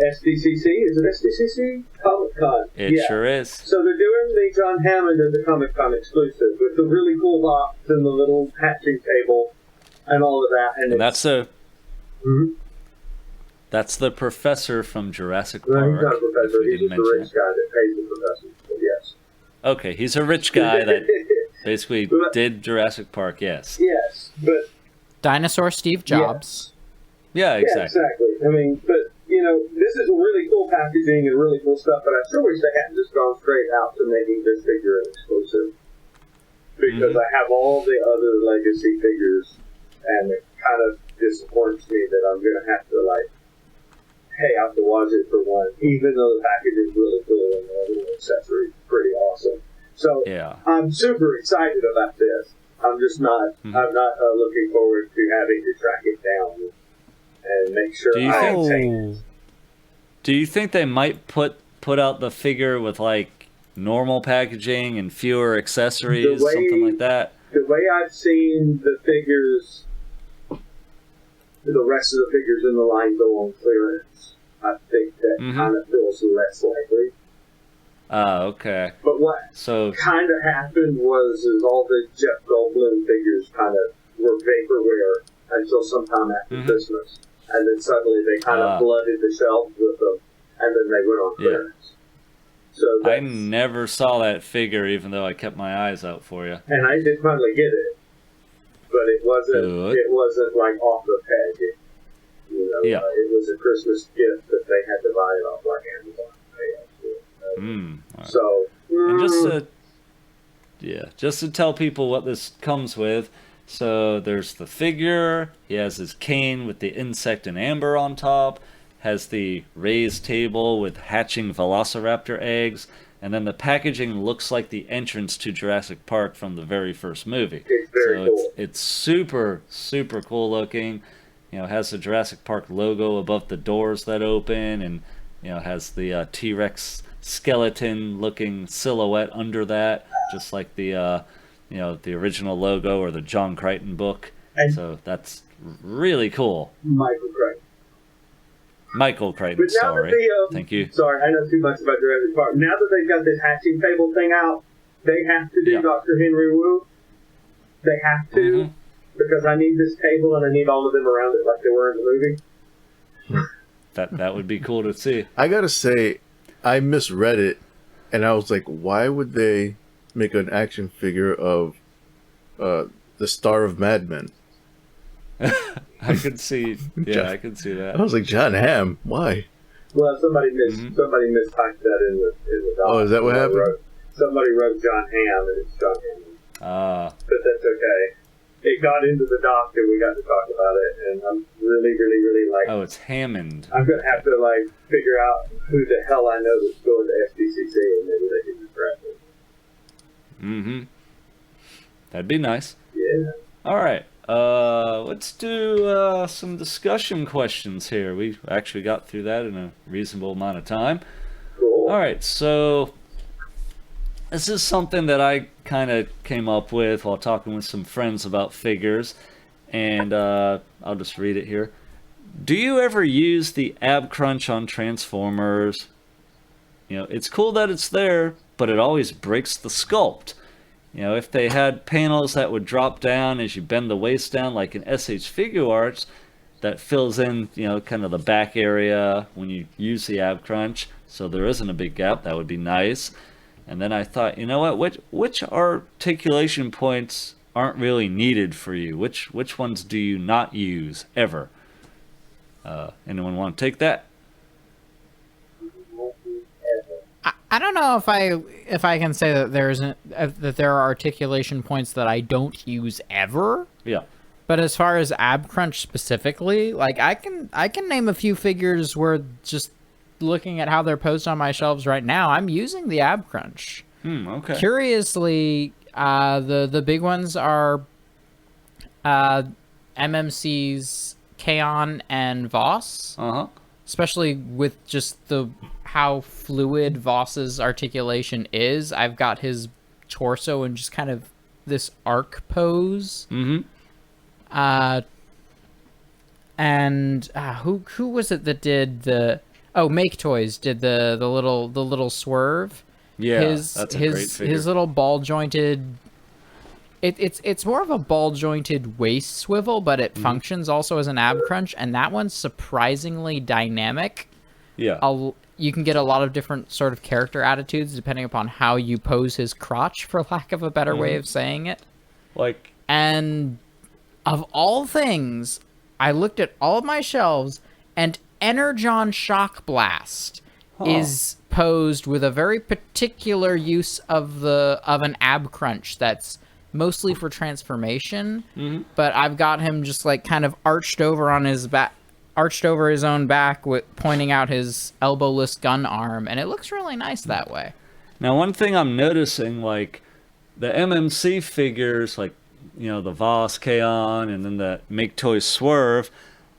SDCC. Is it SDCC? Comic-Con. It sure is. So they're doing the John Hammond as a Comic-Con exclusive with the really cool box and the little hatching table and all of that. And that's that's the professor from Jurassic Park. No, he's not a professor. He's just a rich guy that pays the professor. But yes. Okay, he's a rich guy that basically did Jurassic Park, yes. Yes, but... Dinosaur Steve Jobs. Yeah, exactly. Yeah, exactly. I mean, but, this is really cool packaging and really cool stuff, but I sure wish they hadn't just gone straight out to making this figure an exclusive. Because I have all the other legacy figures, and it kind of disappoints me that I'm going to have to, pay out the wazoo for one, even though the package is really cool and the little accessory is pretty awesome. So I'm super excited about this. I'm just not. I'm not looking forward to having to track it down and make sure Do you think they might put out the figure with normal packaging and fewer accessories, something like that? The way I've seen the figures, the rest of the figures in the line go on clearance, I think that kind of feels less likely. Okay. But what kind of happened was all the Jeff Goldblum figures kind of were vaporware until sometime after Christmas. And then suddenly they kind of flooded the shelves with them, and then they went on clearance. So I never saw that figure, even though I kept my eyes out for you. And I did finally get it, but it wasn't. Good. It wasn't off the peg. It was a Christmas gift that they had to buy it off Amazon. So, and just to tell people what this comes with. So there's the figure. He has his cane with the insect and amber on top. Has the raised table with hatching velociraptor eggs. And then the packaging looks like the entrance to Jurassic Park from the very first movie. It's very cool. It's super, super cool looking. It has the Jurassic Park logo above the doors that open, and has the T-Rex skeleton looking silhouette under that, just like the the original logo or the John Crichton book. And so that's really cool. Michael Crichton, sorry. Thank you. Sorry, I know too much about Jurassic Park. Now that they've got this hatching table thing out, they have to do Dr. Henry Wu. They have to, because I need this table and I need all of them around it like they were in the movie. That would be cool to see. I gotta say, I misread it, and I was like, why would they make an action figure of the star of Mad Men? I could see, I could see that. I was like, John Hamm, why? Well, somebody mistyped that in the doc. Oh, is that what happened? Somebody wrote John Hamm, and it's John Hammond. But that's okay. It got into the doc, and we got to talk about it, and I'm really, really, really Oh, it's Hammond. I'm gonna have to figure out who the hell I know that's going to SDCC, and maybe they can just grab it. That'd be nice. Yeah. All right. Let's do some discussion questions here. We actually got through that in a reasonable amount of time. Cool. All right, so this is something that I kind of came up with while talking with some friends about figures, and I'll just read it here. Do you ever use the ab crunch on Transformers? You know, it's cool that it's there, but it always breaks the sculpt. You know, if they had panels that would drop down as you bend the waist down, like in SH Figuarts, that fills in, you know, kind of the back area when you use the ab crunch, so there isn't a big gap, that would be nice. And then I thought, you know what, which articulation points aren't really needed for you? Which ones do you not use ever? Anyone want to take that? I don't know if I can say that there are articulation points that I don't use ever. Yeah. But as far as ab crunch specifically, like I can name a few figures where just looking at how they're posed on my shelves right now, I'm using the ab crunch. Okay. Curiously, the big ones are MMC's Kaon and Voss. Especially with just how fluid Voss's articulation is. I've got his torso in just kind of this arc pose. And who was it that did the? Oh, Make Toys did the little swerve. Yeah, that's a great figure. His little ball jointed. It's more of a ball jointed waist swivel, but it functions also as an ab crunch, and that one's surprisingly dynamic. Yeah. You can get a lot of different sort of character attitudes depending upon how you pose his crotch, for lack of a better way of saying it. Like, and of all things, I looked at all of my shelves, and Energon Shock Blast is posed with a very particular use of an ab crunch that's mostly for transformation, but I've got him just like kind of arched over his own back, with pointing out his elbowless gun arm, and it looks really nice that way. Now, one thing I'm noticing, like the MMC figures, like, you know, the Voss, Kaon, and then the Make Toys Swerve,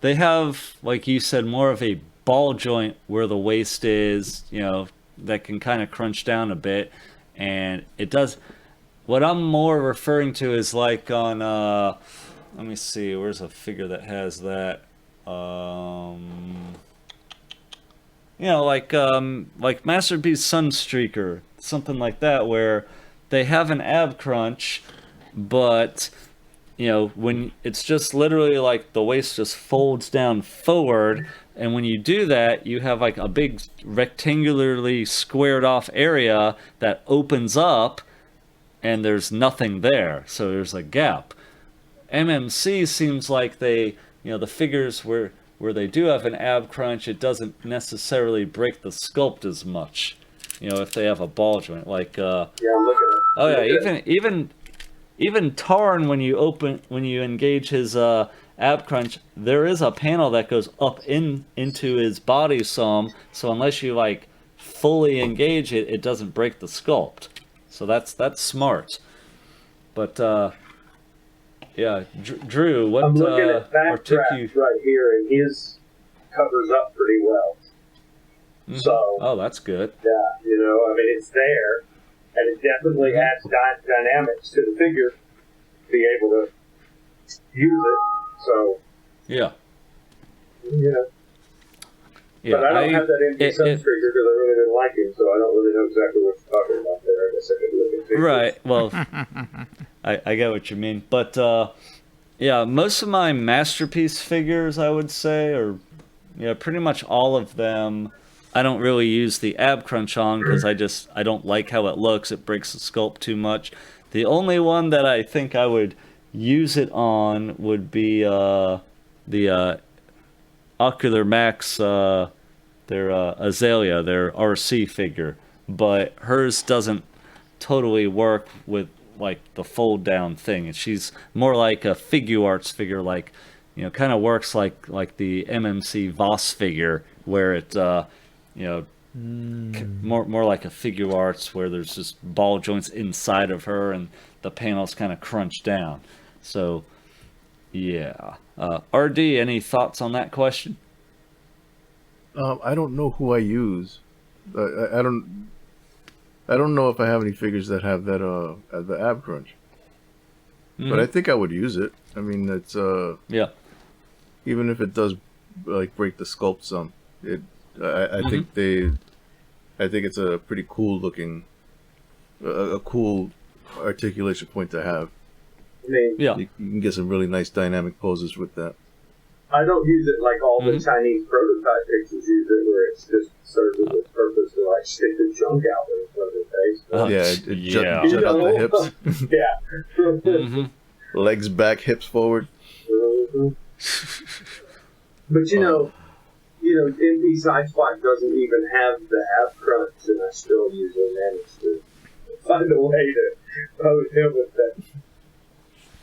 they have, like you said, more of a ball joint where the waist is, you know, that can kind of crunch down a bit, and it does. What I'm more referring to is like on, let me see, where's a figure that has that? You know, like Masterpiece Sunstreaker, something like that, where they have an ab crunch, but, you know, when it's just literally like the waist just folds down forward, and when you do that, you have like a big rectangularly squared off area that opens up, and there's nothing there, so there's a gap. MMC seems like they, you know, the figures where they do have an ab crunch, it doesn't necessarily break the sculpt as much, you know, if they have a ball joint. Like, Yeah, I'm looking at. oh yeah, even Tarn, when you engage his ab crunch, there is a panel that goes up into his body some, so unless you like fully engage it, it doesn't break the sculpt. So that's smart. But yeah, Drew, what I'm looking at Backdraft right here, and his covers up pretty well. So, oh, that's good. Yeah, you know, I mean, it's there, and it definitely adds dynamics to the figure to be able to use it. So, yeah. You know. Yeah, but I don't have that empty Sunstreaker because I really didn't like him, so I don't really know exactly what you're talking about there. I guess I could look at figures. Right, well, I get what you mean. But, yeah, most of my Masterpiece figures, I would say, or, yeah, pretty much all of them, I don't really use the ab crunch on because I don't like how it looks. It breaks the sculpt too much. The only one that I think I would use it on would be the Ocular Max, their Azalea, their RC figure, but hers doesn't totally work with like the fold down thing. And she's more like a Figuarts figure, like, you know, kind of works like the MMC Voss figure, where it you know, more like a Figuarts where there's just ball joints inside of her and the panels kind of crunch down. So, yeah. RD, any thoughts on that question? I don't know who I use. I don't know if I have any figures that have that the ab crunch. But I think I would use it. I mean, it's yeah. Even if it does like break the sculpt some, I think it's a pretty cool looking, a cool articulation point to have. I mean, Yeah. You can get some really nice dynamic poses with that. I don't use it like all the Chinese prototype pictures use it, where it's just serves as a purpose to like stick the junk out in front of the face. Yeah, jut out the hips. Yeah. Legs back, hips forward. But you know, MP Sidespot doesn't even have the ab crunch, and I still usually manage to find a way to pose him with that,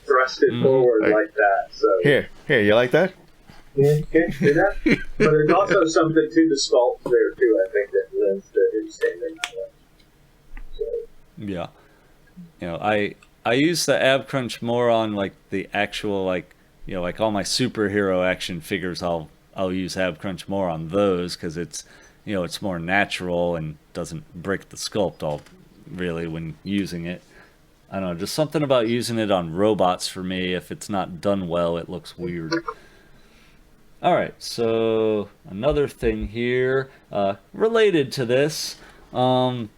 thrust it forward like that. So Here, you like that? yeah, okay, see that? But there's also something to the sculpt there too. I think that lends to him standing that way. So, Yeah. You know, I use the ab crunch more on like the actual like all my superhero action figures. I'll use ab crunch more on those because it's it's more natural and doesn't break the sculpt all really when using it. I don't know, just something about using it on robots for me. If it's not done well, it looks weird. All right, so another thing here related to this, like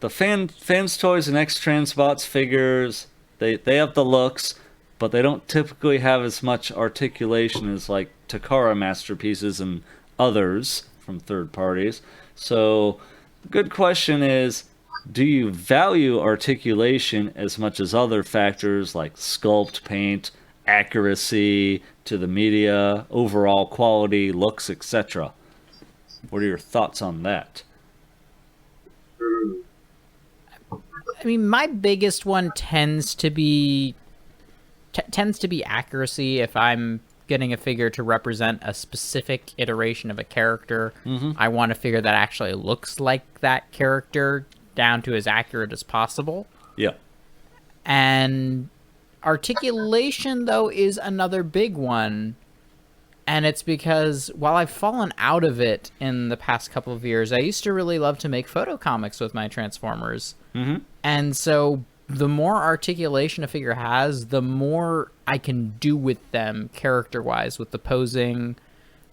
the fans toys and X-Transbots figures, they have the looks, but they don't typically have as much articulation as like Takara masterpieces and others from third parties. So, good question is, do you value articulation as much as other factors like sculpt, paint, accuracy to the media, overall quality, looks, etc.? What are your thoughts on that? I mean, my biggest one tends to be accuracy. If I'm getting a figure to represent a specific iteration of a character, I want a figure that actually looks like that character down to as accurate as possible. Yeah. And articulation, though, is another big one. And it's because while I've fallen out of it in the past couple of years, I used to really love to make photo comics with my Transformers. And so the more articulation a figure has, the more I can do with them character-wise, with the posing.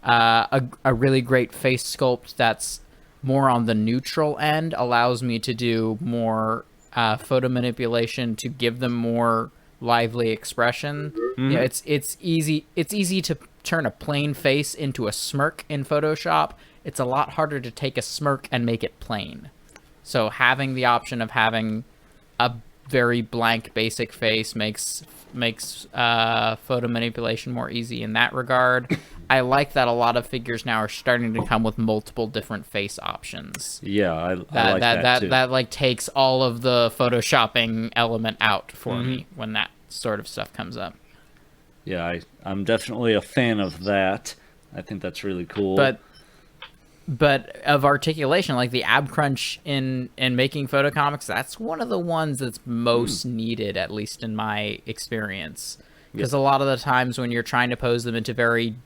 A really great face sculpt that's more on the neutral end allows me to do more photo manipulation to give them more lively expression. It's easy to turn a plain face into a smirk in Photoshop. It's a lot harder to take a smirk and make it plain. So having the option of having a very blank basic face makes photo manipulation more easy in that regard. I like that a lot of figures now are starting to come with multiple different face options. Yeah, I like that too. That like takes all of the photoshopping element out for me when that sort of stuff comes up. Yeah, I'm definitely a fan of that. I think that's really cool. But of articulation, like the ab crunch in making photo comics, that's one of the ones that's most needed, at least in my experience. Because a lot of the times when you're trying to pose them into very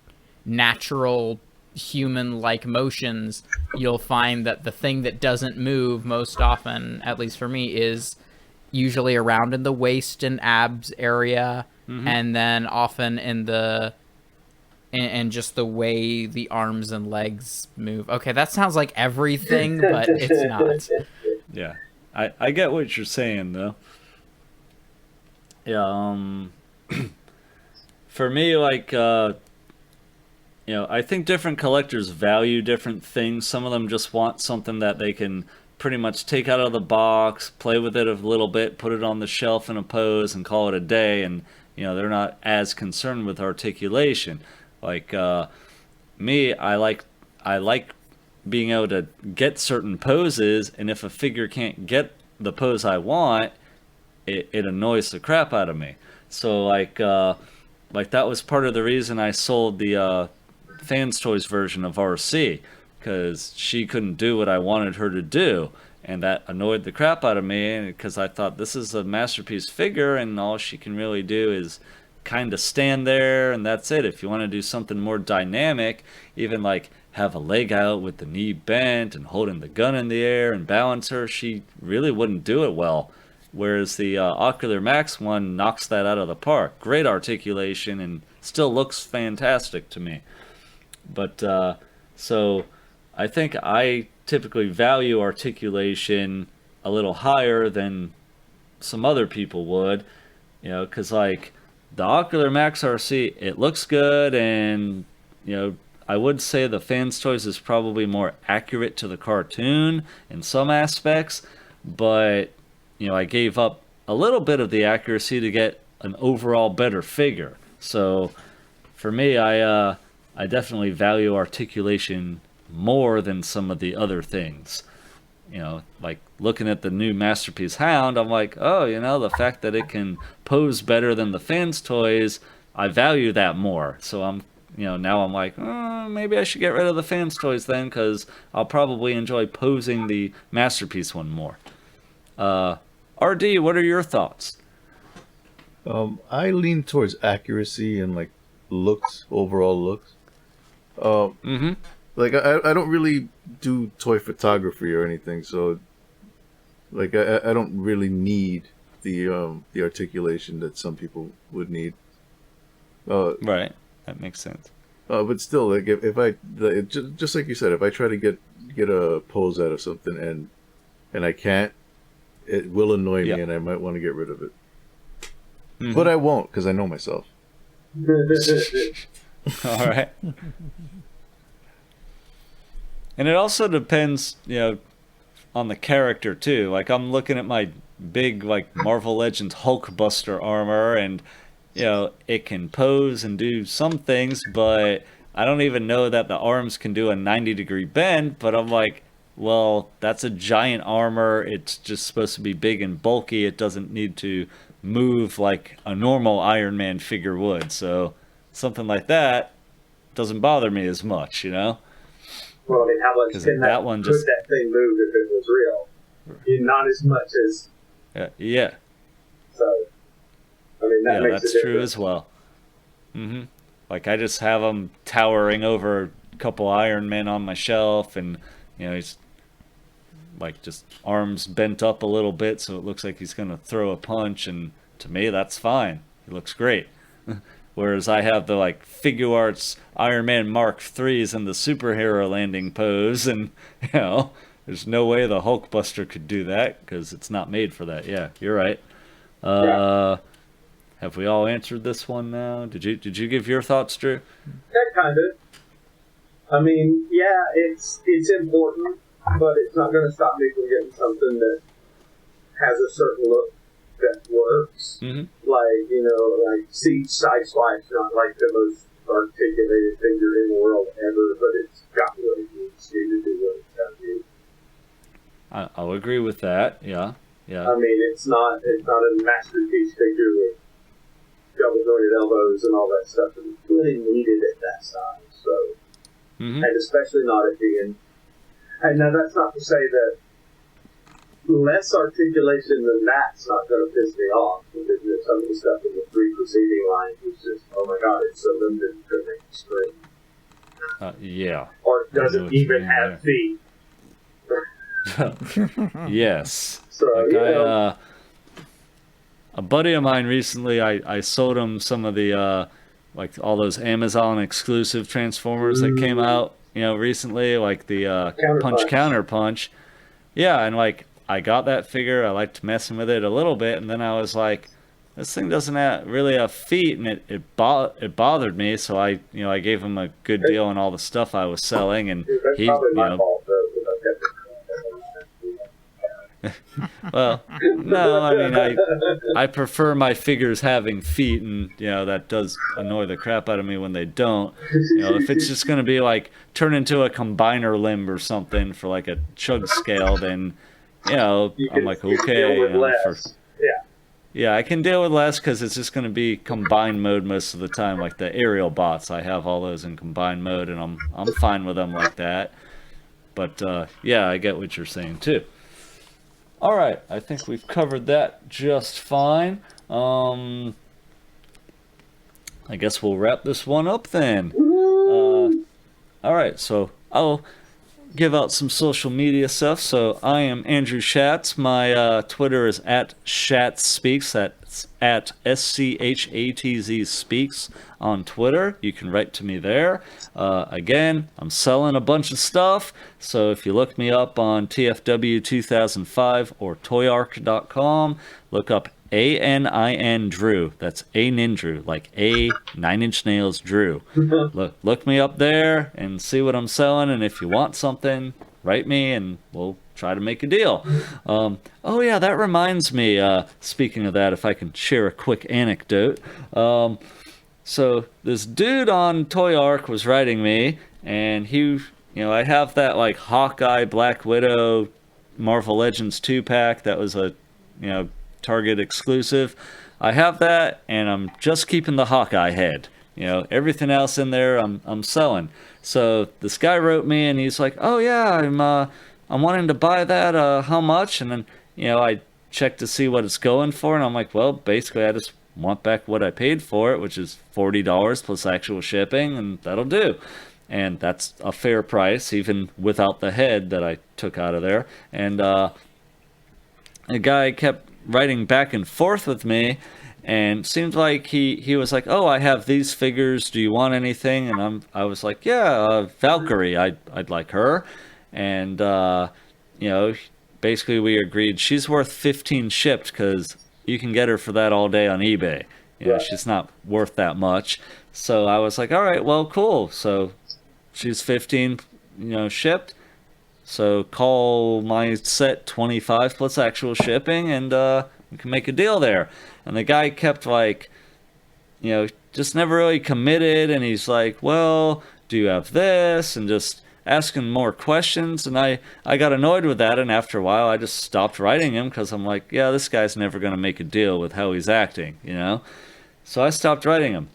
natural human-like motions, you'll find that the thing that doesn't move most often, at least for me, is usually around in the waist and abs area, and then often in just the way the arms and legs move. Okay, that sounds like everything, but it's not. Yeah, I get what you're saying though. Yeah, for me, like, I think different collectors value different things. Some of them just want something that they can pretty much take out of the box, play with it a little bit, put it on the shelf in a pose, and call it a day. And they're not as concerned with articulation. Like me, I like being able to get certain poses, and if a figure can't get the pose I want, it annoys the crap out of me. So like that was part of the reason I sold the Fans Toys version of RC, because she couldn't do what I wanted her to do. And that annoyed the crap out of me, because I thought this is a masterpiece figure and all she can really do is kind of stand there and that's it. If you want to do something more dynamic, even like have a leg out with the knee bent and holding the gun in the air and balance her, she really wouldn't do it well. Whereas the Ocular Max one knocks that out of the park. Great articulation and still looks fantastic to me. But so I think I typically value articulation a little higher than some other people would, you know, because like the Ocular Max RC, it looks good, and you know, I would say the Fans Toys is probably more accurate to the cartoon in some aspects, but you know, I gave up a little bit of the accuracy to get an overall better figure. So for me, I definitely value articulation more than some of the other things. You know, like looking at the new Masterpiece Hound, I'm like, oh, you know, the fact that it can pose better than the Fans Toys, I value that more. So I'm, you know, now I'm like, oh, maybe I should get rid of the Fans Toys then, because I'll probably enjoy posing the Masterpiece one more. RD, what are your thoughts? I lean towards accuracy and like looks, overall looks. Like I don't really do toy photography or anything, so like I don't really need the articulation that some people would need. Right, that makes sense. But still, like if I just like you said, if I try to get a pose out of something and I can't, it will annoy me, and I might want to get rid of it. But I won't, because I know myself. All right. And it also depends, you know, on the character too. Like I'm looking at my big like Marvel Legends Hulkbuster armor, and you know, it can pose and do some things, but I don't even know that the arms can do a 90-degree bend. But I'm like, well, that's a giant armor. It's just supposed to be big and bulky. It doesn't need to move like a normal Iron Man figure would. So something like that doesn't bother me as much, you know? Well, I mean, how much can that thing move if it was real? Not as much as... Yeah. So, I mean, that makes that's a difference. true as well. Like, I just have him towering over a couple Iron Men on my shelf, and, you know, he's, like, just arms bent up a little bit, so it looks like he's going to throw a punch, and to me, that's fine. He looks great. Whereas I have the like Figuarts Iron Man Mark IIIs in the superhero landing pose, and you know, there's no way the Hulkbuster could do that because it's not made for that. Yeah, you're right. Have we all answered this one now? Did you give your thoughts, Drew? That kind of. I mean, yeah, it's important, but it's not going to stop me from getting something that has a certain look that works. Like, you know, like Siege Sideswipe's not like the most articulated figure in the world ever, but it's got what it needs to do what it's got to do. I'll agree with that. Yeah. I mean, it's not a masterpiece figure with double jointed elbows and all that stuff that it's really needed at that size. So, and especially not at the end. And now that's not to say that less articulation than that's not going to piss me off, because some of the stuff in the 3 preceding lines is just, oh my god, it's so limited to make the screen. Yeah. Or it doesn't even have feet. Yes. So, like you know. A buddy of mine recently, I sold him some of the, like all those Amazon exclusive Transformers that came out, you know, recently, like the Counterpunch. Yeah, and like, I got that figure, I liked messing with it a little bit, and then I was like, this thing doesn't really have feet, and it bothered me, so I gave him a good deal on all the stuff I was selling, and That's he, probably you my know, fault, though. well, no, I mean, I prefer my figures having feet, and, you know, that does annoy the crap out of me when they don't. You know, if it's just going to be, like, turn into a combiner limb or something for, like, a chug scale, then, you know, I'm like, okay. Deal with you know, less. yeah, I can deal with less because it's just going to be combined mode most of the time, like the aerial bots. I have all those in combined mode, and I'm fine with them like that. But yeah, I get what you're saying too. All right, I think we've covered that just fine. I guess we'll wrap this one up then. All right, so I'll give out some social media stuff. So I am Andrew Schatz. My Twitter is at SchatzSpeaks. That's at SCHATZ Speaks on Twitter. You can write to me there. Again, I'm selling a bunch of stuff. So if you look me up on TFW 2005 or toyark.com, look up ANIN Drew. That's A Nindrew, like A 9 Inch Nails Drew. Look me up there and see what I'm selling. And if you want something, write me and we'll try to make a deal. Oh yeah, that reminds me. Speaking of that, if I can share a quick anecdote. So this dude on Toy Ark was writing me, and he, I have that like Hawkeye, Black Widow, Marvel Legends 2-pack that was a, Target exclusive. I have that, and I'm just keeping the Hawkeye head. Everything else in there I'm selling. So this guy wrote me, and he's like, "Oh yeah, I'm wanting to buy that. How much?" And then I checked to see what it's going for, and I'm like, "Well, basically, I just want back what I paid for it, which is $40 plus actual shipping, and that'll do." And that's a fair price, even without the head that I took out of there. And the guy kept writing back and forth with me, and seemed like he was like, "Oh, I have these figures. Do you want anything?" And I was like, "Yeah, Valkyrie. I'd like her." And basically we agreed she's worth 15 shipped because you can get her for that all day on eBay. She's not worth that much. So I was like, "All right, well, cool." So she's 15, shipped. So call my set 25 plus actual shipping, and we can make a deal there. And the guy kept like, just never really committed. And he's like, "Well, do you have this?" And just asking more questions. And I got annoyed with that. And after a while, I just stopped writing him because I'm like, yeah, this guy's never going to make a deal with how he's acting, So I stopped writing him.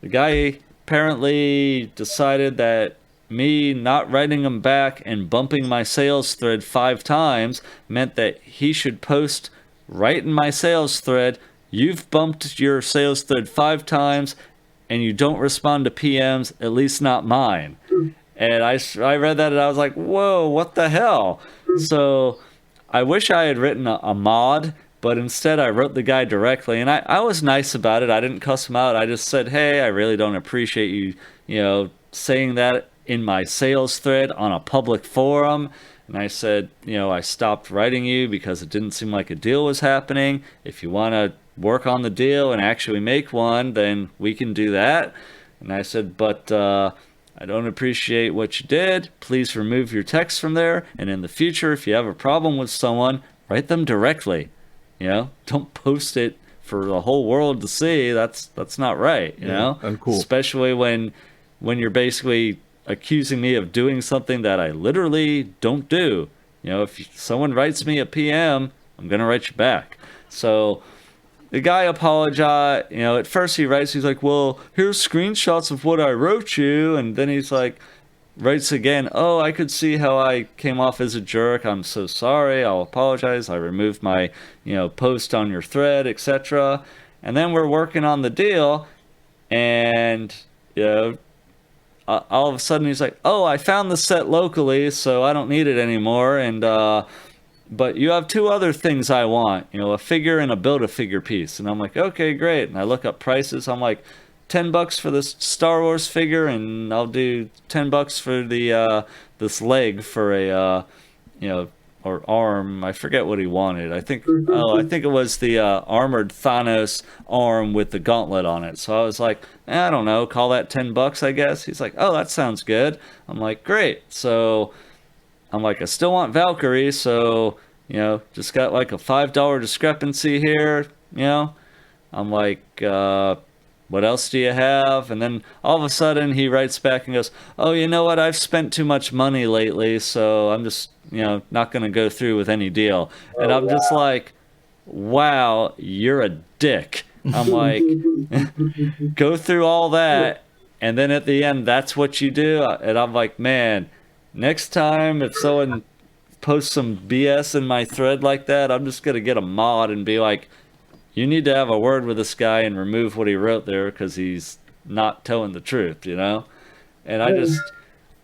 The guy apparently decided that me not writing him back and bumping my sales thread 5 times meant that he should post right in my sales thread, "You've bumped your sales thread 5 times and you don't respond to PMs, at least not mine." And I read that and I was like, whoa, what the hell? So I wish I had written a mod, but instead I wrote the guy directly, and I was nice about it. I didn't cuss him out. I just said, "Hey, I really don't appreciate you, saying that in my sales thread on a public forum." And I said, "I stopped writing you because it didn't seem like a deal was happening. If you want to work on the deal and actually make one, then we can do that." And I said, "But I don't appreciate what you did. Please remove your text from there. And in the future, if you have a problem with someone, write them directly. Don't post it for the whole world to see. That's not right, Uncool. Especially when you're basically accusing me of doing something that I literally don't do. If someone writes me a PM, I'm going to write you back." So the guy apologized. At first he's like, "Well, here's screenshots of what I wrote you." And then he's like, writes again, "Oh, I could see how I came off as a jerk. I'm so sorry. I'll apologize. I removed my, post on your thread, etc." And then we're working on the deal, and, all of a sudden he's like, "Oh, I found the set locally, so I don't need it anymore. And, but you have 2 other things I want, a figure and a Build-A-Figure piece." And I'm like, "Okay, great." And I look up prices. I'm like, $10 for this Star Wars figure, and I'll do $10 for the this leg for a or arm. I forget what he wanted. I think it was the armored Thanos arm with the gauntlet on it. So I was like, I don't know, call that $10, I guess. He's like, "Oh, that sounds good." I'm like, "Great." So I'm like, I still want Valkyrie, so just got like a $5 discrepancy here. I'm like, what else do you have? And then all of a sudden he writes back and goes, "Oh, you know what? I've spent too much money lately, so I'm just, not going to go through with any deal." And I'm just like, wow, you're a dick. I'm like, go through all that, and then at the end, that's what you do? And I'm like, man, next time if someone posts some BS in my thread like that, I'm just gonna get a mod and be like, you need to have a word with this guy and remove what he wrote there because he's not telling the truth, you know? And I just,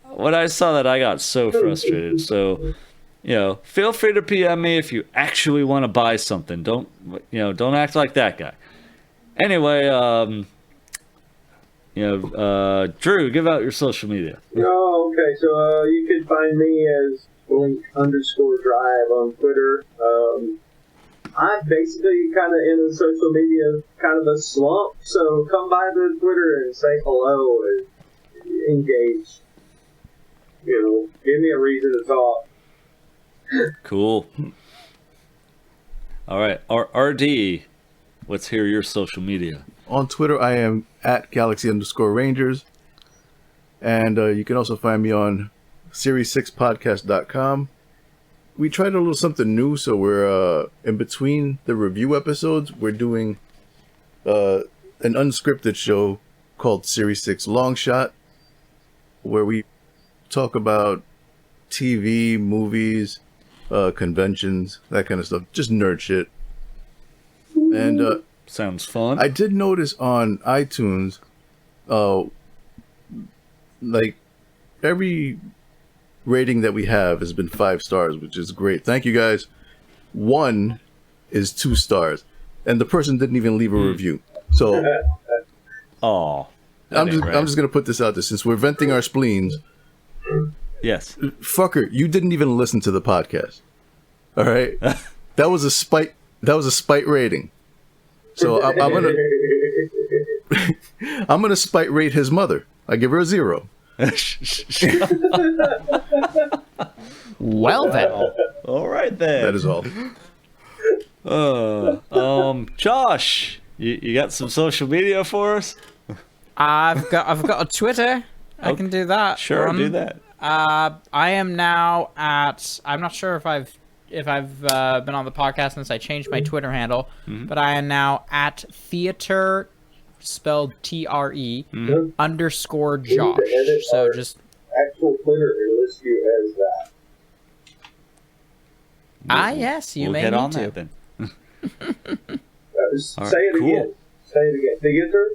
when I saw that, I got so frustrated. So, you know, feel free to PM me if you actually want to buy something. Don't act like that guy. Anyway, Drew, give out your social media. Oh, okay. So you can find me as Blink_Drive on Twitter. I'm basically kind of in the social media kind of a slump, so come by the Twitter and say hello and engage. You know, give me a reason to talk. Cool. All right, RD, let's hear your social media. On Twitter, I am at Galaxy_Rangers. And you can also find me on Series6podcast.com. We tried a little something new, so we're in between the review episodes, we're doing an unscripted show called Series 6 Long Shot, where we talk about TV, movies, conventions, that kind of stuff. Just nerd shit. And sounds fun. I did notice on iTunes, like every rating that we have has been 5 stars, which is great. Thank you guys. 1 is 2 stars, and the person didn't even leave a review. So, oh, I'm just gonna put this out there since we're venting our spleens. Yes, fucker, you didn't even listen to the podcast. All right, that was a spite. That was a spite rating. So I'm gonna spite rate his mother. I give her a 0. Well then. All right then. That is all. Josh, you got some social media for us? I've got a Twitter. I can do that. Sure, do that. I am now at. I'm not sure if I've been on the podcast since I changed my Twitter handle, but I am now at theater, spelled TRE _Josh. So just actual Twitter and list you as that. yes, you we'll may get need on to. that then. Say it again. Say it again. Theater.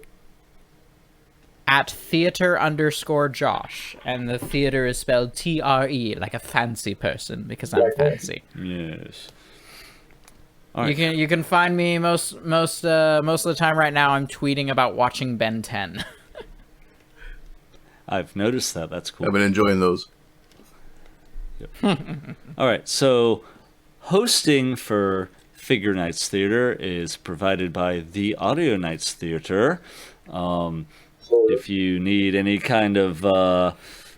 At theater _Josh, and the theater is spelled TRE, like a fancy person, because I'm fancy. Yes. Right. You can find me most of the time right now. I'm tweeting about watching Ben 10. I've noticed that. That's cool. I've been enjoying those. Yep. All right. So, hosting for Figure Nights Theater is provided by the Audio Nights Theater. If you need any kind of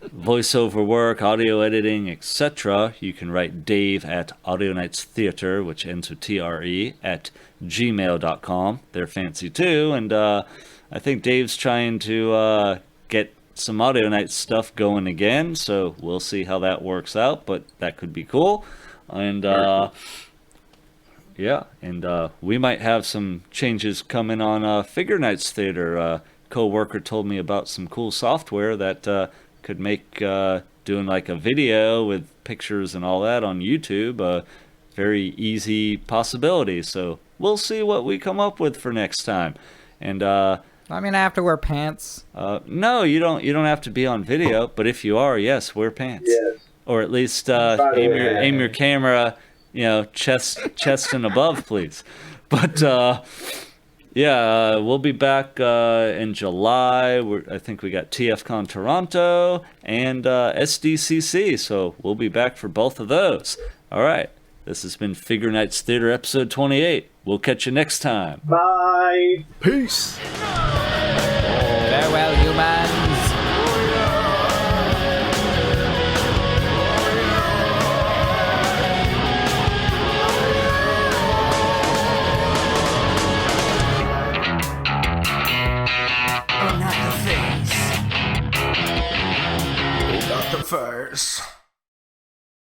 voiceover work, audio editing, etc., you can write Dave at Audio Nights Theater, which ends with TRE, at gmail.com. They're fancy too, and I think Dave's trying to get some Audio Nights stuff going again, so we'll see how that works out, but that could be cool. And we might have some changes coming on Figure Nights Theater. Co-worker told me about some cool software that could make doing like a video with pictures and all that on YouTube a very easy possibility. So we'll see what we come up with for next time. And I mean, I have to wear pants. no, you don't have to be on video, but if you are, yes, wear pants. Yes. Or at least aim your camera, chest and above, please. But we'll be back in July. I think we got TFCon Toronto and SDCC, so we'll be back for both of those. All right, this has been Figure Nights Theater episode 28. We'll catch you next time. Bye. Peace.